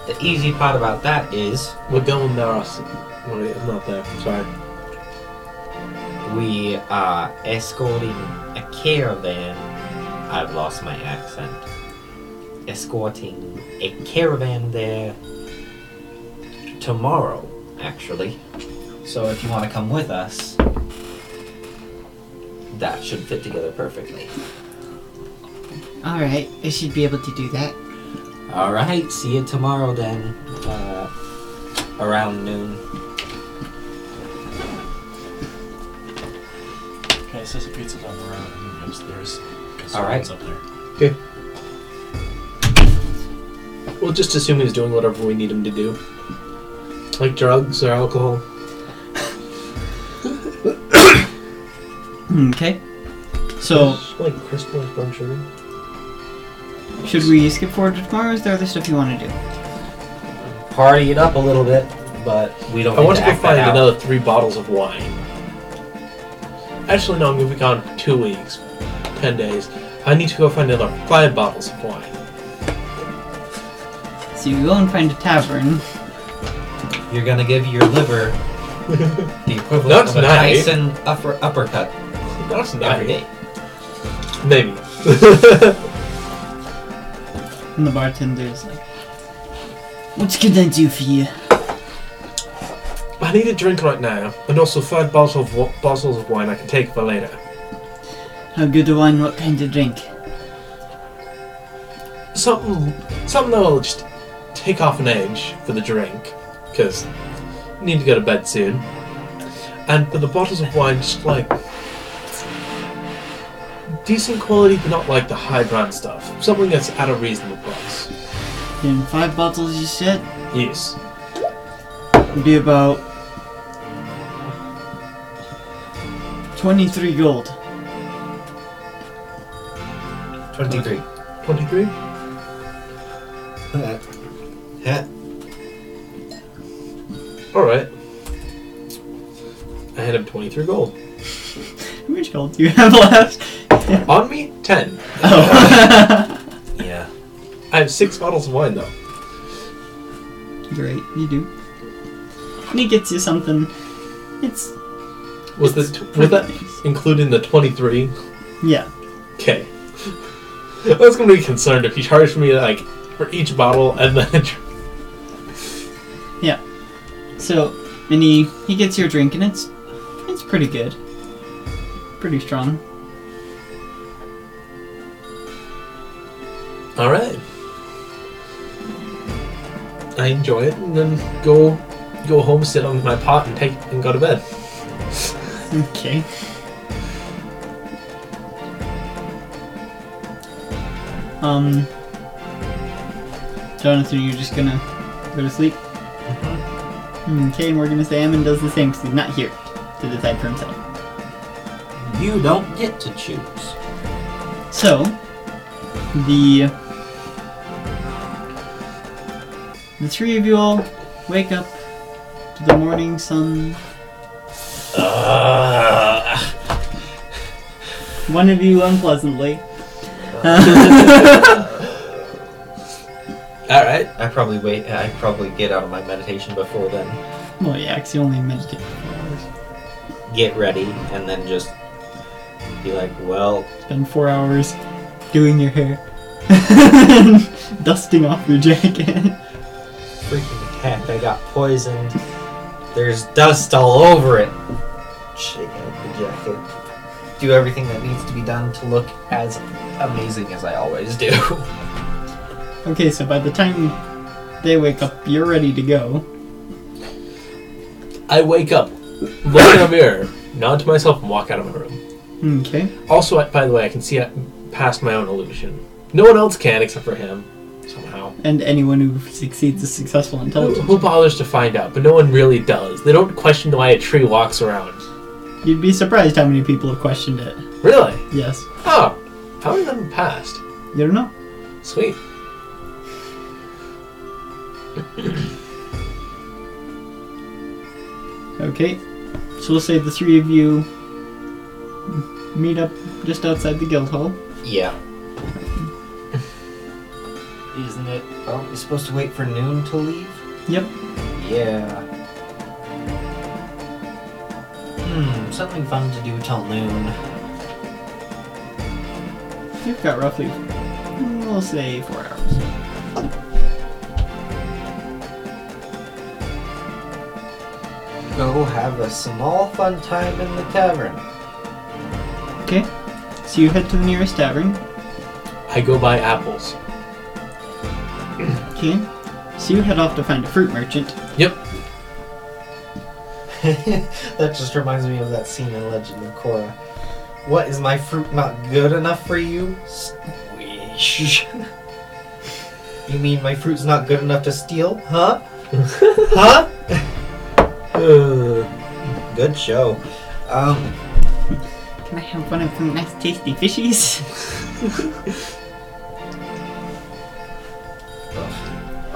the easy part about that is We're going there. I'm not there. Sorry. we are escorting a caravan. I've lost my accent. Escorting a caravan there tomorrow, actually. So if you want to come with us, that should fit together perfectly. Alright, I should be able to do that. Alright, see you tomorrow then, around noon. Okay, so the pizza's on the road. I'm gonna go upstairs. All right. Up there. Okay. We'll just assume he's doing whatever we need him to do. Like drugs or alcohol. Okay. So, Like crystallized brown sugar. Should we skip forward to tomorrow? Or is there other stuff you want to do? Party it up a little bit, but we don't. I want to go act find that out. another 3 bottles of wine. Actually, no, I'm going to be gone for 2 weeks, 10 days. I need to go find another 5 bottles of wine. So you go and find a tavern. You're gonna give your liver the equivalent Not of a tonight. Tyson uppercut That's every day. Maybe. And the bartender's like, what can I do for you? I need a drink right now, and also 5 bottles of wine I can take for later. How good a wine, what kind of drink? Something that will just take off an edge for the drink, because I need to go to bed soon. And for the bottles of wine, just like decent quality, but not like the high brand stuff. Something that's at a reasonable price. In 5 bottles, you said? Yes. Would be about 23 gold. 23. 23? Yeah. Alright. I had him 23 gold. How much gold do you have left? On me, 10. Oh. Yeah. I have 6 bottles of wine though. Great, you do. And he gets you something. Was Was that nice. including the 23? Yeah. Okay. I was gonna be concerned if he charged me like for each bottle and then Yeah. So, and he gets your drink, and it's pretty good. Pretty strong. Alright. I enjoy it and then go home, sit on my pot and go to bed. Okay. Jonathan, you're just gonna go to sleep? Okay, and we're gonna say Ammon does the same because he's not here to decide for himself. You don't get to choose. So, the 3 of you all wake up to the morning sun. One of you unpleasantly. Alright. I probably get out of my meditation before then. Well, yeah, because you only meditate for 4 hours. Get ready, and then just be like, well, Spend 4 hours doing your hair. Dusting off your jacket. freaking heck, I got poisoned. There's dust all over it. Shake out the jacket. Do everything that needs to be done to look as amazing as I always do. Okay, so by the time they wake up, you're ready to go. I wake up, look in a mirror, nod to myself, and walk out of my room. Okay. Also, by the way, I can see past my own illusion. No one else can except for him, somehow. And anyone who succeeds is successful intelligence. Who bothers to find out? But no one really does. They don't question why a tree walks around. You'd be surprised how many people have questioned it. Really? Yes. Oh, how many of them passed? You don't know. Sweet. Okay. So we'll say the 3 of you meet up just outside the guild hall. Yeah. Isn't it? Oh, you're supposed to wait for noon to leave? Yep. Yeah. Something fun to do till noon. You've got roughly, we'll say 4 hours. Go have a small fun time in the tavern. Okay. So you head to the nearest tavern. I go buy apples. Okay. So you head off to find a fruit merchant. Yep. That just reminds me of that scene in Legend of Korra. What, is my fruit not good enough for you? Squish. You mean my fruit's not good enough to steal? Huh? Huh? Good show. Can I have one of them nice tasty fishies?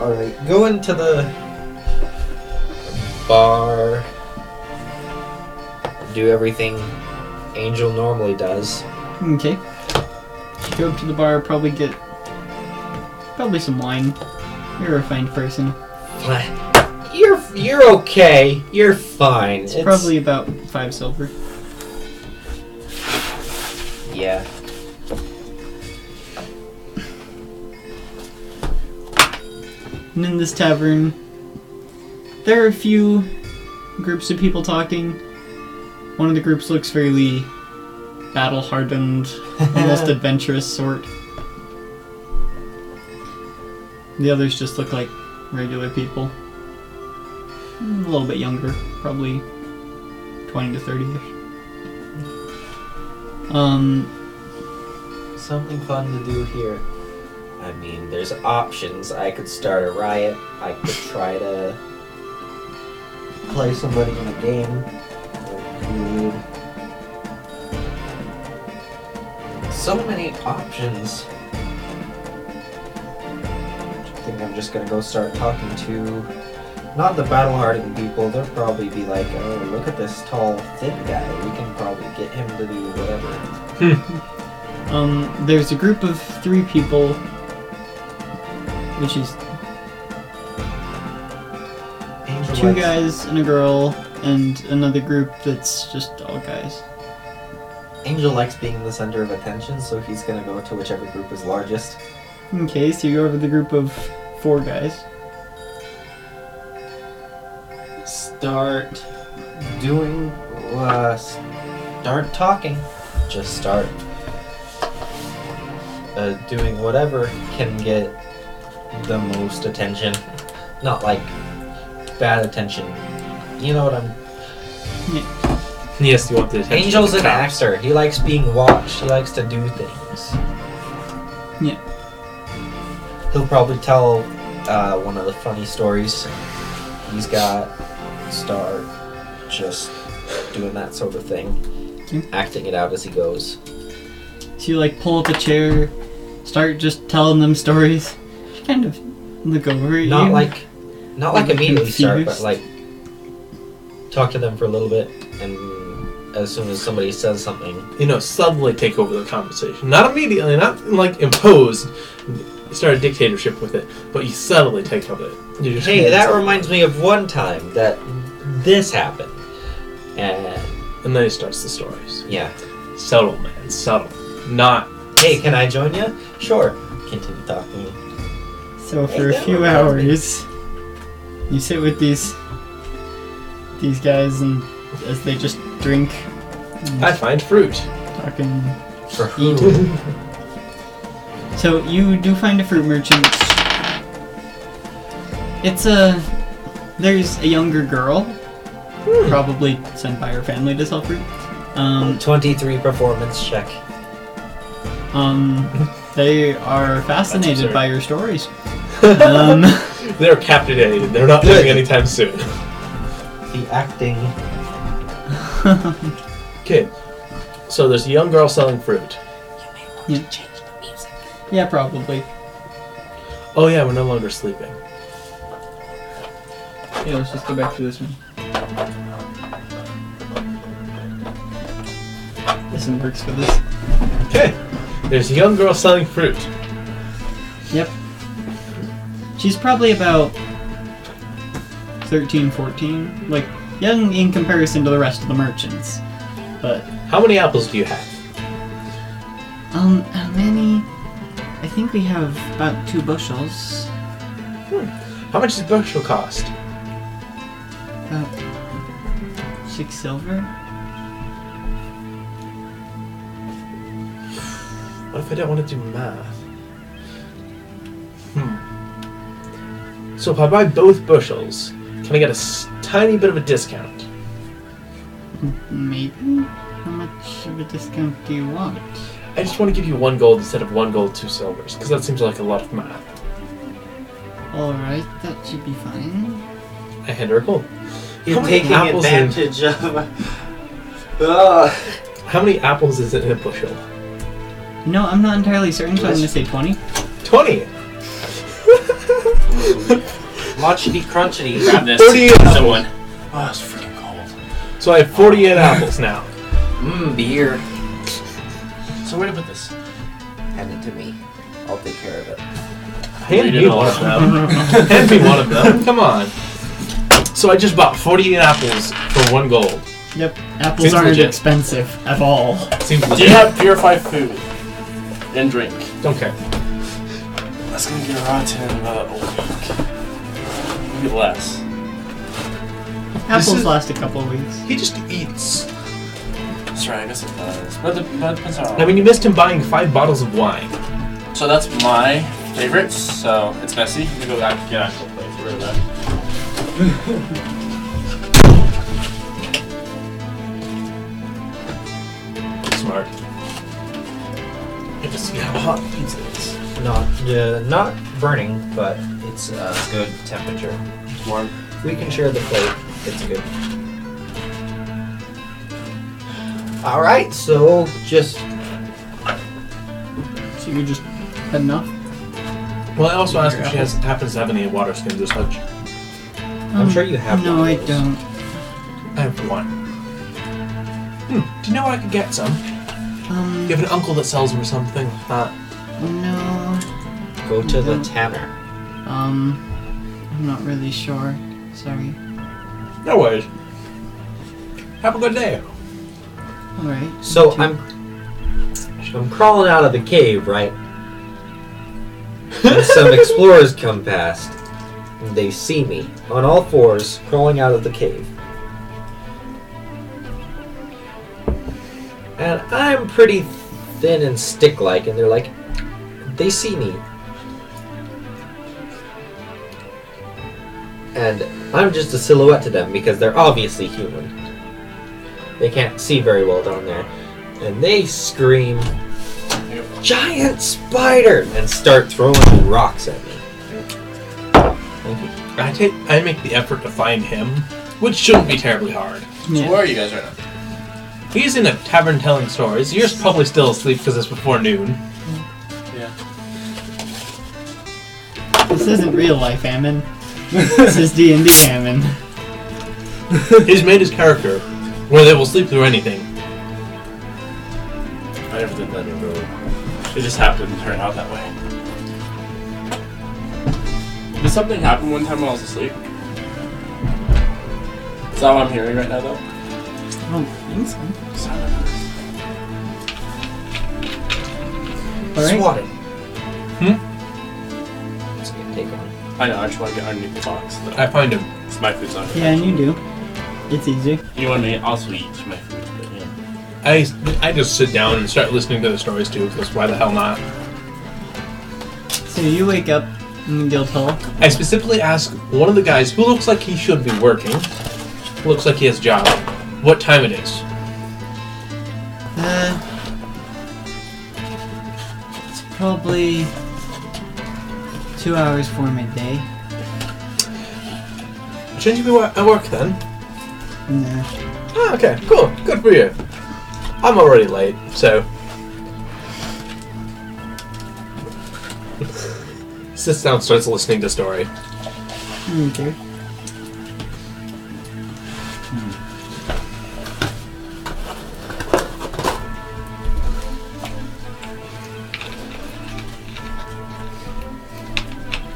Alright, go into the bar. Do everything Angel normally does. Okay. Go up to the bar, probably get some wine. You're a fine person. You're okay. You're fine. It's probably about 5 silver. Yeah. And in this tavern, there are a few groups of people talking. One of the groups looks fairly battle-hardened, almost adventurous sort. The others just look like regular people. A little bit younger, probably 20 to 30-ish. Something fun to do here. I mean, there's options. I could start a riot. I could try to play somebody in a game. So many options. I think I'm just gonna go start talking to not the battle-hardened people. They'll probably be like, "Oh, look at this tall, thin guy. We can probably get him to do whatever." There's a group of 3 people, which is Angel 2 likes- guys and a girl, and another group that's just all guys. Angel likes being the center of attention, so he's gonna go to whichever group is largest. Okay, so you go over to the group of 4 guys. Start doing, start talking. Just start doing whatever can get the most attention. Not like bad attention. You know what I'm... Yes, you want the attention. Angel's of an the cops. actor. He likes being watched. He likes to do things. Yeah. He'll probably tell one of the funny stories he's got. Start just doing that sort of thing. Okay. Acting it out as he goes. So you like pull up a chair, start just telling them stories. Kind of look over at Not you. like Like immediately start, but confused? like talk to them for a little bit, and as soon as somebody says something, Subtly take over the conversation. Not immediately, not like imposed, start a dictatorship with it, but you subtly take over it. You just hey, that reminds me of one time that this happened, and And then he starts the stories. yeah. Subtle, man, subtle. Not. Hey, can I join you? Sure. Continue talking. So Hey, for a that few reminds me. hours, you sit with these guys, and as they just drink, and I find fruit. talking. For Eat. who? So you do find a fruit merchant. There's a younger girl, probably sent by her family to sell fruit. 23 performance check. They are fascinated absurd. by your stories. They're captivated. They're not leaving anytime soon. The acting. Okay. So there's a young girl selling fruit. Yeah, probably. Oh yeah, we're no longer sleeping. Yeah, let's just go back to this one. This one works for this. Okay. There's a young girl selling fruit. Yep. She's probably about 13, 14. Like, young in comparison to the rest of the merchants. But, How many apples do you have? how many? I think we have about 2 bushels. How much does a bushel cost? About 6 silver. What if I don't want to do math? So if I buy both bushels, can I get a tiny bit of a discount? Maybe? How much of a discount do you want? I just want to give you 1 gold instead of 1 gold, 2 silvers, because that seems like a lot of math. Alright, that should be fine. I hand her a gold. You're How many taking apples in- advantage of. Ugh. How many apples is it in a bushel? You know, I'm not entirely certain, so I'm gonna say 20. 20! Muchity crunchity. Grab this. 48 apples. Someone. Oh, it's freaking cold. So I have 48 apples now. Beer. So where to put this? Hand it to me. I'll take care of it. Hand me one of them. Hand me one of them. Come on. So I just bought 48 apples for 1 gold. Yep. Apples Seems aren't legit. expensive at all. Seems Do you legit. have purified food and drink? Don't care. That's gonna get rotten in about a week. Maybe less. Apples is- last a couple of weeks. He just eats. That's right, I guess it does. But it depends on. I mean, you missed him buying 5 bottles of wine. So that's my favorite. So it's messy. Let me go back and get actual plates. Get rid of that. Smart. Get to see how hot pizza is. Not burning, but it's good temperature. It's warm. We can share the plate. It's good. All right, so just So you're just heading off? Well, I also asked if she happens to have any water skins or such. I'm sure you have No, one of I those. don't. I have 1. Do you know where I could get some? You have an uncle that sells them or something? No. Go to the tanner. I'm not really sure. Sorry. No worries. Have a good day. Alright. So I'm crawling out of the cave, right? And some explorers come past. And they see me on all fours crawling out of the cave. And I'm pretty thin and stick-like, and they're like, they see me. And I'm just a silhouette to them because they're obviously human. They can't see very well down there. And they scream, "Giant spider!" and start throwing rocks at me. Thank you. I make the effort to find him, which shouldn't be terribly hard. So Yeah. where are you guys right now? He's in a tavern telling stories. You're probably still asleep because it's before noon. Yeah. This isn't real life, Ammon. This is D&D, Ammon. He's made his character where they will sleep through anything. I never did that in real life. It just happened to turn out that way. Did something happen one time while I was asleep? Is that what I'm hearing right now, though? I don't think so. Alright. Swat it. Hmm? It's gonna take on. I know, I just want to get underneath the box. Though. I find him. It's my food's on. Yeah, and you do. It's easy. You want me to also eat my food, but yeah. I just sit down and start listening to the stories too, because why the hell not? So you wake up in the guild hall. I specifically ask one of the guys who looks like he should be working, looks like he has a job, what time it is. It's probably 2 hours for midday. Shouldn't you be at work then? Nah. Ah, okay, cool. Good for you. I'm already late, so. Sits down, starts listening to story. Okay.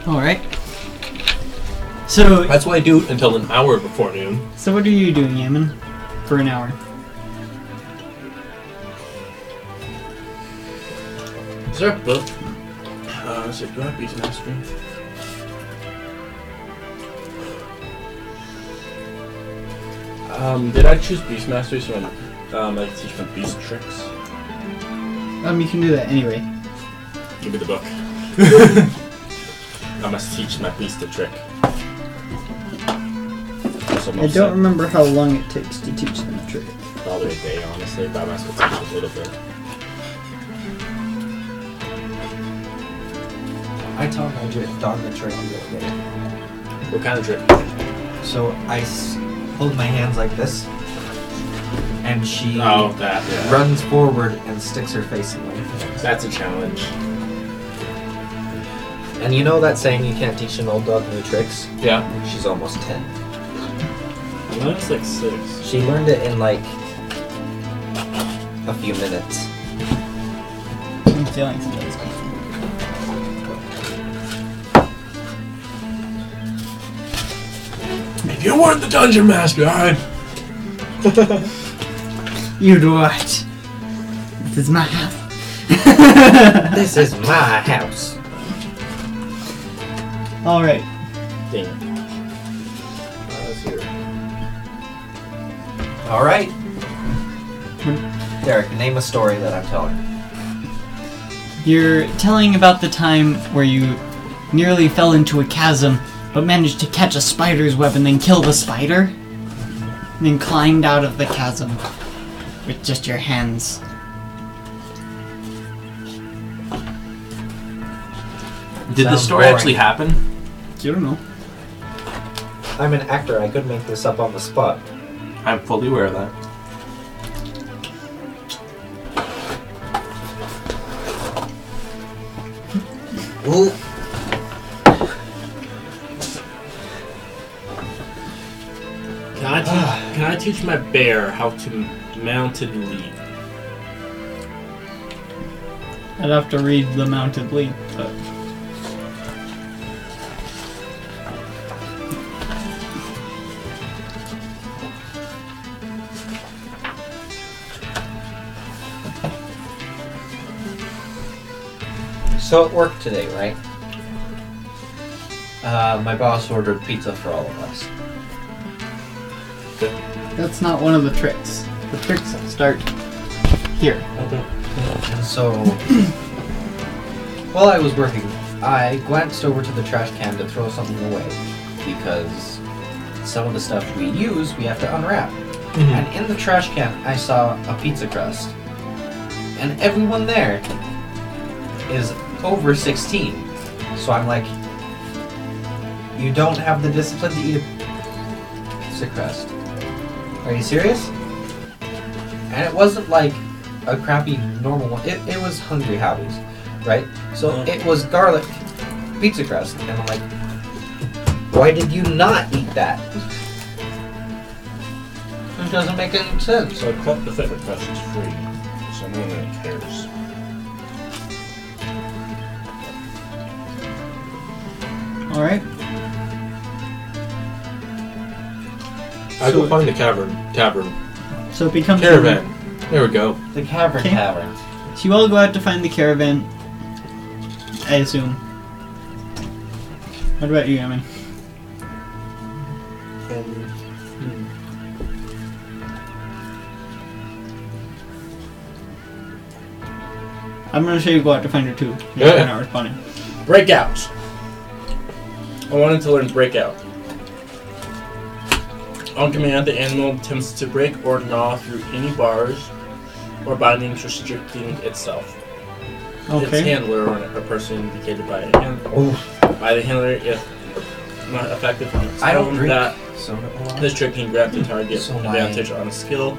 Alright. So, That's what I do until an hour before noon. so what are you doing, Yaman? For an hour. Is there a book? Is it going to be Mastery? Did I choose Beast Mastery so I can teach my beast tricks? You can do that anyway. Give me the book. I must teach my beast a trick. I don't remember how long it takes to teach them a trick. Probably a day, honestly, but I must teach a little bit. I taught my dog the trick the other day. What kind of trick? So I hold my hands like this, and she Oh, that, yeah. runs forward and sticks her face in them. That's a challenge. And you know that saying you can't teach an old dog new tricks? Yeah. She's almost 10. Mine's like 6. She learned it in like a few minutes. I'm feeling somebody's coming. If you weren't the dungeon master, I'd... You do what? This is my house. This is my house. Alright. Dang it. That's here. Alright. Derek, name a story that I'm telling. You're telling about the time where you nearly fell into a chasm, but managed to catch a spider's web and then kill the spider? And then climbed out of the chasm with just your hands. Did the Sounds story boring. actually happen? You don't know. I'm an actor. I could make this up on the spot. I'm fully aware of that. Ooh. Can I teach my bear how to mounted leap? I'd have to read the mounted leap, but... So it worked today, right? My boss ordered pizza for all of us. That's not one of the tricks. The tricks start here. And so, while I was working, I glanced over to the trash can to throw something away. Because some of the stuff we use, we have to unwrap. And in the trash can, I saw a pizza crust. And everyone there is over 16. So I'm like, you don't have the discipline to eat a pizza crust. Are you serious? And it wasn't like a crappy normal one. It was Hungry Howie's, right? So it was garlic pizza crust. And I'm like, why did you not eat that? It doesn't make any sense. So cut the pizza crust is free, so no one really cares. Alright. I go find the tavern. So it becomes... Caravan. There we go. The Cavern Okay. Tavern. So you all go out to find the caravan, I assume. What about you, Yami? I'm gonna show you go out to find her too. Yeah. You're not responding. Breakout. I wanted to learn breakout. On command, the animal attempts to break or gnaw through any bars or bindings restricting itself. Its Okay. handler or a person indicated by the handler if not effective on its I don't own, drink that soda a lot. this trick can grant the target So an my advantage on a skill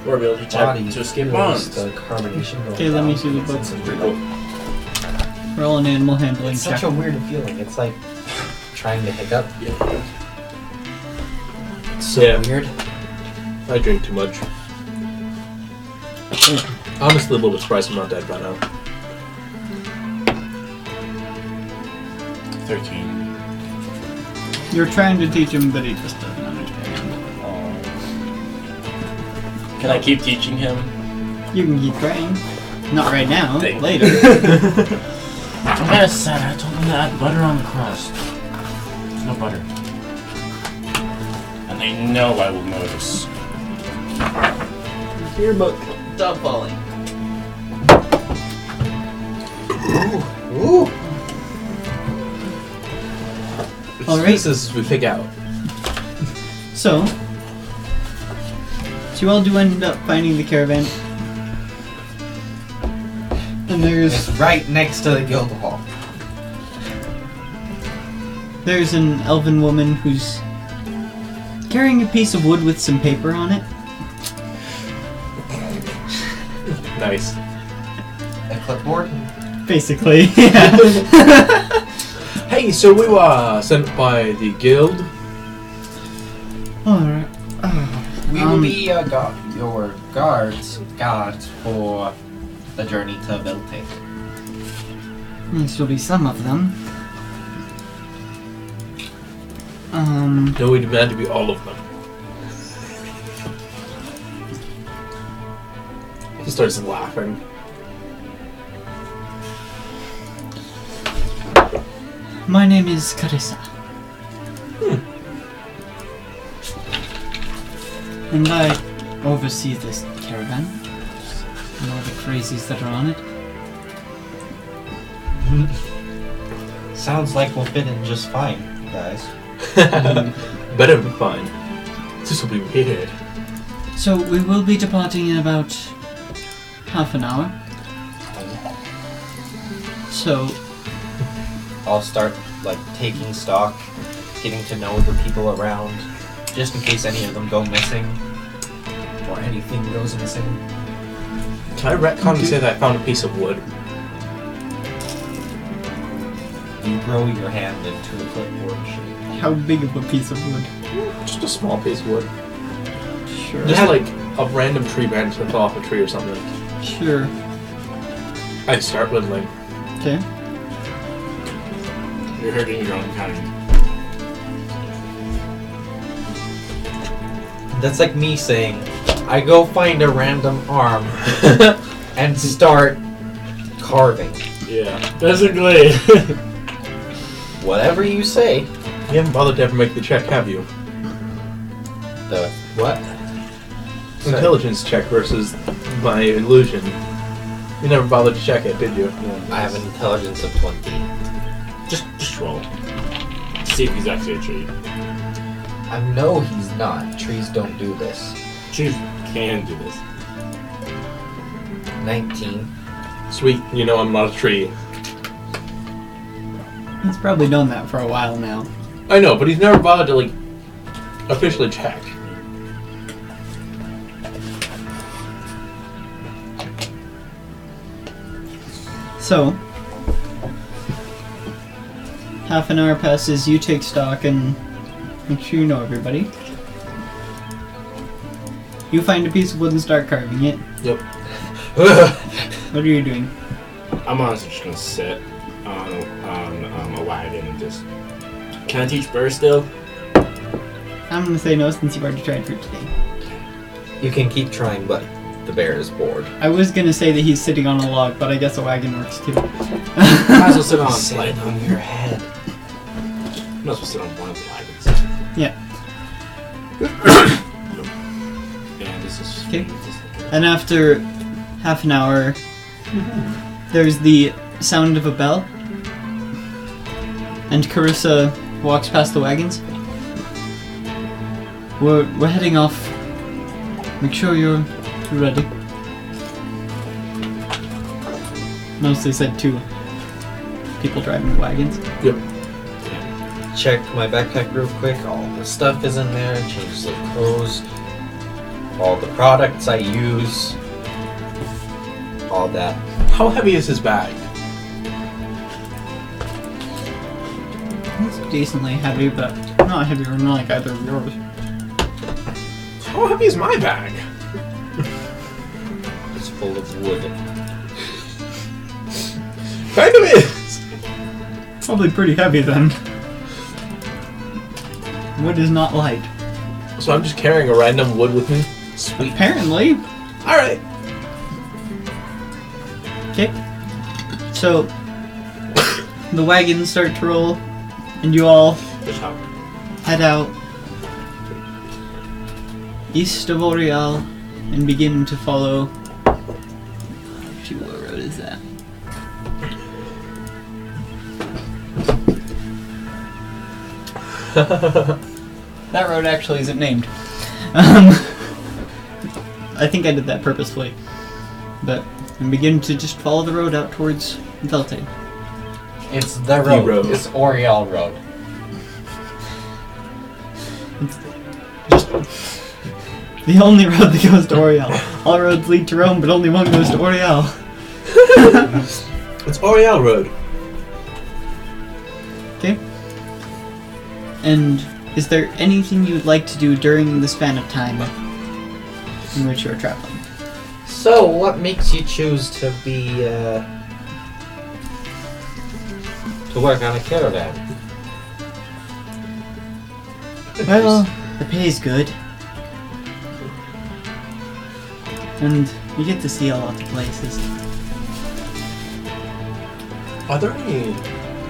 or ability check Body to escape feels bonds. the carbonation going Okay, let me down. see the book. It's pretty cool. Roll an animal handling It's check. such a weird feeling. It's like trying to hiccup. It's so Yeah. weird. I drink too much. Honestly, a little bit surprised I'm not dead by now. 13. You're trying to teach him, but he just doesn't understand. Can I keep teaching him? You can keep trying. Not right now. Thank you. Later. I'm kind of sad. I told him to add butter on the crust. There's no butter. And they know I will notice. Your book. Stop falling. Ooh. It's All right. pieces we pick out. So you all do end up finding the caravan. And It's right next to the guild hall. there's an elven woman who's carrying a piece of wood with some paper on it. Nice. A clipboard. Basically, yeah. Hey, so we were sent by the guild. Alright. We will be your guards for the journey to Velte. This will be some of them. No, we demand to be all of them. He starts laughing. My name is Carissa. And I oversee this caravan and all the crazies that are on it. Sounds like we'll fit in just fine, guys. Better be fine. This will be weird. So we will be departing in about half an hour. So I'll start like taking stock, getting to know the people around, just in case any of them go missing or anything goes missing. Can I retcon and say that I found a piece of wood? You grow your hand into a clipboard shape. how big of a piece of wood? Just a small piece of wood. Sure. Just like a random tree branch that fell off a tree or something. Sure. I start whittling. Okay. You're hurting your own kind. That's like me saying, I go find a random arm and start carving. Yeah, basically. Whatever you say. You haven't bothered to ever make the check, have you? The what? Intelligence check versus my illusion. You never bothered to check it, did you? I have an intelligence of 20. Just roll. See if he's actually a tree. I know he's not. Trees don't do this. Trees can do this. 19. Sweet, you know I'm not a tree. He's probably done that for a while now. I know, but he's never bothered to, like, officially check. So, half an hour passes, you take stock and make sure you know everybody. You find a piece of wood and start carving it. Yep. What are you doing? I'm honestly just gonna sit on a wagon and just. Can I teach birds still? I'm gonna say no since you've already tried for today. You can keep trying, but the bear is bored. I was gonna say that he's sitting on a log, but I guess a wagon works too. Might as well sit on a sled. Sit on your head. Might as well sit on one of the wagons. Yeah. And this is. Okay. And after half an hour, there's the sound of a bell, and Carissa walks past the wagons. We're heading off. Make sure you're ready. Mostly said to people driving the wagons. Yep. Check my backpack real quick. All the stuff is in there. Change the clothes. All the products I use. All that. How heavy is his bag? It's decently heavy, but not heavier than like either of yours. How heavy is my bag? It's full of wood. Kind of is. Probably pretty heavy then. Wood is not light. So I'm just carrying a random wood with me? Sweet. Apparently. Alright. Okay. So the wagons start to roll, and you all Just hop. head out east of Oriel and begin to follow. Shoot, what road is that? That road actually isn't named. I think I did that purposefully. But and begin to just follow the road out towards Velte. It's the road. road. It's Oriel Road. The only road that goes to Oriel. All roads lead to Rome, but only one goes to Oriel. It's Oriel Road. And is there anything you would like to do during the span of time in which you're traveling? So, what makes you choose to be, to work on a caravan? Well, the pay's good. And you get to see a lot of places. Are there any...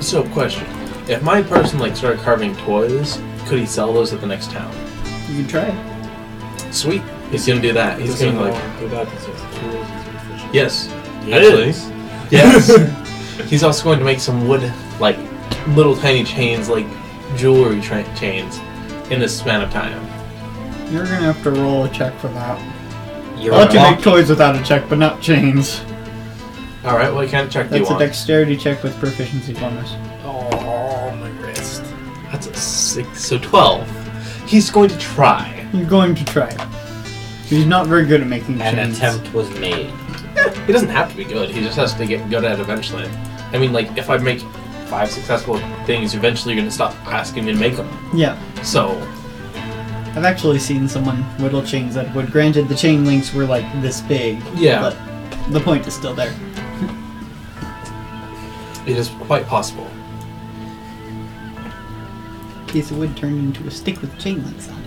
So, question. If my person, like, started carving toys, could he sell those at the next town? You can try. Sweet. He's gonna do that. He's gonna, like... Go back and tools. Yes. Yes. Yes. He's also going to make some wood, like, little tiny chains, like jewelry chains, in this span of time. You're gonna have to roll a check for that. You're I'll let you make walking. toys without a check, but not chains. Alright, what kind of check do you That's a want? dexterity check with proficiency bonus. Oh, my wrist. That's a 6, so 12. He's going to try. You're going to try it. He's not very good at making An chains. attempt was made. He doesn't have to be good, he just has to get good at it eventually. I mean, like, if I make 5 successful things, eventually you're going to stop asking me to make them. Yeah. So, I've actually seen someone whittle chains that would. Granted, the chain links were like this big. yeah, But the point is still there. it is quite possible. Piece of wood turned into a stick with chain links on it.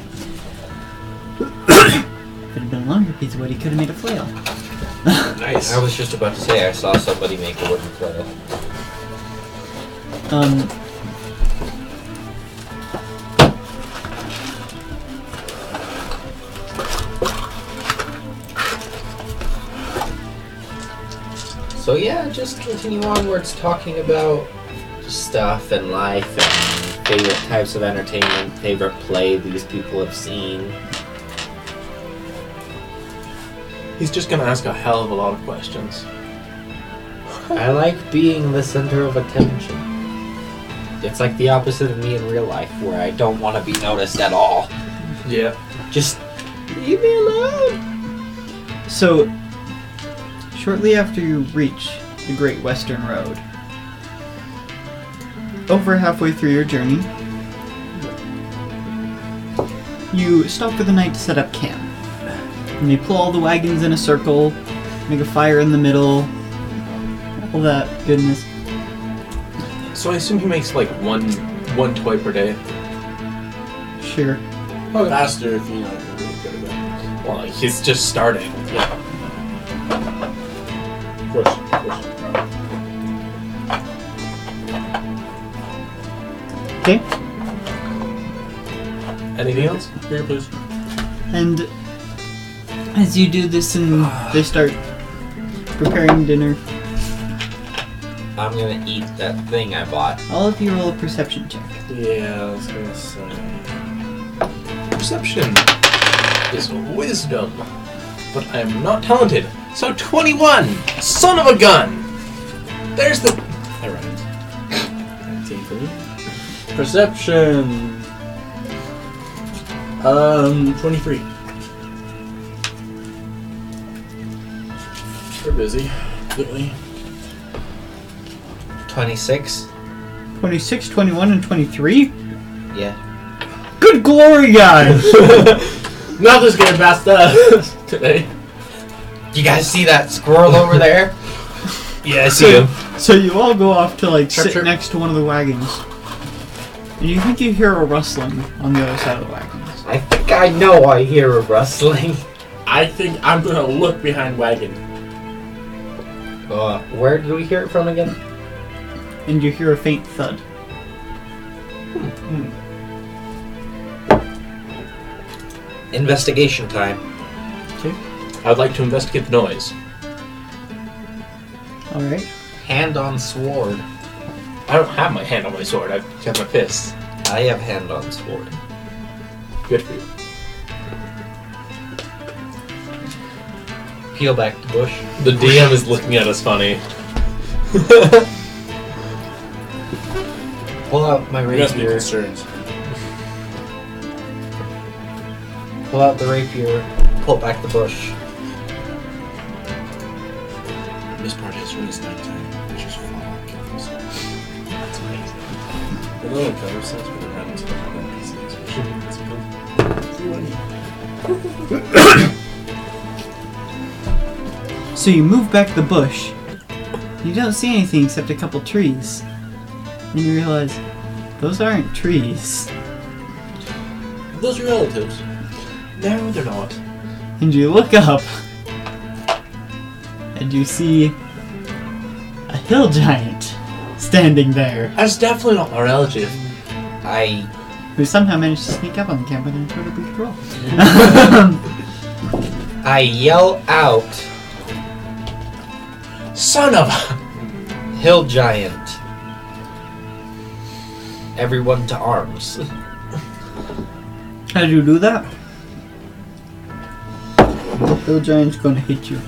If it had been a longer piece of wood, he could have made a flail. Nice. I was just about to say I saw somebody make a wooden flail. So yeah, just continue onwards talking about stuff and life and favorite types of entertainment, favorite play these people have seen. He's just going to ask a hell of a lot of questions. I like being the center of attention. It's like the opposite of me in real life, where I don't want to be noticed at all. Yeah. Just leave me alone. So, shortly after you reach the Great Western Road, over halfway through your journey, you stop for the night to set up camp. And you pull all the wagons in a circle, make a fire in the middle, all that goodness. So I assume he makes like one toy per day. Sure. Faster if you know you're really good at that. Well, like, he's just starting. Of course. Okay. Anything else? Here, please. And as you do this and they start preparing dinner, I'm gonna eat that thing I bought. all of you roll a perception check. Yeah, I was gonna say. Perception is wisdom, but I am not talented. So 21! Son of a gun! There's the... I rhymed. 19 for me. Perception. 23. We're busy. Lately. 26? 26, 21, and 23? Yeah. Good glory, guys! Nothing's getting past us today. You guys see that squirrel over there? Yeah, I see him. So you all go off to like Chirp, sit chirp. next to one of the wagons. And you think you hear a rustling on the other side of the wagons. I think I know I hear a rustling. I think I'm gonna look behind wagon. Where do we hear it from again? And you hear a faint thud. Investigation time. I would like to investigate the noise. Alright. Hand on sword. I don't have my hand on my sword, I've got my fist. I have hand on sword. Good for you. Peel back the bush. The DM is looking at us funny. Pull out my You must be rapier. concerned. Pull out the rapier. Pull back the bush. This part is when it's nighttime, which is fog. That's amazing. Hello, color sense, but it happens to be So you move back the bush. You don't see anything except a couple trees. And you realize those aren't trees. Those are relatives. No, they're not. And you look up and you see a hill giant standing there That's definitely not my relative. who somehow managed to sneak up on the camp with an incredibly good roll. I yell out, Son of a... "Hill giant! Everyone to arms!" How did you do that? The hill giant's gonna hit you.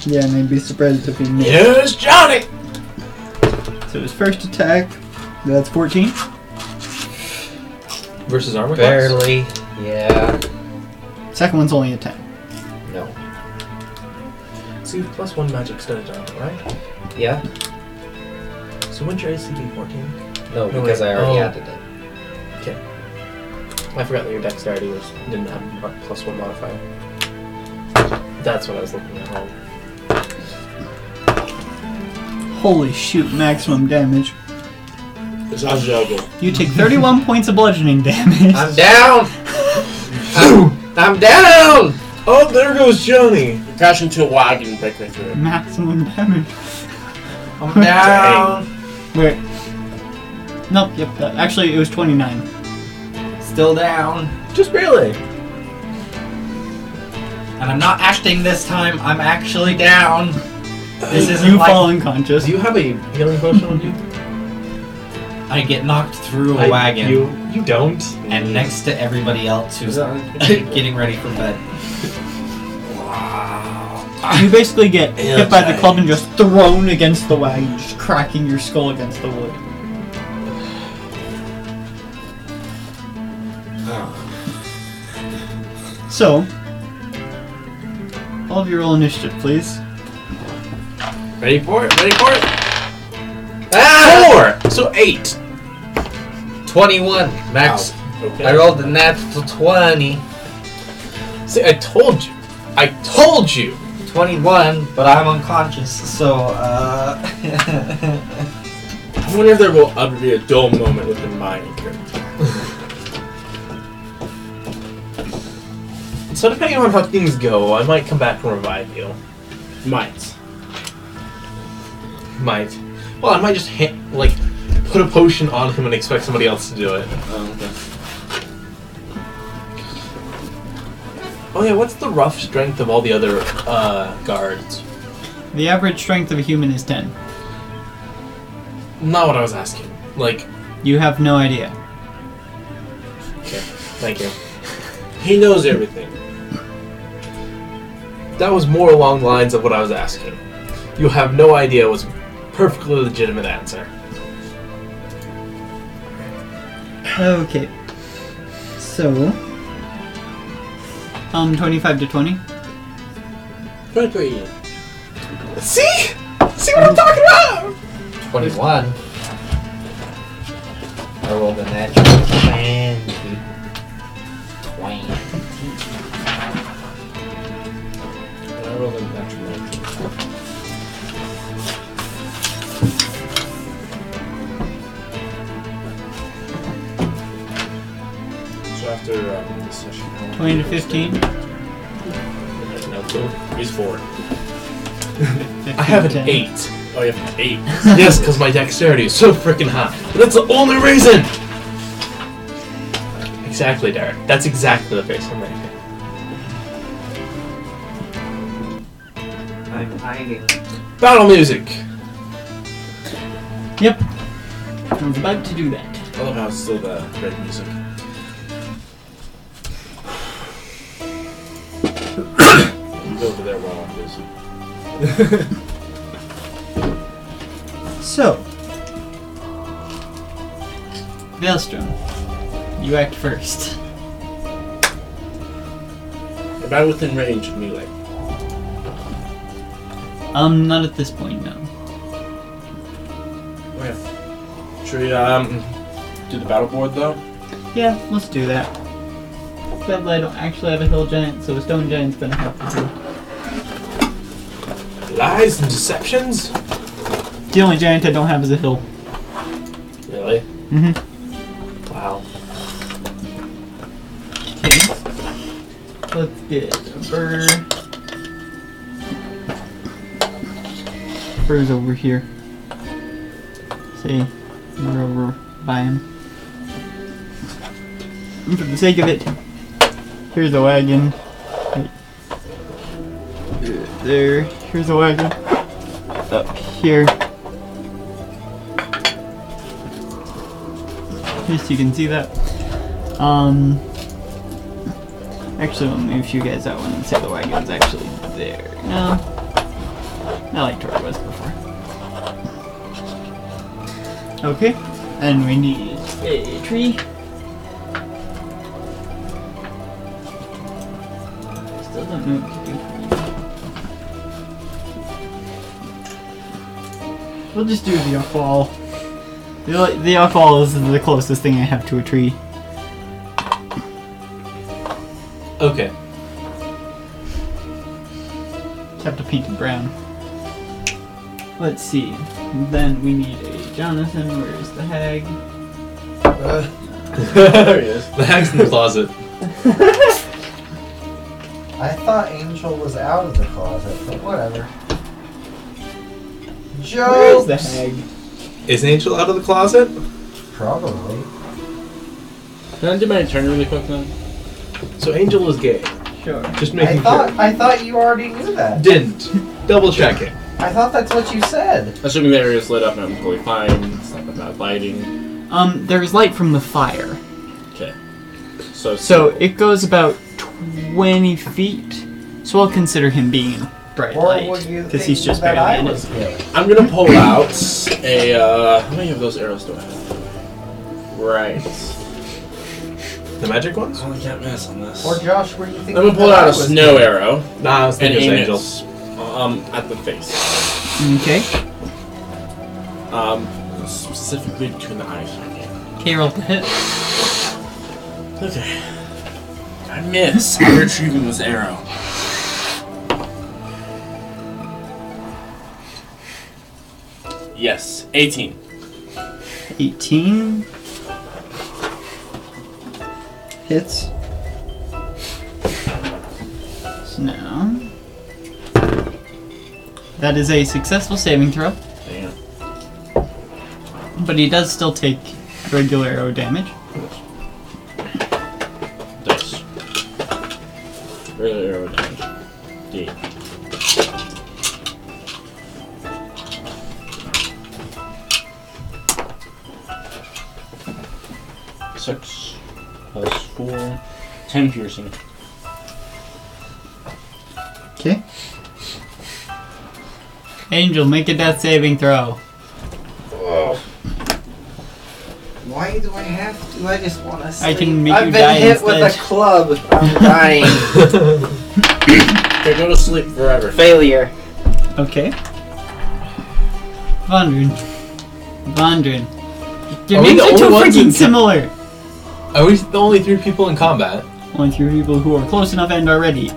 Yeah, and I'd be surprised if he missed. Here's Johnny! So his first attack, that's 14. Versus armor class? Barely. Yeah. Second one's only a 10. No. So you have +1 magic studded armor, right? Yeah? So wouldn't your AC be 14? No, No, because wait. I already Oh. added it. Okay. I forgot that your dexterity didn't have a +1 modifier. That's what I was looking at home. Holy shoot, maximum damage. It's on juggle. You take 31 points of bludgeoning damage. I'm down! I'm down! Oh, there goes Johnny! You crash into a wagon and break right through it. Maximum damage. I'm down! Wait. Nope, yep. Actually, it was 29. Still down. Just barely. And I'm not acting this time, I'm actually down. This isn't You like fall unconscious. Do you have a healing potion on you? I get knocked through a wagon You don't. and next to everybody else who's getting ready for bed. You basically get hit by the club and just thrown against the wagon, just cracking your skull against the wood. So, all of you roll initiative, please. Ready for it? Ready for it? Ah! 4! So 8. 21. Max. Okay. I rolled the natural 20. See, I told you. I told you! 21, but I'm unconscious, so, I wonder if there will ever be a dull moment within my character. So depending on how things go, I might come back and revive you. Might. Might. Well, I might just put a potion on him and expect somebody else to do it. Okay. Oh yeah, what's the rough strength of all the other guards? The average strength of a human is 10. Not what I was asking. Like, You have no idea. okay, thank you. He knows everything. That was more along the lines of what I was asking. You have no idea was a perfectly legitimate answer. Okay. So, 25 to 20. 23. See? See what I'm talking about? 21. I rolled a natural 20. 20. I rolled a natural 19. So after this session, how long 20 to do you 15. stay? No, he's 4. 15 I have to an 10. 8. Oh, you have 8. Yes, because my dexterity is so freaking high. But that's the only reason! Exactly, Derek. That's exactly the face I'm making. I'm hiding. Battle music! Yep. I was about to do that. I love how it's still the red music. You go over there while I'm busy. So, Veilstrom, you act first. Am I within range of melee? Not at this point, no. Should we do the battle board though? Yeah, let's do that. Except I don't actually have a hill giant, so a stone giant's gonna have to do. Lies and deceptions? The only giant I don't have is a hill. Really? Mm-hmm. Wow. Okay. Let's get a burr. Burr's over here. See, we're over by him. And for the sake of it, here's a wagon. Right there. Here's a wagon. Up here. Just so you can see that. Actually, I'll move you guys out one and say the wagon's actually there. No. I liked where it was before. Okay. And we need a tree. Still don't know what to do. We'll just do the fall. The fall is the closest thing I have to a tree. Okay. Just have to paint it brown. Let's see. Then we need a Jonathan. Where's the hag? There he is. The hag's in the closet. I thought Angel was out of the closet, but whatever. Where's Jokes! the hag? Is Angel out of the closet? Probably. Can I do my turn really quick then? So Angel is gay. Sure. Just making I thought you already knew that. Didn't. Double checking. I thought that's what you said. Assuming the area is lit up and I'm totally fine. It's not about lighting. There's light from the fire. Okay. So it goes about 20 feet. So I'll consider him being in bright Or light. would you Because think he's just that I barely in was it. gay? I'm gonna pull out a how many of those arrows do I have? Right. The magic ones? Oh, I can't miss on this. Or Josh, were you thinking I'm gonna pull that out I a was snow gay? arrow Nah, I was and thinking aim it it was Angel. at the face. Okay. Specifically between the eyes. Okay, roll to hit. Okay. I miss. I'm retrieving this arrow. Yes, 18. 18. Hits. So now... That is a successful saving throw. Damn. But he does still take regular arrow damage. Dice. Regular arrow damage. D. Six plus 4. 10 piercing. Okay. Angel, make a death saving throw. Why do I have to? I just want to sleep. I can make I've you been die hit with a instead. club. I'm dying. Okay, go to sleep forever. Failure. Okay. Vondrin. Your Are we names the are too only ones freaking in- similar. Are we the only 3 people in combat? Only 3 people who are close enough and are ready.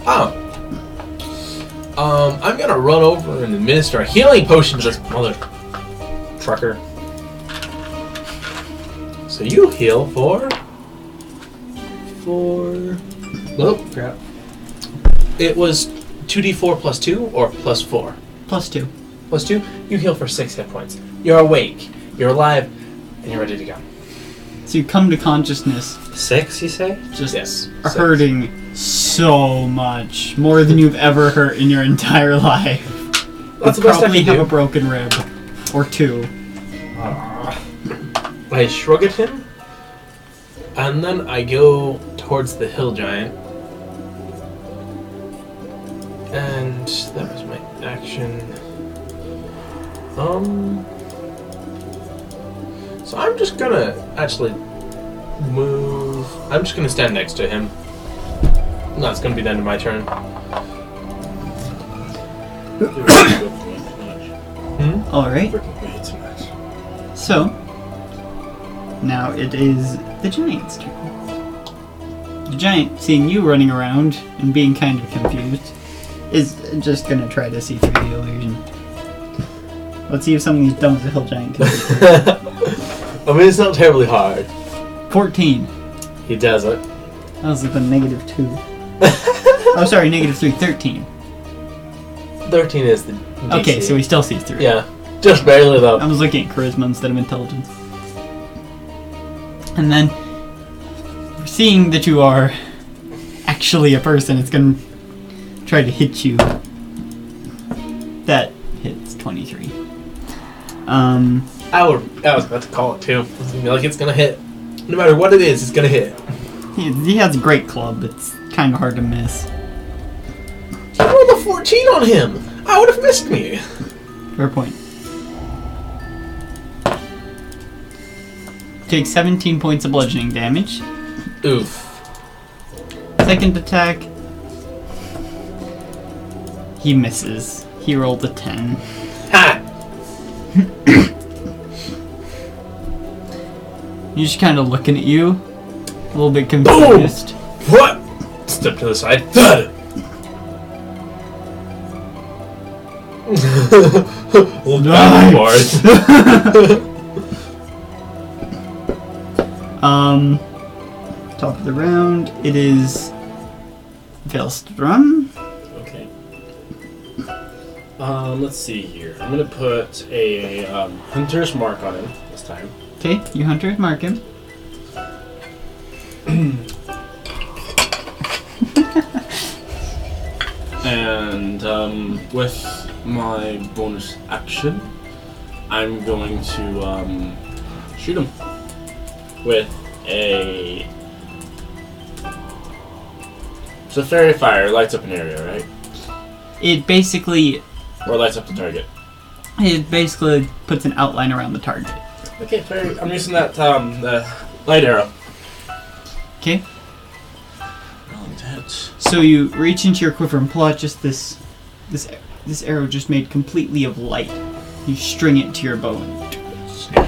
Oh. I'm gonna run over and administer a healing potion to this mother trucker. So you heal for... Oh, crap. It was 2d4 plus 2 or plus 4? Plus 2. Plus 2? You heal for 6 hit points. You're awake, you're alive, and you're ready to go. So you come to consciousness 6, you say? just Yes. hurting so much. More than you've ever hurt in your entire life. That's the You best I probably can have a do. broken rib. Or 2. I shrug at him, and then I go towards the hill giant. And that was my action. So I'm just gonna actually move. I'm just gonna stand next to him. No, it's gonna be the end of my turn. Alright. Way too much. So, now it is the giant's turn. The giant, seeing you running around and being kind of confused, is just gonna try to see through the illusion. Let's see if something as dumb as a hill giant can do. I mean, it's not terribly hard. 14. He does it. That was with a -2. Oh, sorry, -3. 13. 13 is the DC. Okay, so he still sees through. Yeah, just barely though. I was looking at charisma instead of intelligence. And then, seeing that you are actually a person, it's gonna try to hit you. That hits 23. I was about to call it too. It's gonna be like it's gonna hit. No matter what it is, it's gonna hit. He has a great club. It's kind of hard to miss. I rolled a 14 on him. I would have missed me. Fair point. Take 17 points of bludgeoning damage. Oof. Second attack. He misses. He rolled a 10. Ha! He's just kind of looking at you, a little bit confused. What? Step to the side. Thud. Nice. Top of the round, it is Velstrom. Okay. Let's see here. I'm gonna put a hunter's mark on him this time. Okay, you hunters mark him. And with my bonus action, I'm going to shoot him with a. So fairy fire lights up an area, right? It basically Lights up the target. puts an outline around the target. Okay, I'm using that the light arrow. Okay. Rolling to hit. So you reach into your quiver and pull out just this arrow just made completely of light. You string it to your bow.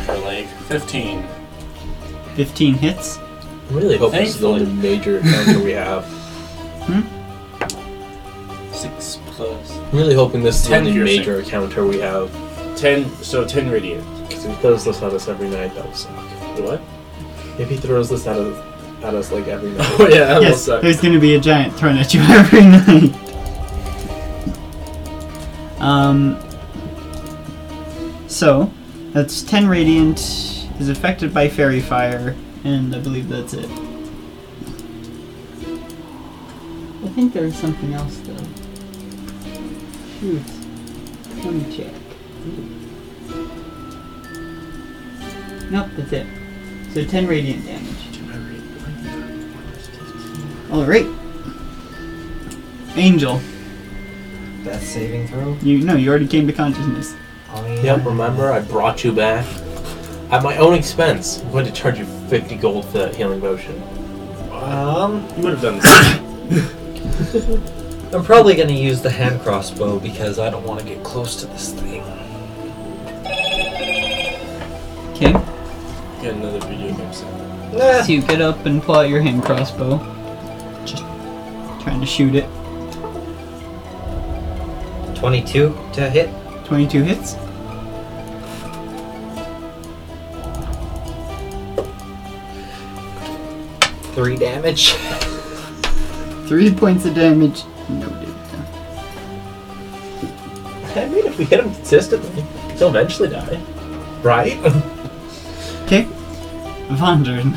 For like 15. 15 hits. I really hope this is the only major encounter we have. 6 plus I'm really hoping this is the 10 only piercing. major encounter we have. 10. So 10 radiant. Because if he throws this at us every night, that would suck. The what? If he throws this at us like every night. Oh yeah, that will Yes, suck. there's going to be a giant thrown at you every night. So that's 10 radiant, is affected by fairy fire, and I believe that's it. I think there was something else though. Shoot. Let me check. Nope, that's it. So 10 radiant damage. Alright. Angel. Death saving throw? You already came to consciousness. Oh, yeah. Yep, remember, I brought you back. At my own expense, I'm going to charge you 50 gold for that healing potion. You would have done this. I'm probably gonna use the hand crossbow because I don't want to get close to this thing. Okay. Get another video game set. Nah. So you get up and pull out your hand crossbow. Just trying to shoot it. 22 to hit. 22 hits. Three damage. 3 points of damage. Noted. I mean, if we hit him consistently, he'll eventually die. Right? Okay. Wandering.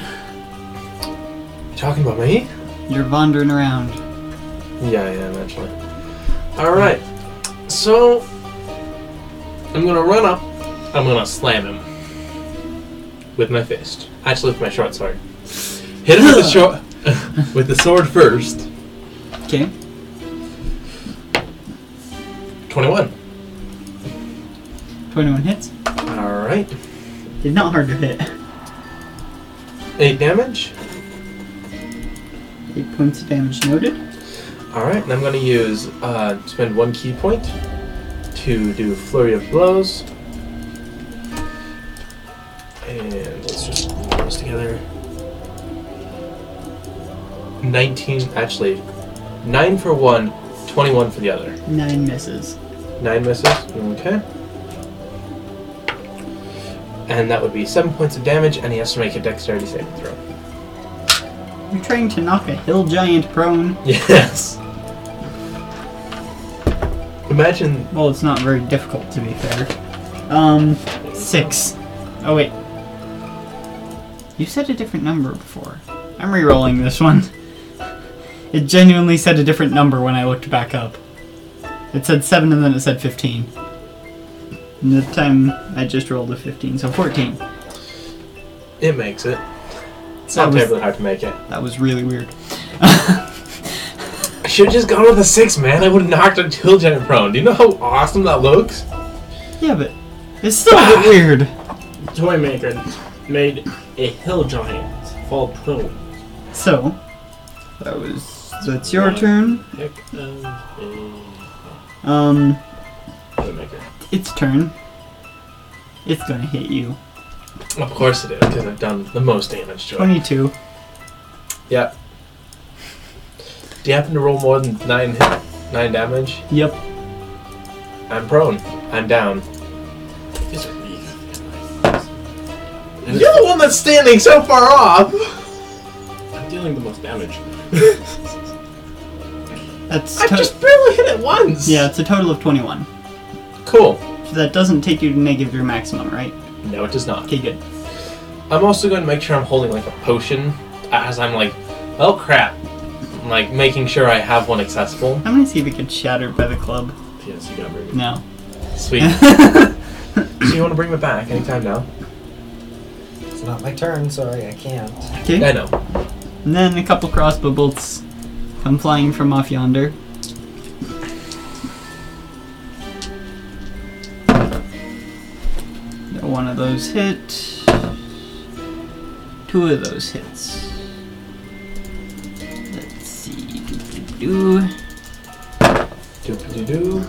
You talking about me? You're wandering around. Yeah, I am, actually. Alright. So, I'm gonna run up. I'm gonna slam him. With my fist. Actually, with my short sword. Hit him with the short... with the sword first. Okay. 21. 21 hits. Alright. It's not hard to hit. 8 damage. 8 points of damage noted. Alright, and I'm gonna use, spend 1 key point. To do Flurry of Blows. together. 19, actually, 9 for one, 21 for the other. 9 misses. 9 misses, okay. And that would be 7 points of damage, and he has to make a dexterity saving throw. You're trying to knock a hill giant prone. Yes. Imagine. Well, it's not very difficult, to be fair. 6. Oh, wait. You said a different number before. I'm re-rolling this one. It genuinely said a different number when I looked back up. It said 7 and then it said 15. And the time I just rolled a 15, so 14. It makes it. It's That not was- terribly hard to make it. That was really weird. I should have just gone with a 6, man. I would have knocked a hill giant prone. Do you know how awesome that looks? Yeah, but it's still a bit weird. Toy maker made a hill giant fall prone. So, that's your turn. Heck of a toy maker. Its turn. It's gonna hit you. Of course it is, because I've done the most damage to it. 22. Yep. Do you happen to roll more than 9 damage? Yep. I'm prone. I'm down. These are weak. You're the one that's standing so far off! I'm dealing the most damage. That's I just barely hit it once! yeah, it's a total of 21. Cool. So that doesn't take you to negative your maximum, right? No, it does not. Okay, good. I'm also going to make sure I'm holding like a potion as I'm like, oh crap. I'm like making sure I have one accessible. I'm gonna see if it gets shattered by the club. Yes, you got me. No. Sweet. So you want to bring me back anytime now? It's not my turn, sorry, I can't. Okay. I know. And then a couple crossbow bolts come flying from off yonder. One of those hit. 2 of those hits. Let's see. Doo-doo-doo. Doop-a-doo-doo.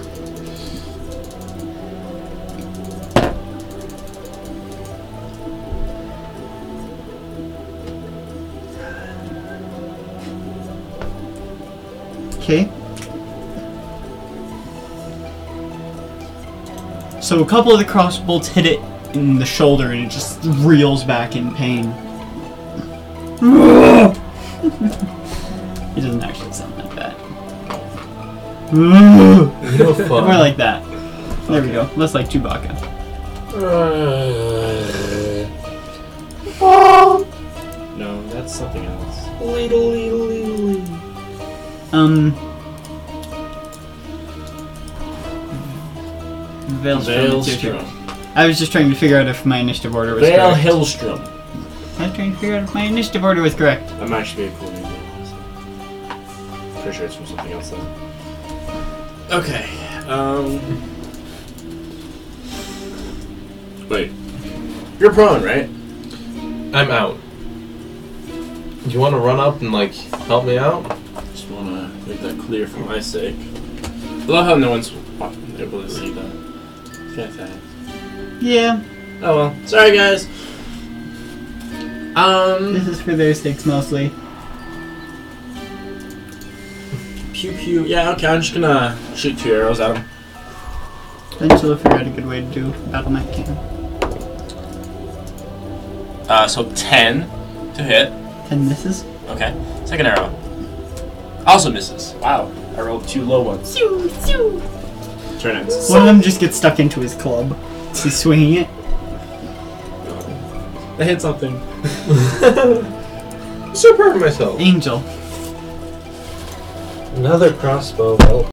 Okay. So a couple of the cross bolts hit it in the shoulder and it just reels back in pain. It doesn't actually sound like that. No fun. More like that. There we go. Less like Chewbacca. No, that's something else. Veilstrom, it's your turn. Veilstrom. I was just trying to figure out if my initiative order was Veil correct. Hillstrom. I was trying to figure out if my initiative order was correct. That might actually be a cool name. Pretty sure it's from something else though. Okay. Wait. You're prone, right? I'm out. Do you want to run up and like help me out? Just wanna make that clear for my sake. I love how no one's able to see that. Fantastic. Yeah, Oh well. Sorry guys. this is for their sakes mostly. Pew pew. Yeah, okay, I'm just gonna shoot 2 arrows at him. Then she'll figure out a good way to do Battle Knight Cannon. So 10 to hit. 10 misses. Okay. Second arrow. Also misses. Wow. I rolled 2 low ones. Turn it. One of them just gets stuck into his club. He's swinging it. I hit something. So proud of myself. Angel. Another crossbow bolt.